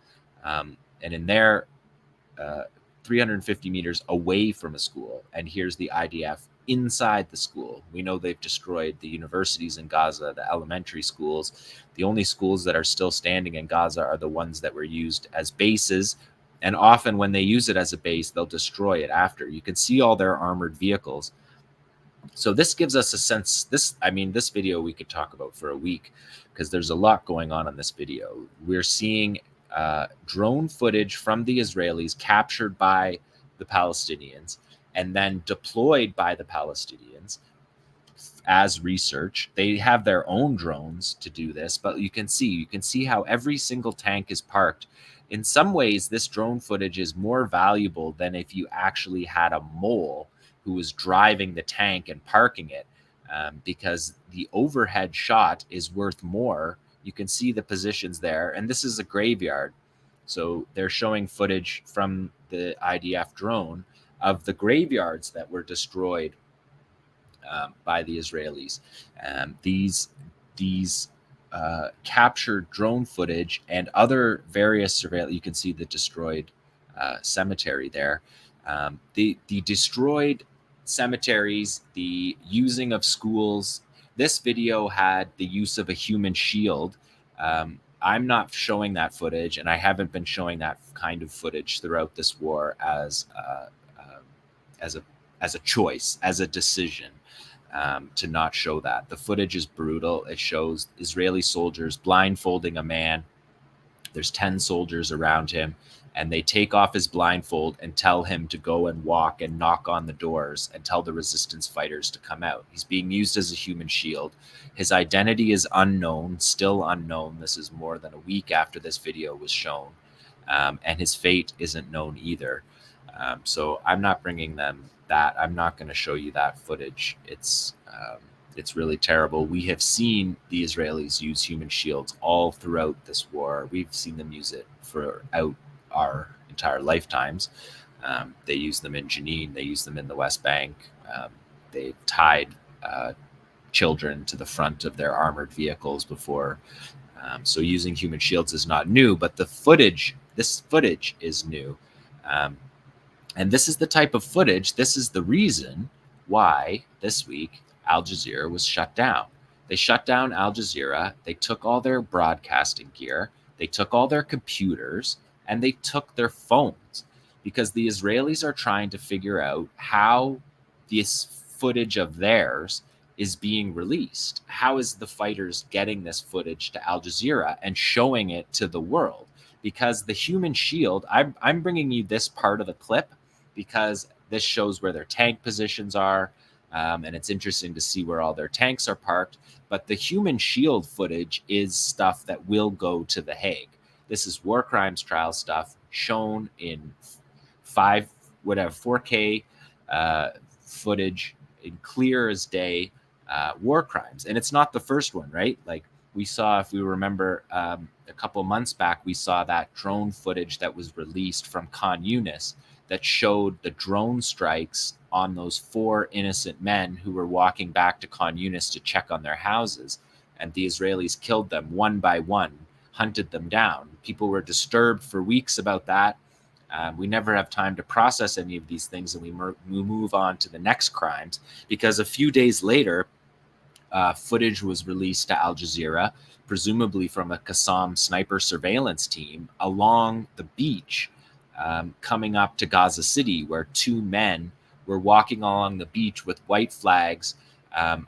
And in their 350 meters away from a school, and here's the IDF inside the school. We know they've destroyed the universities in Gaza, the elementary schools. The only schools that are still standing in Gaza are the ones that were used as bases. And often when they use it as a base, they'll destroy it after. You can see all their armored vehicles. So this gives us a sense, this video we could talk about for a week, because there's a lot going on in this video. We're seeing drone footage from the Israelis captured by the Palestinians and then deployed by the Palestinians as research. They have their own drones to do this, but you can see how every single tank is parked. In some ways, this drone footage is more valuable than if you actually had a mole who was driving the tank and parking it, because the overhead shot is worth more. You can see the positions there, and this is a graveyard. So they're showing footage from the IDF drone of the graveyards that were destroyed by the Israelis. These captured drone footage and other various surveillance. You can see the destroyed cemetery there. The destroyed cemeteries, the using of schools. This video had the use of a human shield. I'm not showing that footage, and I haven't been showing that kind of footage throughout this war as a choice, as a decision. To not show that. The footage is brutal. It shows Israeli soldiers blindfolding a man. There's 10 soldiers around him, and they take off his blindfold and tell him to go and walk and knock on the doors and tell the resistance fighters to come out. He's being used as a human shield. His identity is unknown, still unknown. This is more than a week after this video was shown, and his fate isn't known either. So I'm not bringing them that. I'm not going to show you that footage. It's really terrible. We have seen the Israelis use human shields all throughout this war. We've seen them use it throughout our entire lifetimes. They use them in Jenin. They use them in the West Bank. They tied children to the front of their armored vehicles before. So using human shields is not new, but this footage is new. And this is the type of footage, this is the reason why this week Al Jazeera was shut down. They shut down Al Jazeera, they took all their broadcasting gear, they took all their computers, and they took their phones, because the Israelis are trying to figure out how this footage of theirs is being released. How is the fighters getting this footage to Al Jazeera and showing it to the world? Because the human shield, I'm bringing you this part of the clip because this shows where their tank positions are, and it's interesting to see where all their tanks are parked. But the human shield footage is stuff that will go to The Hague. This is war crimes trial stuff shown in 4K footage in clear as day, war crimes. And it's not the first one, right? Like we saw, if we remember a couple months back, we saw that drone footage that was released from Khan Yunis that showed the drone strikes on those 4 innocent men who were walking back to Khan Yunis to check on their houses. And the Israelis killed them one by one, hunted them down. People were disturbed for weeks about that. We never have time to process any of these things, and we move on to the next crimes, because a few days later, footage was released to Al Jazeera, presumably from a Qassam sniper surveillance team along the beach coming up to Gaza City, where 2 men were walking along the beach with white flags,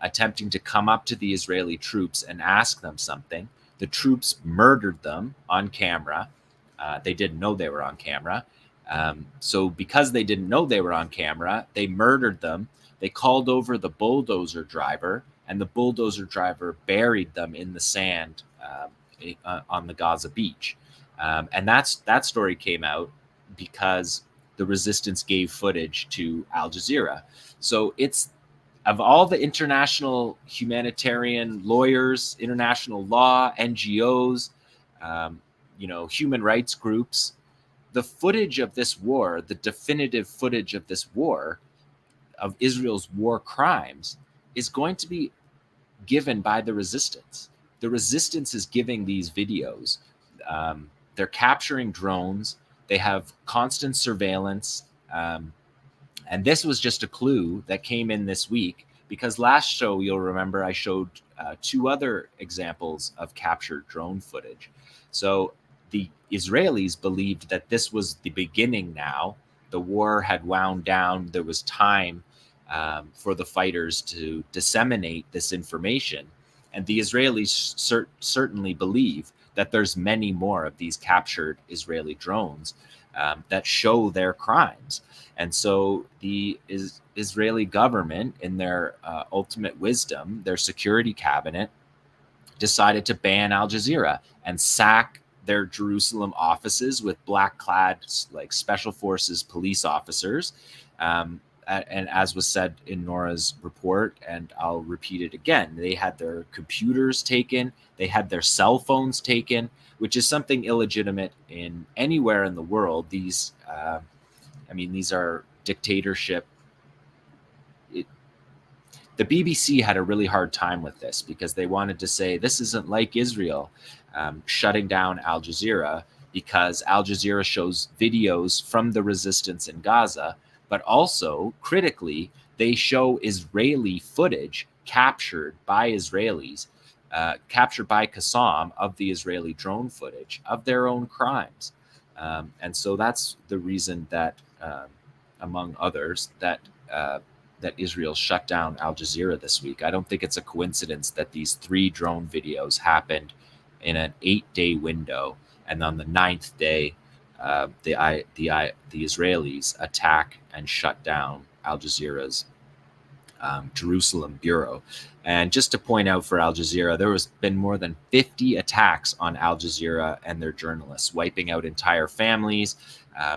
attempting to come up to the Israeli troops and ask them something. The troops murdered them on camera. They didn't know they were on camera. So because they didn't know they were on camera, they murdered them. They called over the bulldozer driver, and the bulldozer driver buried them in the sand on the Gaza beach. And that story came out because the resistance gave footage to Al Jazeera. So it's, of all the international humanitarian lawyers, international law, NGOs, human rights groups, the footage of this war, the definitive footage of this war, of Israel's war crimes, is going to be given by the resistance. The resistance is giving these videos. They're capturing drones. They have constant surveillance. And this was just a clue that came in this week, because last show, you'll remember, I showed 2 other examples of captured drone footage. So the Israelis believed that this was the beginning now. The war had wound down. There was time for the fighters to disseminate this information. And the Israelis certainly believe that there's many more of these captured Israeli drones that show their crimes. And so the Israeli government, in their ultimate wisdom, their security cabinet, decided to ban Al Jazeera and sack their Jerusalem offices with black-clad, like, special forces police officers. And as was said in Nora's report, and I'll repeat it again, they had their computers taken, they had their cell phones taken, which is something illegitimate in anywhere in the world. These, these are dictatorship. The BBC had a really hard time with this because they wanted to say this isn't like Israel shutting down Al Jazeera, because Al Jazeera shows videos from the resistance in Gaza, but also critically, they show Israeli footage captured by Israelis, captured by Qassam, of the Israeli drone footage of their own crimes. And so that's the reason that, among others, that Israel shut down Al Jazeera this week. I don't think it's a coincidence that these 3 drone videos happened in an 8-day window, and on the 9th day, the Israelis attack and shut down Al Jazeera's Jerusalem bureau. And just to point out for Al Jazeera, there has been more than 50 attacks on Al Jazeera and their journalists, wiping out entire families,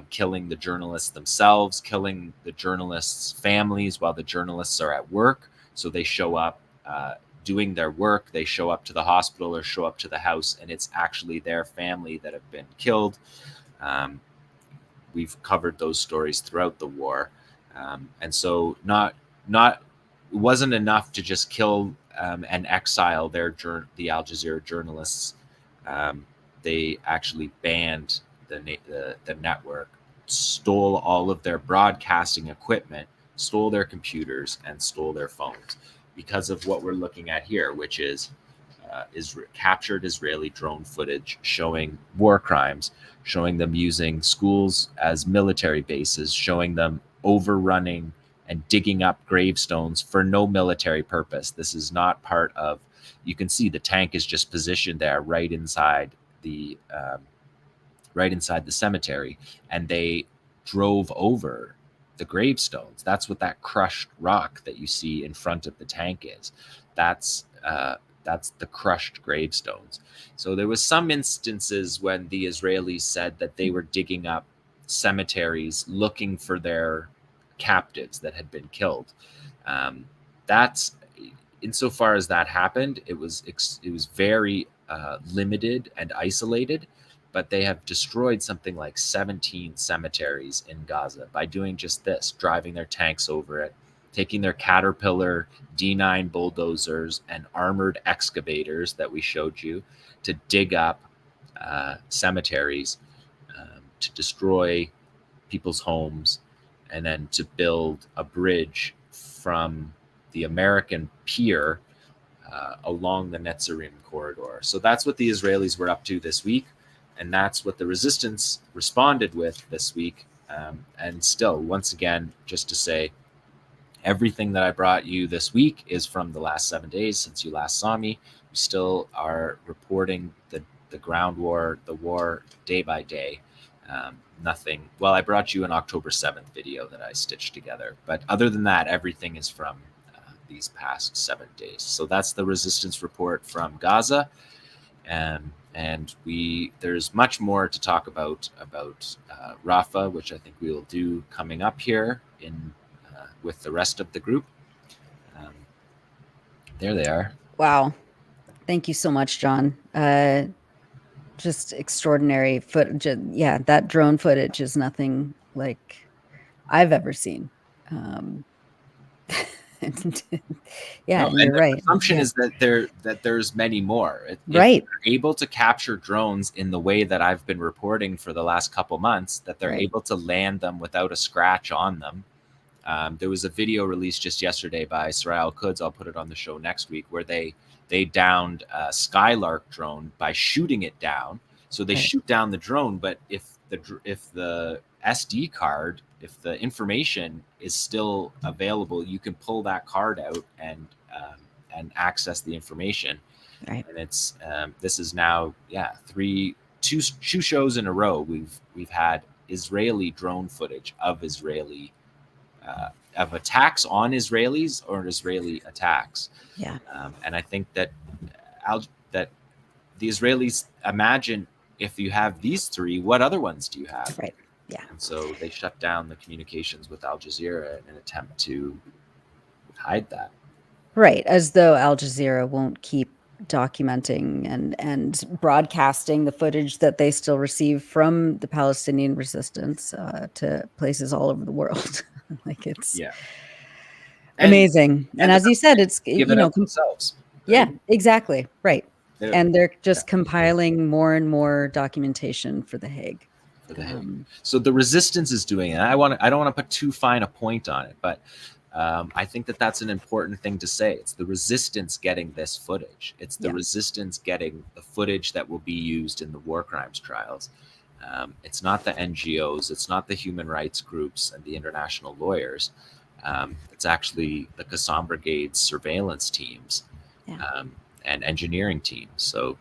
killing the journalists themselves, killing the journalists' families while the journalists are at work. So they show up doing their work, they show up to the hospital or show up to the house, and it's actually their family that have been killed. We've covered those stories throughout the war. And so it wasn't enough to just kill and exile the Al Jazeera journalists. They actually banned the network stole all of their broadcasting equipment, stole their computers, and stole their phones because of what we're looking at here, which is captured Israeli drone footage showing war crimes, showing them using schools as military bases, showing them overrunning and digging up gravestones for no military purpose. This is not part of, you can see the tank is just positioned there right inside the cemetery, and they drove over the gravestones. That's what that crushed rock that you see in front of the tank is. That's the crushed gravestones. So there was some instances when the Israelis said that they were digging up cemeteries looking for their captives that had been killed. That's, insofar as that happened, it was very limited and isolated, but they have destroyed something like 17 cemeteries in Gaza by doing just this, driving their tanks over it, taking their Caterpillar D9 bulldozers and armored excavators that we showed you to dig up cemeteries, to destroy people's homes, and then to build a bridge from the American pier along the Netzarim corridor. So that's what the Israelis were up to this week, and that's what the resistance responded with this week. And still, once again, just to say, everything that I brought you this week is from the last 7 days since you last saw me. We still are reporting the ground war, the war day by day. Nothing. Well, I brought you an October 7th video that I stitched together. But other than that, everything is from these past 7 days. So that's the resistance report from Gaza. And there's much more to talk about Rafah, which I think we will do coming up here with the rest of the group. There they are. Wow. Thank you so much, John. Just extraordinary footage. Yeah, that drone footage is nothing like I've ever seen. Yeah, no, you're right. The assumption is that there's many more. If right. they're able to capture drones in the way that I've been reporting for the last couple months, that they're able to land them without a scratch on them. There was a video released just yesterday by 𝐄𝐥𝐿 𝐄𝐿, I'll put it on the show next week, where they downed a Skylark drone by shooting it down. So they shoot down the drone, but if the SD card, if the information is still available, you can pull that card out and access the information. Right. And it's this is now two shows in a row we've had Israeli drone footage of Israeli of attacks on Israelis or Israeli attacks. Yeah. And I think that the Israelis imagine, if you have these three, what other ones do you have? Right. Yeah. And so they shut down the communications with Al Jazeera in an attempt to hide that. Right. As though Al Jazeera won't keep documenting and broadcasting the footage that they still receive from the Palestinian resistance to places all over the world. Like it's amazing. And as you said, it's themselves. Yeah, exactly. Right. And they're just compiling more and more documentation for The Hague. So the resistance is doing it. I don't want to put too fine a point on it, but I think that's an important thing to say. It's the resistance getting this footage. It's the resistance getting the footage that will be used in the war crimes trials. It's not the NGOs. It's not the human rights groups and the international lawyers. It's actually the Qassam Brigade's surveillance teams and engineering teams. So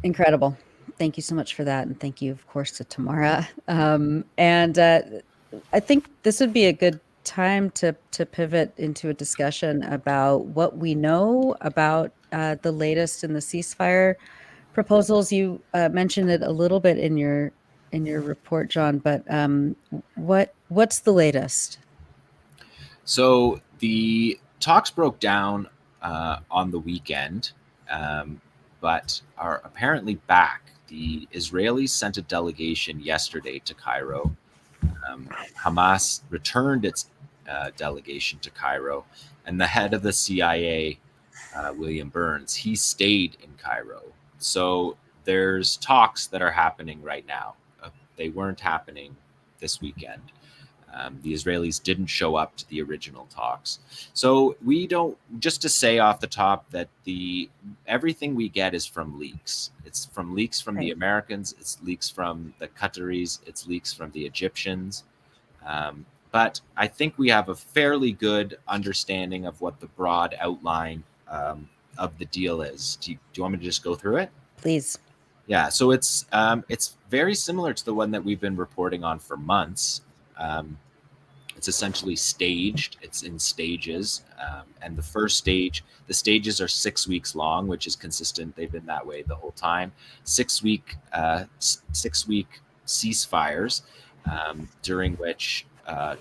incredible. Thank you so much for that. And thank you, of course, to Tamara. I think this would be a good time to pivot into a discussion about what we know about the latest in the ceasefire proposals. You mentioned it a little bit in your report, John, but what's the latest? So the talks broke down on the weekend, but are apparently back. The Israelis sent a delegation yesterday to Cairo. Hamas returned its delegation to Cairo, and the head of the CIA, William Burns, he stayed in Cairo. So there's talks that are happening right now. they weren't happening this weekend. The Israelis didn't show up to the original talks. So we don't, just to say off the top that everything we get is from leaks. It's from leaks from the Americans, it's leaks from the Qataris, it's leaks from the Egyptians. But I think we have a fairly good understanding of what the broad outline of the deal is. Do you want me to just go through it? Please. Yeah, so it's very similar to the one that we've been reporting on for months. It's essentially staged. It's in stages. And the first stage, the stages are 6 weeks long, which is consistent. They've been that way the whole time. 6 week ceasefires, during which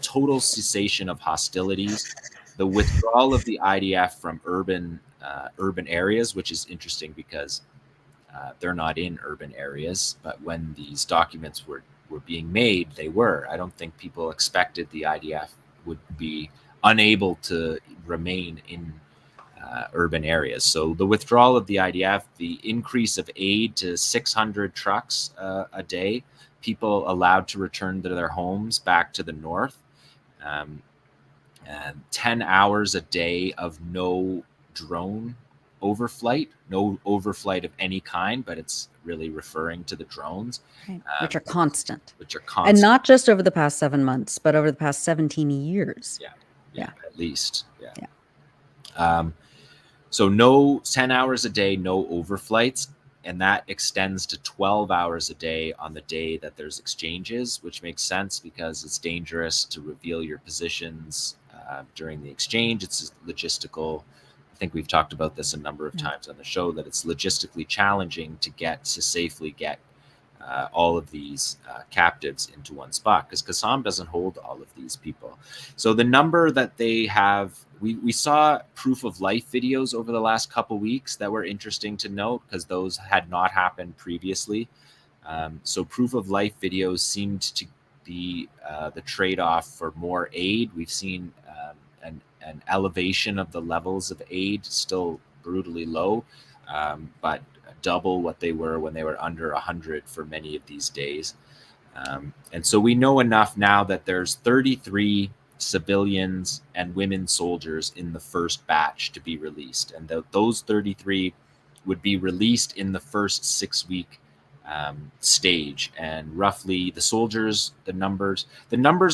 total cessation of hostilities, the withdrawal of the IDF from urban areas, which is interesting because they're not in urban areas, but when these documents were being made, they were. I don't think people expected the IDF would be unable to remain in urban areas. So the withdrawal of the IDF, the increase of aid to 600 trucks a day, people allowed to return to their homes back to the north, and 10 hours a day of no drone overflight, no overflight of any kind, but it's really referring to the drones, right. Which are constant. And not just over the past 7 months, but over the past 17 years. Yeah. At least. So no 10 hours a day, no overflights. And that extends to 12 hours a day on the day that there's exchanges, which makes sense because it's dangerous to reveal your positions during the exchange. It's logistical. I think we've talked about this a number of times on the show, that it's logistically challenging to safely get all of these captives into one spot, because Qassam doesn't hold all of these people. So the number that they have, we saw proof of life videos over the last couple weeks that were interesting to note, because those had not happened previously. So proof of life videos seemed to be the trade-off for more aid. We've seen an elevation of the levels of aid, still brutally low, but double what they were when they were under 100 for many of these days. And so we know enough now that there's 33 civilians and women soldiers in the first batch to be released. And those 33 would be released in the first 6 week stage. And roughly the soldiers, the numbers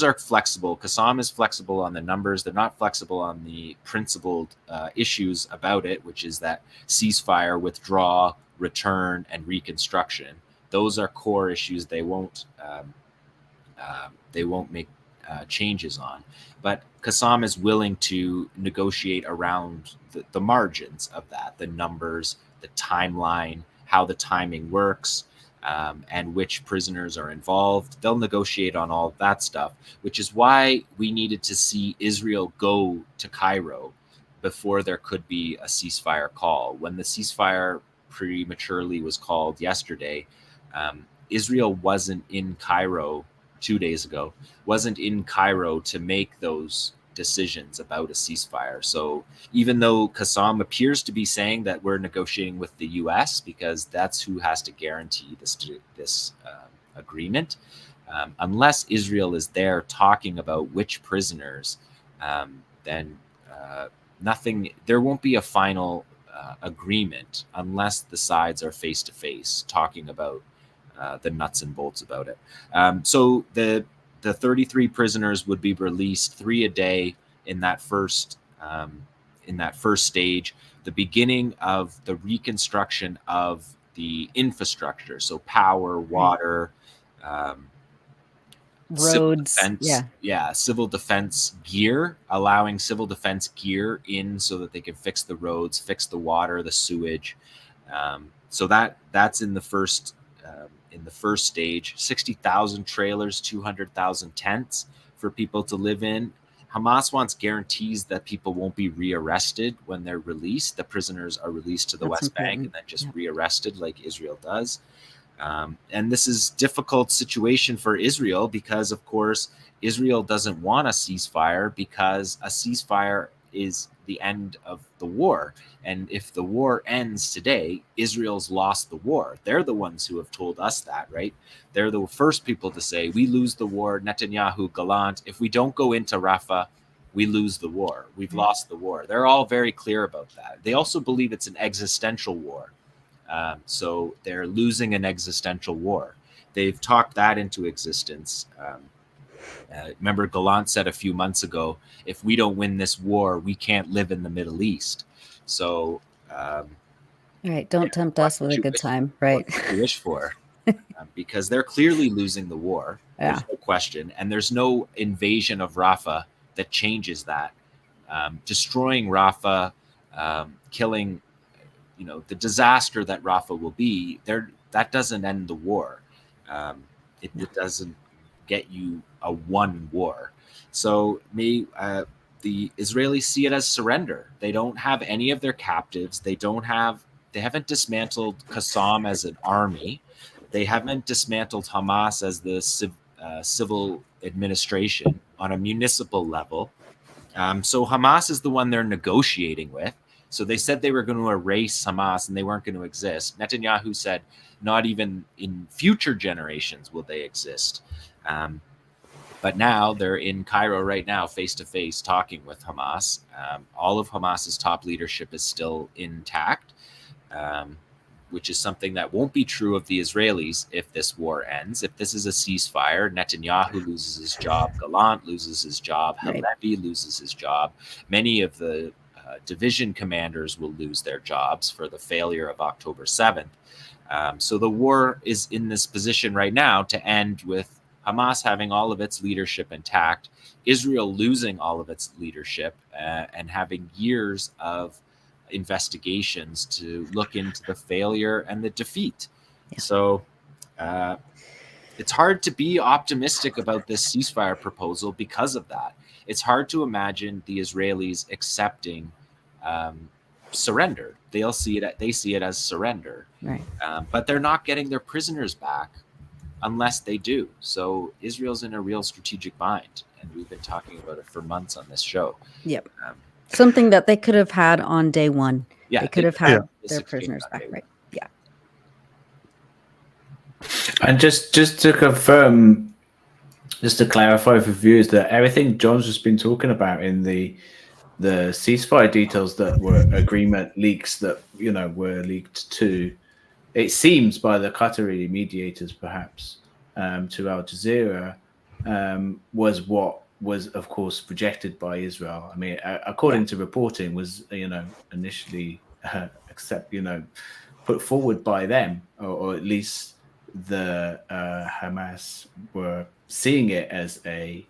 are flexible. Qassam is flexible on the numbers. They're not flexible on the principled issues about it, which is that ceasefire, withdraw, return, and reconstruction. Those are core issues they won't make changes on. But Qassam is willing to negotiate around the margins of that, the numbers, the timeline, how the timing works, and which prisoners are involved. They'll negotiate on all that stuff, which is why we needed to see Israel go to Cairo before there could be a ceasefire call. When the ceasefire prematurely was called yesterday, Israel wasn't in Cairo 2 days ago, wasn't in Cairo to make those decisions about a ceasefire. So even though Qassam appears to be saying that we're negotiating with the US because that's who has to guarantee this agreement, unless Israel is there talking about which prisoners, then there won't be a final agreement unless the sides are face to face talking about the nuts and bolts about it. So the 33 prisoners would be released, 3 a day in that first stage, the beginning of the reconstruction of the infrastructure, so power, water, roads, civil defense gear, allowing civil defense gear in so that they can fix the roads, fix the water, the sewage. So that's in the first stage. 60,000 trailers, 200,000 tents for people to live in. Hamas wants guarantees that people won't be rearrested when they're released. The prisoners are released to the West Bank and then just rearrested like Israel does. And this is a difficult situation for Israel because, of course, Israel doesn't want a ceasefire, because a ceasefire is the end of the war. And if the war ends today, Israel's lost the war. They're the ones who have told us that, right? They're the first people to say, we lose the war, Netanyahu, Gallant. If we don't go into Rafah, we lose the war. We've lost the war. They're all very clear about that. They also believe it's an existential war. So they're losing an existential war. They've talked that into existence. Remember, Gallant said a few months ago, if we don't win this war, we can't live in the Middle East. So, right, don't tempt us with a good time, right? What you wish for, because they're clearly losing the war. There's no question, and there's no invasion of Rafah that changes that. Destroying Rafah, killing, the disaster that Rafah will be there. That doesn't end the war. It doesn't get you a won war. So the Israelis see it as surrender. They don't have any of their captives. They haven't dismantled Qassam as an army. They haven't dismantled Hamas as the civil administration on a municipal level. So Hamas is the one they're negotiating with. So they said they were going to erase Hamas and they weren't going to exist. Netanyahu said not even in future generations will they exist. But now they're in Cairo right now, face-to-face, talking with Hamas. All of Hamas's top leadership is still intact, which is something that won't be true of the Israelis if this war ends. If this is a ceasefire, Netanyahu loses his job, Gallant loses his job, Halevi loses his job. Many of the division commanders will lose their jobs for the failure of October 7th. So the war is in this position right now to end with Hamas having all of its leadership intact, Israel losing all of its leadership, and having years of investigations to look into the failure and the defeat. So it's hard to be optimistic about this ceasefire proposal because of that. It's hard to imagine the Israelis accepting surrender. They see it as surrender, right? But they're not getting their prisoners back unless they do. So Israel's in a real strategic bind, and we've been talking about it for months on this show. Yep. Something that they could have had on day one. Yeah, they could have had their prisoners back, right? Yeah. And just to confirm, just to clarify for viewers, that everything John's just been talking about in the ceasefire details that were agreement leaks that were leaked to, it seems, by the Qatari mediators perhaps, to Al Jazeera, was what was of course rejected by Israel. I mean, according to reporting, was initially put forward by them, or at least the Hamas were seeing it as an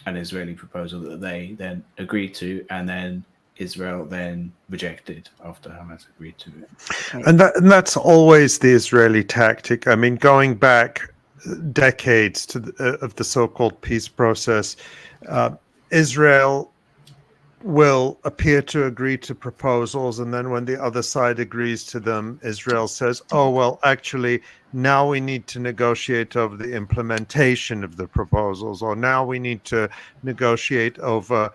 Israeli proposal that they then agreed to, and then Israel then rejected after Hamas agreed to it. And that's always the Israeli tactic. I mean, going back decades of the so-called peace process, Israel will appear to agree to proposals, and then when the other side agrees to them, Israel says, oh, well, actually, now we need to negotiate over the implementation of the proposals, or now we need to negotiate over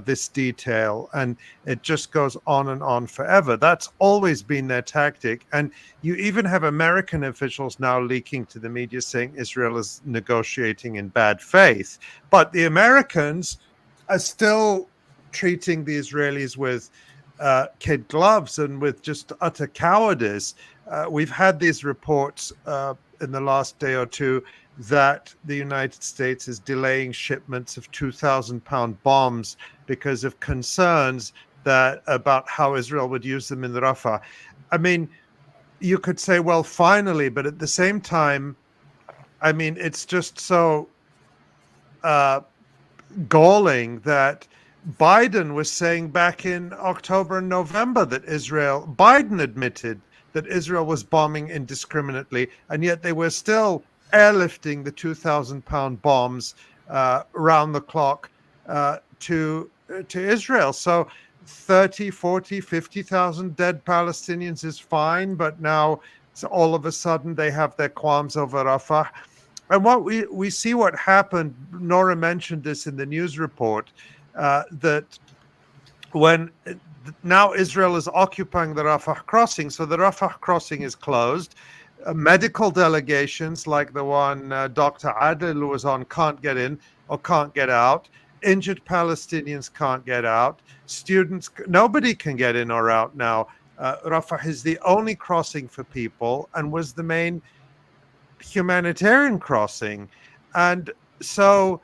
this detail, and it just goes on and on forever. That's always been their tactic. And you even have American officials now leaking to the media saying Israel is negotiating in bad faith. But the Americans are still treating the Israelis with kid gloves and with just utter cowardice. We've had these reports in the last day or two that the United States is delaying shipments of 2,000-pound bombs because of concerns about how Israel would use them in Rafah. I mean, you could say, well, finally, but at the same time, I mean, it's just so galling that Biden was saying back in October and November that Biden admitted that Israel was bombing indiscriminately, and yet they were still airlifting the 2,000-pound bombs round the clock to Israel. So 30, 40, 50,000 dead Palestinians is fine, but now all of a sudden they have their qualms over Rafah. And what we see what happened, Nora mentioned this in the news report, that when now Israel is occupying the Rafah crossing, so the Rafah crossing is closed. Medical delegations like the one Dr. Adel was on can't get in or can't get out. Injured Palestinians can't get out. Students, nobody can get in or out now. Rafah is the only crossing for people and was the main humanitarian crossing. And so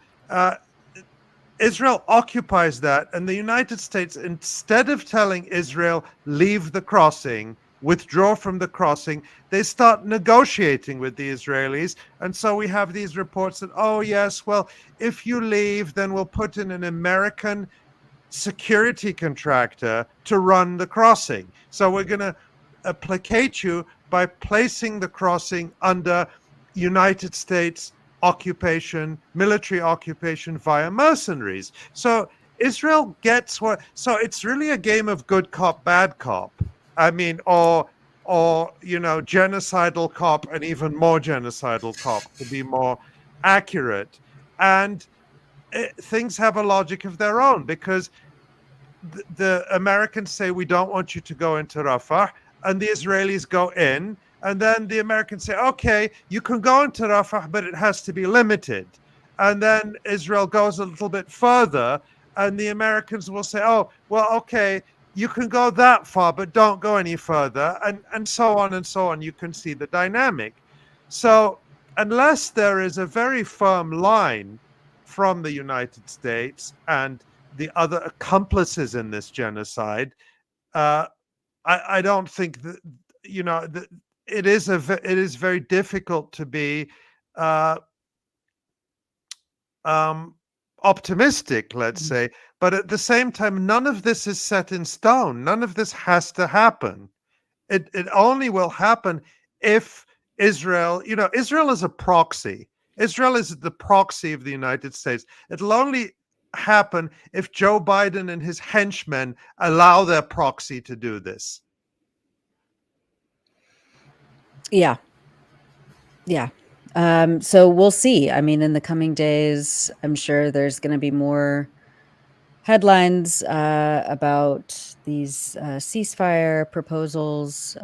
Israel occupies that, and the United States, instead of telling Israel, leave the crossing, withdraw from the crossing, they start negotiating with the Israelis. And so we have these reports that, oh, yes, well, if you leave, then we'll put in an American security contractor to run the crossing. So we're going to placate you by placing the crossing under United States occupation, military occupation via mercenaries. So Israel gets what, so it's really a game of good cop, bad cop. I mean, or genocidal cop and even more genocidal cop, to be more accurate. And things have a logic of their own, because the Americans say, we don't want you to go into Rafah, and the Israelis go in, and then the Americans say, okay, you can go into Rafah, but it has to be limited. And then Israel goes a little bit further, and the Americans will say, oh, well, okay, you can go that far, but don't go any further, and so on and so on. You can see the dynamic. So unless there is a very firm line from the United States and the other accomplices in this genocide, I don't think that, it is very difficult to be optimistic, let's say. But at the same time, none of this is set in stone. None of this has to happen. It only will happen if Israel, Israel is a proxy. Israel is the proxy of the United States. It'll only happen if Joe Biden and his henchmen allow their proxy to do this. Yeah. So we'll see. I mean, in the coming days, I'm sure there's going to be more headlines about these ceasefire proposals.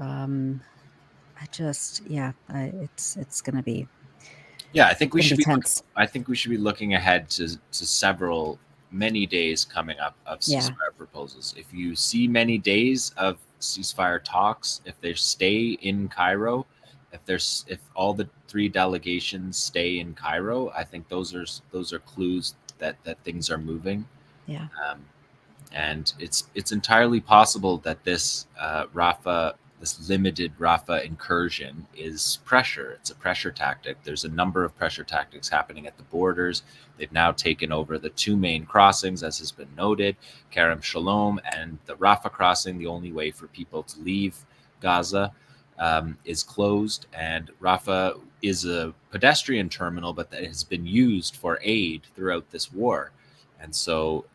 It's going to be. Yeah, I think we should be. I think we should be looking ahead to many days coming up of ceasefire proposals. If you see many days of ceasefire talks, if they stay in Cairo, if all the three delegations stay in Cairo, I think those are clues that things are moving. Yeah. And it's entirely possible that this limited Rafah incursion is pressure. It's a pressure tactic. There's a number of pressure tactics happening at the borders. They've now taken over the two main crossings, as has been noted, Kerem Shalom and the Rafah crossing. The only way for people to leave Gaza is closed, and Rafah is a pedestrian terminal, but that has been used for aid throughout this war. And so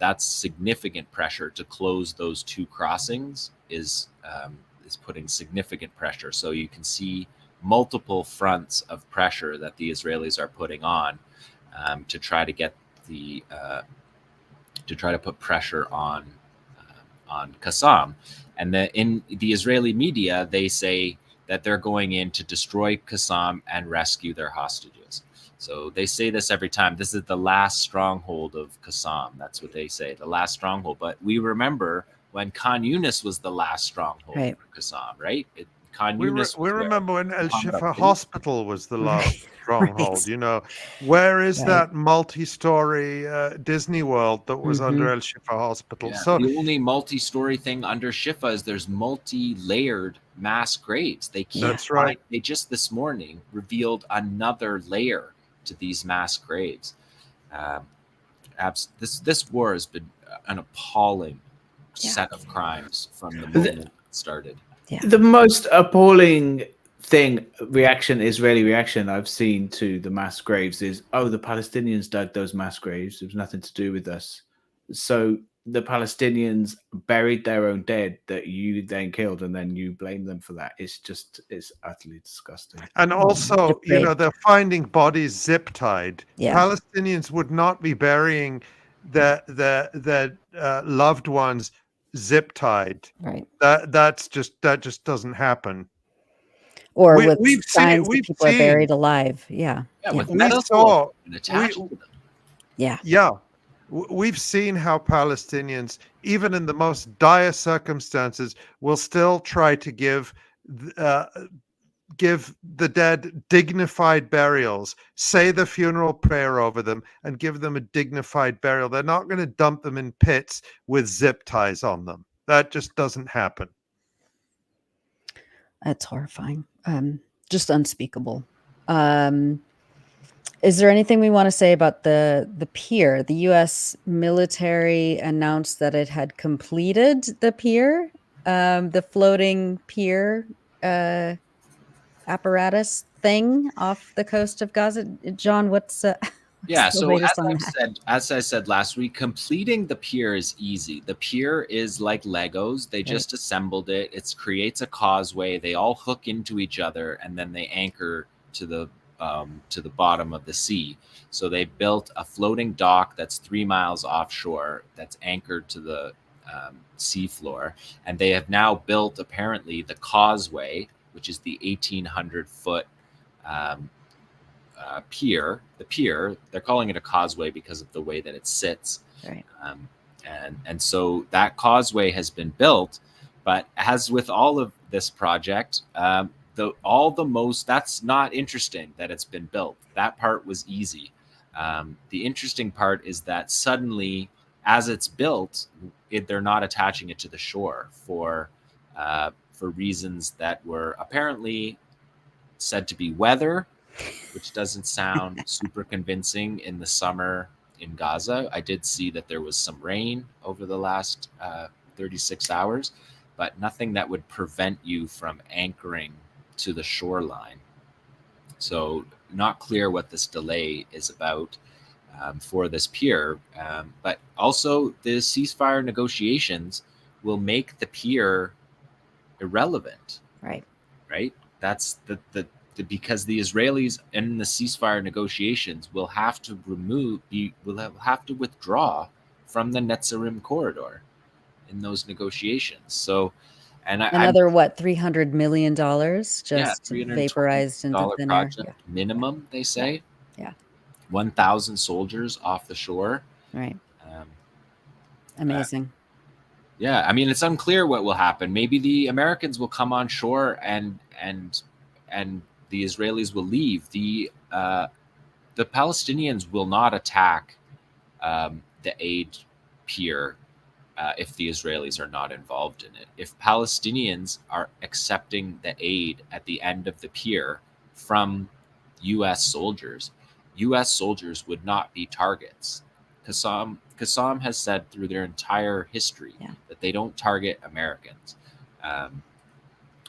that's significant pressure to close those two crossings is putting significant pressure. So you can see multiple fronts of pressure that the Israelis are putting on to try to get to put pressure on Qassam. And in the Israeli media, they say that they're going in to destroy Qassam and rescue their hostages. So they say this every time. This is the last stronghold of Qassam. That's what they say, the last stronghold. But we remember when Khan Yunis was the last stronghold for Qassam, right? We remember when Al-Shifa Hospital was the last stronghold. Where is that multi-story Disney World that was under Al-Shifa Hospital? Yeah, So the only multi-story thing under Shifa is there's multi-layered mass graves. They can't. That's right. They just this morning revealed another layer to these mass graves. This war has been an appalling set of crimes from the moment it started. Yeah. The most appalling Israeli reaction I've seen to the mass graves is, oh, the Palestinians dug those mass graves. It was nothing to do with us. So the Palestinians buried their own dead that you then killed, and then you blame them for that. It's utterly disgusting. And also, they're finding bodies zip tied. Yeah. Palestinians would not be burying the loved ones zip tied. Right. That just doesn't happen. Or with signs that people are buried alive. Yeah. With we metal saw attached to them. Yeah. We've seen how Palestinians, even in the most dire circumstances, will still try to give the dead dignified burials, say the funeral prayer over them, and give them a dignified burial. They're not going to dump them in pits with zip ties on them. That just doesn't happen. That's horrifying. Just unspeakable. Is there anything we want to say about the pier? The U.S. military announced that it had completed the pier, the floating pier apparatus thing off the coast of Gaza. John, what's the So latest on that? as I said last week, completing the pier is easy. The pier is like Legos. They just assembled it. It creates a causeway. They all hook into each other, and then they anchor to the bottom of the sea. So they built a floating dock that's 3 miles offshore that's anchored to the seafloor. And they have now built, apparently, the causeway, which is the 1,800-foot pier. The pier, they're calling it a causeway because of the way that it sits. Right. And so that causeway has been built. But as with all of this project, that's not interesting that it's been built. That part was easy. The interesting part is that suddenly, as it's built, they're not attaching it to the shore for reasons that were apparently said to be weather, which doesn't sound super convincing in the summer in Gaza. I did see that there was some rain over the last 36 hours, but nothing that would prevent you from anchoring to the shoreline. So not clear what this delay is about for this pier. But also the ceasefire negotiations will make the pier irrelevant. Right. That's because the Israelis in the ceasefire negotiations will have to withdraw from the Netzarim corridor in those negotiations. So, and another $300 million just $320 vaporized into thin air. Minimum, they say. Yeah. 1,000 soldiers off the shore. Right. Amazing. I mean, it's unclear what will happen. Maybe the Americans will come on shore and the Israelis will leave. The Palestinians will not attack the aid pier if the Israelis are not involved in it. If Palestinians are accepting the aid at the end of the pier from U.S. soldiers would not be targets. Qassam has said through their entire history that they don't target Americans.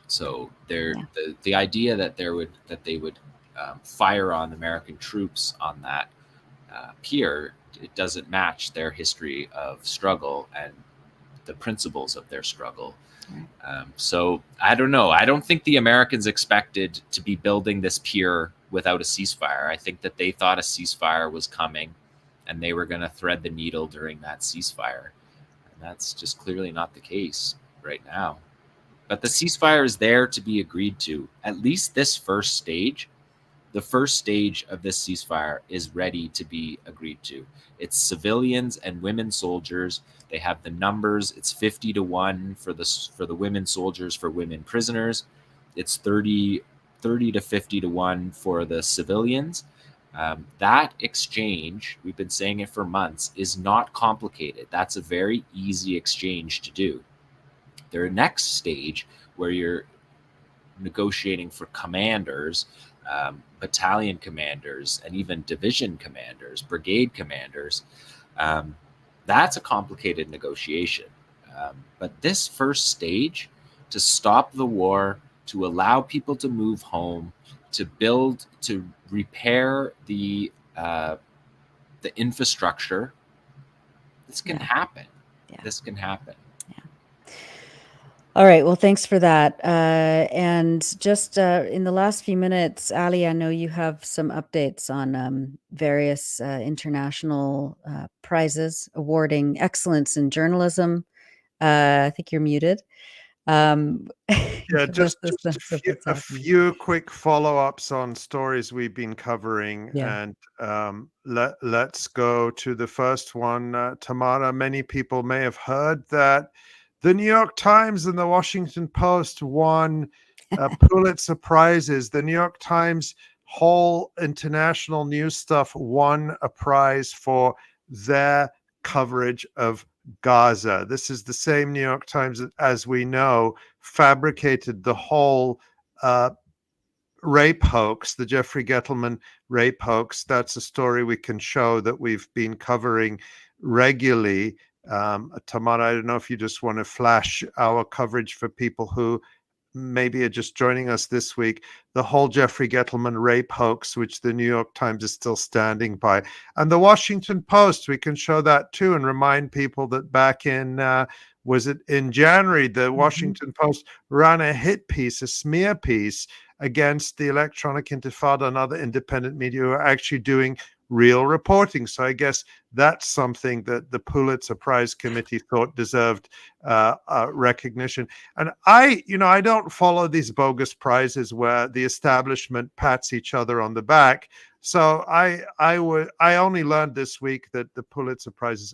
So the idea that they would fire on American troops on that pier, it doesn't match their history of struggle and the principles of their struggle. So I don't know. I don't think the Americans expected to be building this pier without a ceasefire. I think that they thought a ceasefire was coming and they were going to thread the needle during that ceasefire. And that's just clearly not the case right now. But the ceasefire is there to be agreed to. At least this first stage, the first stage of this ceasefire is ready to be agreed to. It's civilians and women soldiers. They have the numbers. It's 50-1 for the women soldiers, for women prisoners. It's 30 to 50-1 for the civilians. That exchange, we've been saying it for months, is not complicated. That's a very easy exchange to do. Their next stage, where you're negotiating for commanders, battalion commanders, and even division commanders, brigade commanders, that's a complicated negotiation. But this first stage, to stop the war, to allow people to move home, to repair the infrastructure, this can happen. this can happen. All right. Well, thanks for that. And just in the last few minutes, Ali, I know you have some updates on various international prizes awarding excellence in journalism. I think you're muted. Yeah, just a few quick follow-ups on stories we've been covering. Yeah. And let's go to the first one. Tamara, many people may have heard that the New York Times and the Washington Post won Pulitzer Prizes. The New York Times whole international news stuff won a prize for their coverage of Gaza. This is the same New York Times that, as we know, fabricated the whole rape hoax, the Jeffrey Gettleman rape hoax. That's a story we can show that we've been covering regularly. Tamara, I don't know if you just want to flash our coverage for people who maybe are just joining us this week. The whole Jeffrey Gettleman rape hoax, which the New York Times is still standing by. And the Washington Post, we can show that too and remind people that back in, was it in January, the Washington Post ran a hit piece, a smear piece against the Electronic Intifada and other independent media who are actually doing real reporting. So I guess that's something that the Pulitzer Prize Committee thought deserved recognition. And I don't follow these bogus prizes where the establishment pats each other on the back. So I only learned this week that the Pulitzer Prize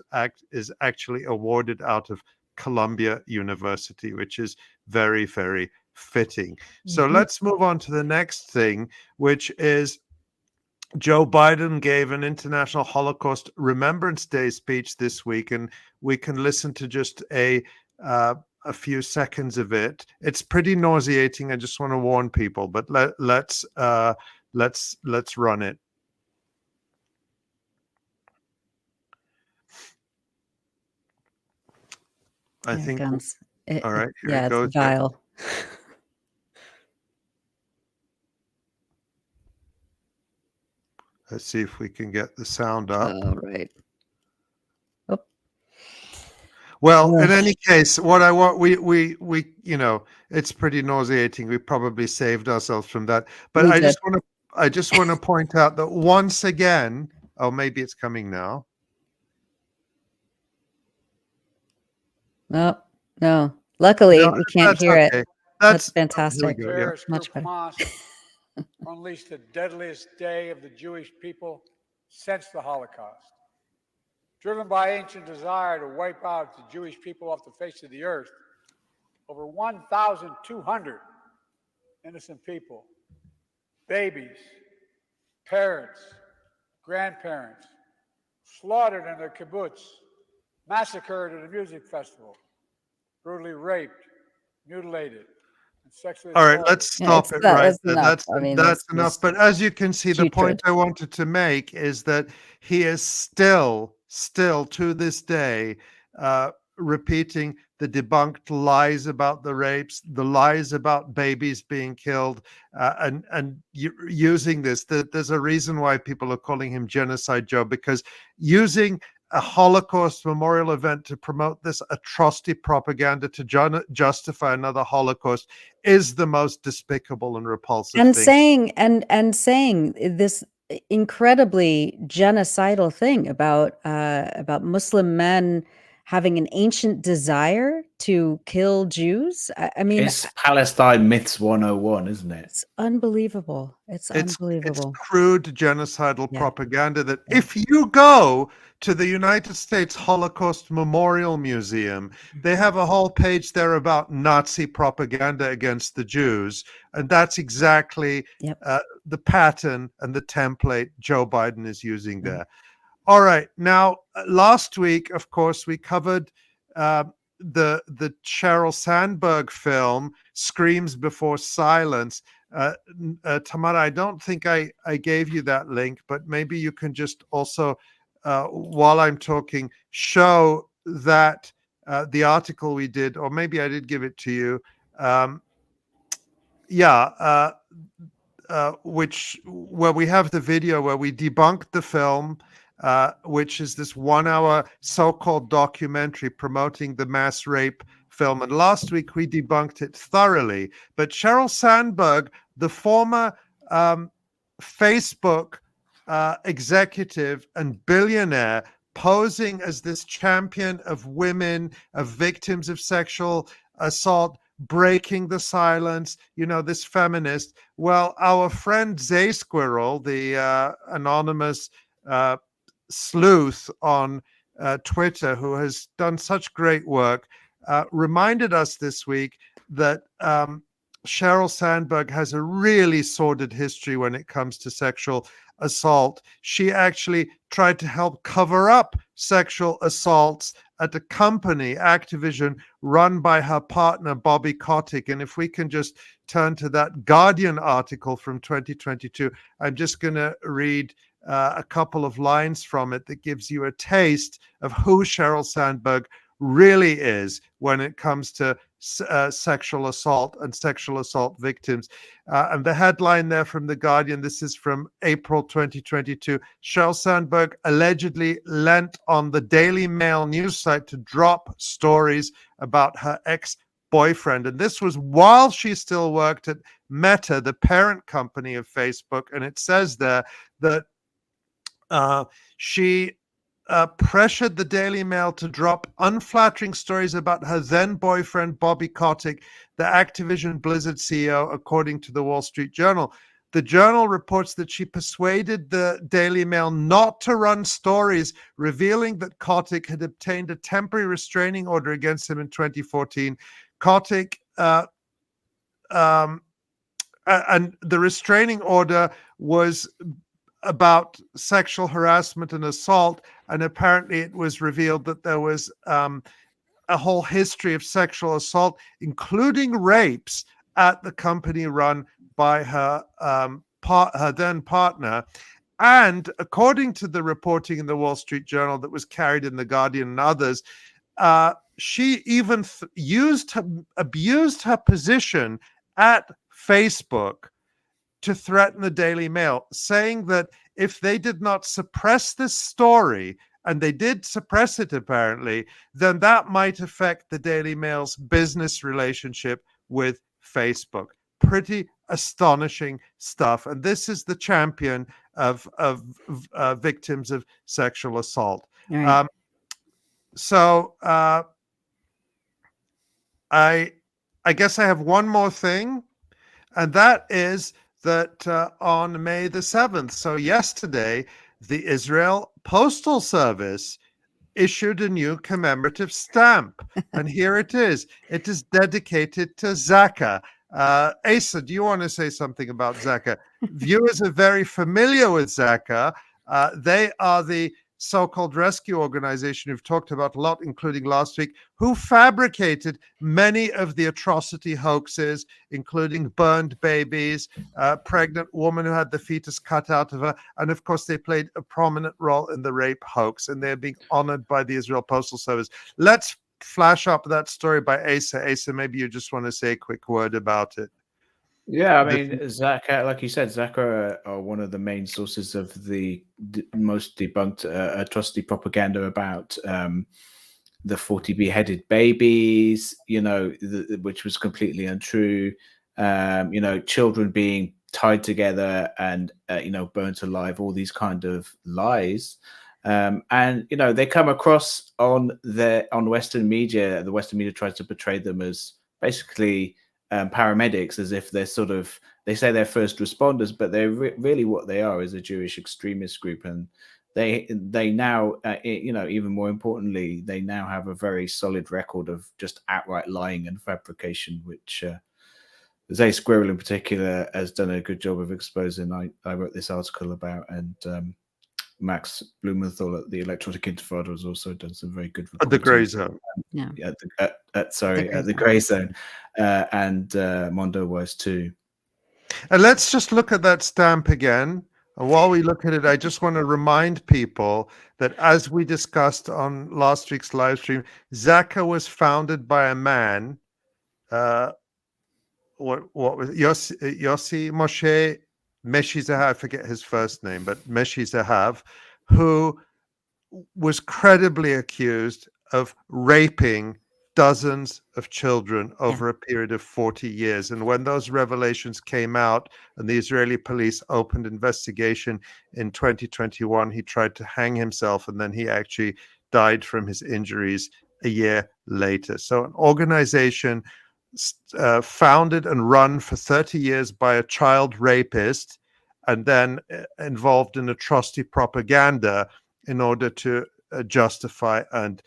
is actually awarded out of Columbia University, which is very, very fitting. So let's move on to the next thing, which is Joe Biden gave an International Holocaust Remembrance Day speech this week, and we can listen to just a few seconds of it. It's pretty nauseating. I just want to warn people, but let's run it. I think. All right. Here it goes. It's vile. Let's see if we can get the sound up. All right. Oh. Well, in any case, what I want, we it's pretty nauseating. We probably saved ourselves from that. But I just want to point out that once again, oh, maybe it's coming now. No. Luckily, we can't hear it. That's fantastic. Much better. Unleashed the deadliest day of the Jewish people since the Holocaust. Driven by ancient desire to wipe out the Jewish people off the face of the earth, over 1,200 innocent people, babies, parents, grandparents, slaughtered in their kibbutz, massacred at a music festival, brutally raped, mutilated, all right, let's stop it right there. That's enough. But as you can see, the point I wanted to make is that he is still to this day repeating the debunked lies about the rapes, the lies about babies being killed, and using this. There's a reason why people are calling him Genocide Joe, because using a Holocaust memorial event to promote this atrocity propaganda to justify another Holocaust is the most despicable and repulsive thing. Saying this incredibly genocidal thing about Muslim men having an ancient desire to kill Jews. I mean, it's Palestine Myths 101, isn't it? It's unbelievable. It's unbelievable. It's crude genocidal propaganda that if you go to the United States Holocaust Memorial Museum, they have a whole page there about Nazi propaganda against the Jews. And that's exactly the pattern and the template Joe Biden is using there. All right. Now, last week, of course, we covered the Sheryl Sandberg film, Screams Before Silence. Tamara, I don't think I gave you that link, but maybe you can just also, while I'm talking, show that the article we did, or maybe I did give it to you. Where we have the video where we debunked the film which is this 1-hour so-called documentary promoting the mass rape film. And last week we debunked it thoroughly. But Sheryl Sandberg, the former Facebook executive and billionaire, posing as this champion of women, of victims of sexual assault, breaking the silence, this feminist. Well, our friend Zay Squirrel, the anonymous sleuth on Twitter, who has done such great work, reminded us this week that Sheryl Sandberg has a really sordid history when it comes to sexual assault. She actually tried to help cover up sexual assaults at a company, Activision, run by her partner, Bobby Kotick. And if we can just turn to that Guardian article from 2022, I'm just going to read a couple of lines from it that gives you a taste of who Sheryl Sandberg really is when it comes to sexual assault and sexual assault victims. And the headline there from The Guardian, this is from April 2022, Sheryl Sandberg allegedly lent on the Daily Mail news site to drop stories about her ex-boyfriend. And this was while she still worked at Meta, the parent company of Facebook. And it says there that she pressured the Daily Mail to drop unflattering stories about her then boyfriend, Bobby Kotick, the Activision Blizzard CEO, according to the Wall Street Journal. The Journal reports that she persuaded the Daily Mail not to run stories revealing that Kotick had obtained a temporary restraining order against him in 2014. Kotick, and the restraining order was about sexual harassment and assault, and apparently it was revealed that there was a whole history of sexual assault, including rapes, at the company run by her then partner. And according to the reporting in the Wall Street Journal that was carried in The Guardian and others, she even abused her position at Facebook to threaten the Daily Mail, saying that if they did not suppress this story, and they did suppress it apparently, then that might affect the Daily Mail's business relationship with Facebook. Pretty astonishing stuff. And this is the champion of victims of sexual assault. Right. I guess I have one more thing, and that is that on May the 7th, so yesterday, the Israel Postal Service issued a new commemorative stamp. And here it is. It is dedicated to Zaka. Asa, do you want to say something about Zaka? Viewers are very familiar with Zaka. They are the so-called rescue organization we've talked about a lot, including last week, who fabricated many of the atrocity hoaxes, including burned babies, pregnant woman who had the fetus cut out of her, and of course they played a prominent role in the rape hoax, and they're being honored by the Israel Postal Service. Let's flash up that story by Asa. Asa, maybe you just want to say a quick word about it. Yeah, I mean, Zaka, like you said, Zaka are one of the main sources of the most debunked atrocity propaganda about the 40 beheaded babies, which was completely untrue. Children being tied together and, burnt alive, all these kind of lies. And they come across on Western media. The Western media tries to portray them as basically paramedics, as if they're they say they're first responders, but they're really what they are is a Jewish extremist group. And they now, even more importantly, they now have a very solid record of just outright lying and fabrication, which Zay Squirrel in particular has done a good job of exposing. I wrote this article about, and Max Blumenthal at the Electronic Intifada has also done some very good reporting. At the Grey Zone. At the Grey Zone. And Mondo was too. And let's just look at that stamp again. And while we look at it, I just want to remind people that as we discussed on last week's live stream, Zaka was founded by a man, what was Yossi Moshe Meshi Zahav, I forget his first name, but Meshi Zahav, who was credibly accused of raping dozens of children over a period of 40 years. And when those revelations came out and the Israeli police opened investigation in 2021, he tried to hang himself, and then he actually died from his injuries a year later. So an organization founded and run for 30 years by a child rapist, and then involved in atrocity propaganda in order to justify and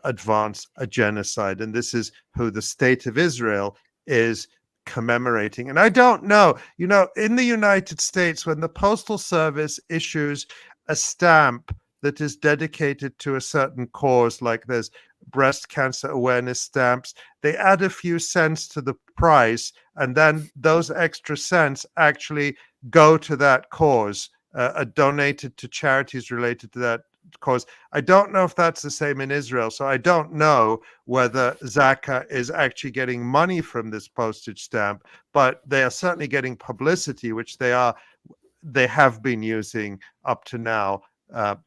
advance a genocide. And this is who the state of Israel is commemorating. And I don't know, in the United States, when the Postal Service issues a stamp that is dedicated to a certain cause, like there's breast cancer awareness stamps, they add a few cents to the price, and then those extra cents actually go to that cause, donated to charities related to that cause. I don't know if that's the same in Israel, so I don't know whether Zaka is actually getting money from this postage stamp, but they are certainly getting publicity, which they have been using up to now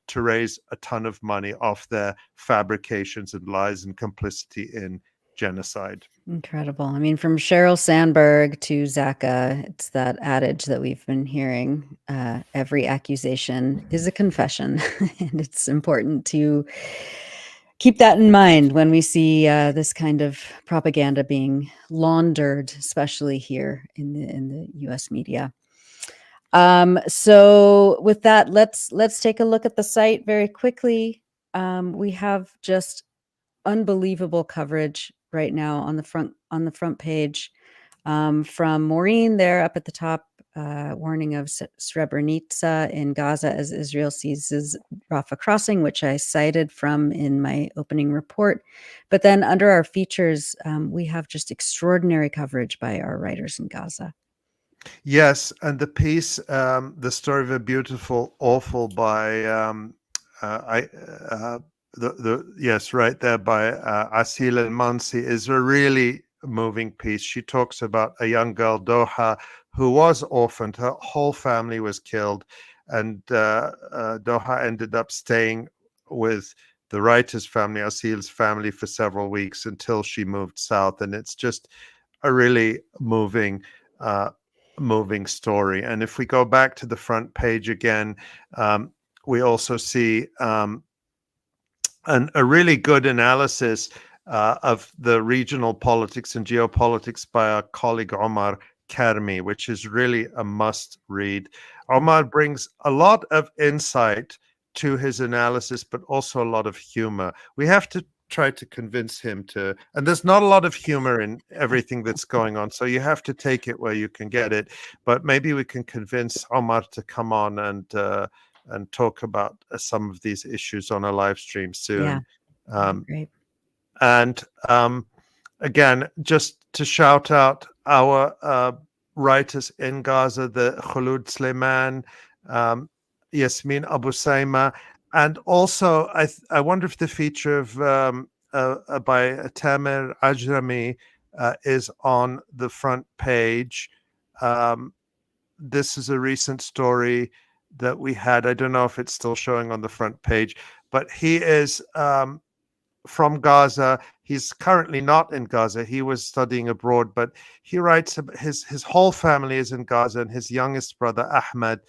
to raise a ton of money off their fabrications and lies and complicity in genocide. Incredible. I mean, from Sheryl Sandberg to Zaka, it's that adage that we've been hearing. Every accusation is a confession. And it's important to keep that in mind when we see this kind of propaganda being laundered, especially here in the US media. So with that, let's take a look at the site very quickly. We have just unbelievable coverage right now on the front page from Maureen there up at the top, warning of Srebrenica in Gaza as Israel seizes Rafah crossing, which I cited from in my opening report. But then under our features, we have just extraordinary coverage by our writers in Gaza. Yes, and the piece, The Story of a Beautiful Awful by yes, right there by Asil El-Mansi is a really moving piece. She talks about a young girl, Doha, who was orphaned. Her whole family was killed, and Doha ended up staying with the writer's family, Asil's family, for several weeks until she moved south. And it's just a really moving story. And if we go back to the front page again, we also see a really good analysis of the regional politics and geopolitics by our colleague Omar Karmi, which is really a must read. Omar brings a lot of insight to his analysis, but also a lot of humor. We have to try to convince him to, and there's not a lot of humor in everything that's going on, so you have to take it where you can get it. But maybe we can convince Omar to come on and talk about some of these issues on a live stream soon. Great. And again, just to shout out our writers in Gaza, the Khulud Sleiman, Yasmin Abu Saima, and also I wonder if the feature of by Tamer Ajrami is on the front page. This is a recent story that we had. I don't know if it's still showing on the front page, but he is from Gaza. He's currently not in Gaza. He was studying abroad, but he writes his whole family is in Gaza, and his youngest brother Ahamed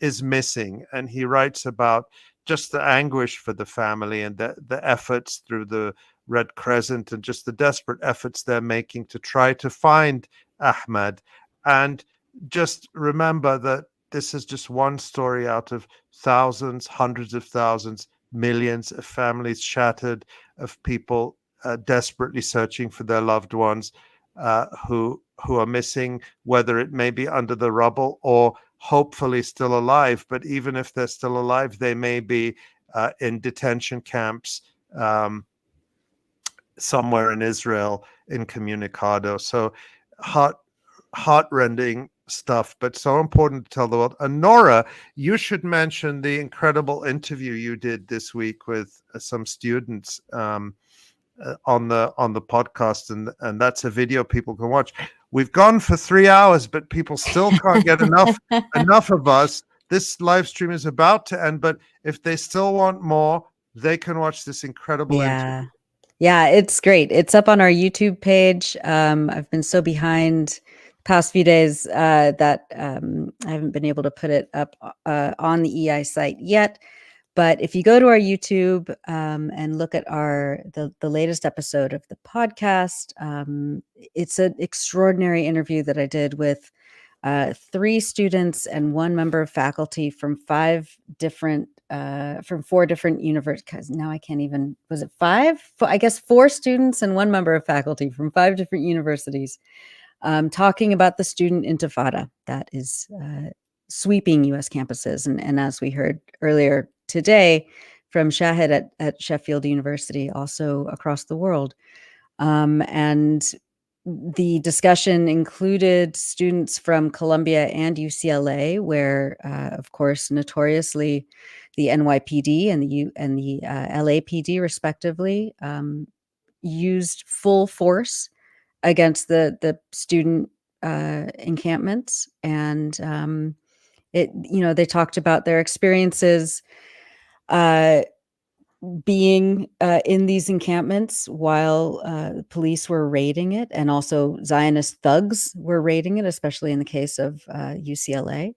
is missing. And he writes about just the anguish for the family and the efforts through the Red Crescent and just the desperate efforts they're making to try to find Ahamed. And just remember that this is just one story out of thousands, hundreds of thousands, millions of families shattered, of people desperately searching for their loved ones who are missing, whether it may be under the rubble or hopefully still alive. But even if they're still alive, they may be in detention camps somewhere in Israel, incommunicado. So heartrending stuff, but so important to tell the world. And Nora, you should mention the incredible interview you did this week with some students on the podcast, and that's a video people can watch. We've gone for 3 hours, but people still can't get enough of us. this live stream is about to end, but if they still want more, they can watch this incredible interview. Yeah, it's great. It's up on our YouTube page. I've been so behind the past few days that I haven't been able to put it up on the EI site yet. But if you go to our YouTube and look at the latest episode of the podcast, it's an extraordinary interview that I did with 3 students and 1 member of faculty from 4 different universities. Now I can't even, was it 5? I guess 4 students and 1 member of faculty from 5 different universities talking about the student intifada that is sweeping U.S. campuses. And as we heard earlier today from Shahd at Sheffield University, also across the world. And the discussion included students from Columbia and UCLA, where, of course, notoriously the NYPD and the LAPD, respectively, used full force against the student encampments. And they talked about their experiences being in these encampments while the police were raiding it, and also Zionist thugs were raiding it, especially in the case of UCLA.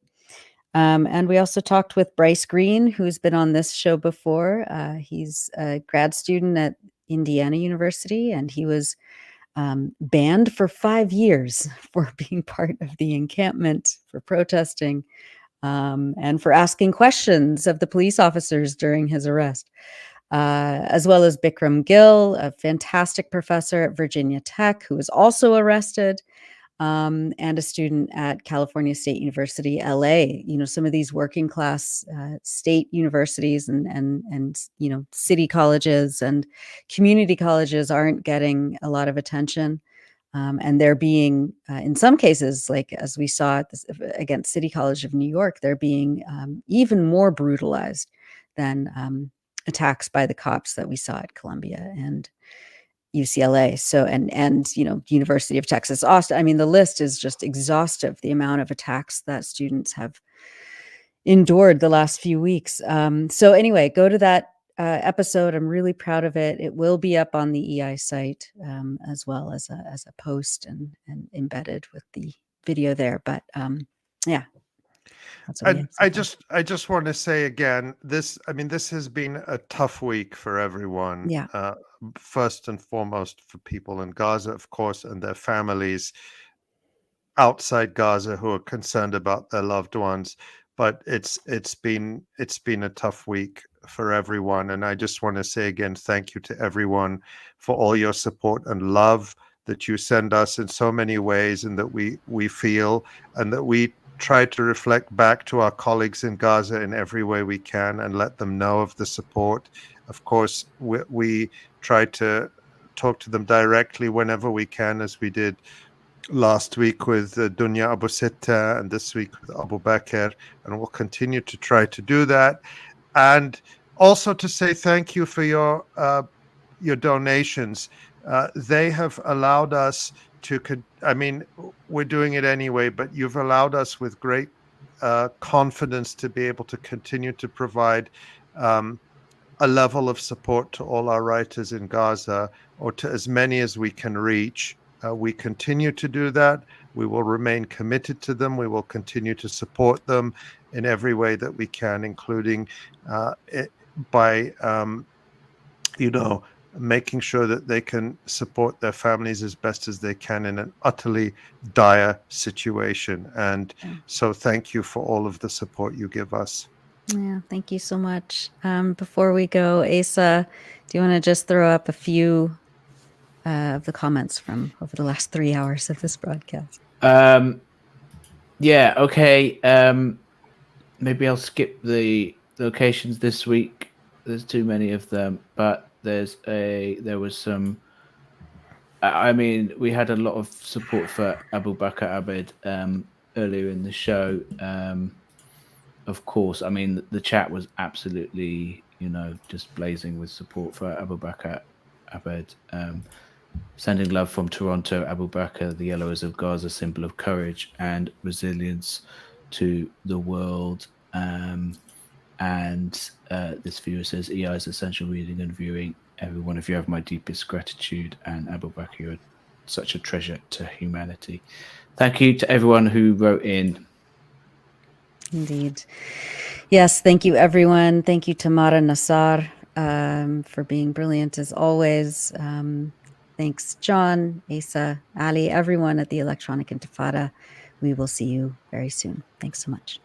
And we also talked with Bryce Green, who's been on this show before. He's a grad student at Indiana University, and he was banned for 5 years for being part of the encampment, for protesting, and for asking questions of the police officers during his arrest. As well as Bikram Gill, a fantastic professor at Virginia Tech, who was also arrested, and a student at California State University, LA. Some of these working class state universities and city colleges and community colleges aren't getting a lot of attention. And they're being, in some cases, like as we saw against City College of New York, they're being even more brutalized than attacks by the cops that we saw at Columbia and UCLA. So, and University of Texas, Austin. I mean, the list is just exhaustive, the amount of attacks that students have endured the last few weeks. So anyway, go to that episode. I'm really proud of it. It will be up on the EI site as well as a post and embedded with the video there. But yeah. I just want to say again, this has been a tough week for everyone. Yeah. First and foremost for people in Gaza, of course, and their families outside Gaza who are concerned about their loved ones. But it's been a tough week for everyone. And I just want to say again, thank you to everyone for all your support and love that you send us in so many ways, and that we feel, and that we try to reflect back to our colleagues in Gaza in every way we can and let them know of the support. Of course, we try to talk to them directly whenever we can, as we did last week with Dunya Abu Sitta and this week with Abubaker, and we'll continue to try to do that. And also to say thank you for your donations. They have allowed us to, we're doing it anyway, but you've allowed us with great confidence to be able to continue to provide a level of support to all our writers in Gaza, or to as many as we can reach. We continue to do that. We will remain committed to them. We will continue to support them in every way that we can, including by making sure that they can support their families as best as they can in an utterly dire situation. And so thank you for all of the support you give us. Yeah, thank you so much. Before we go, Asa, do you want to just throw up a few of the comments from over the last 3 hours of this broadcast? Yeah, okay. Maybe I'll skip the locations this week. There's too many of them, but there was some. We had a lot of support for Abubaker Abed earlier in the show. Of course, the chat was absolutely, just blazing with support for Abubaker Abed. Sending love from Toronto, Abubaker, the yellow is of Gaza, symbol of courage and resilience to the world. And this viewer says, EI is essential reading and viewing. Every one of you have my deepest gratitude, and Abubaker, you're such a treasure to humanity. Thank you to everyone who wrote in. Indeed. Yes, thank you, everyone. Thank you, Tamara Nassar, for being brilliant as always. Thanks, John, Asa, Ali, everyone at the Electronic Intifada. We will see you very soon. Thanks so much.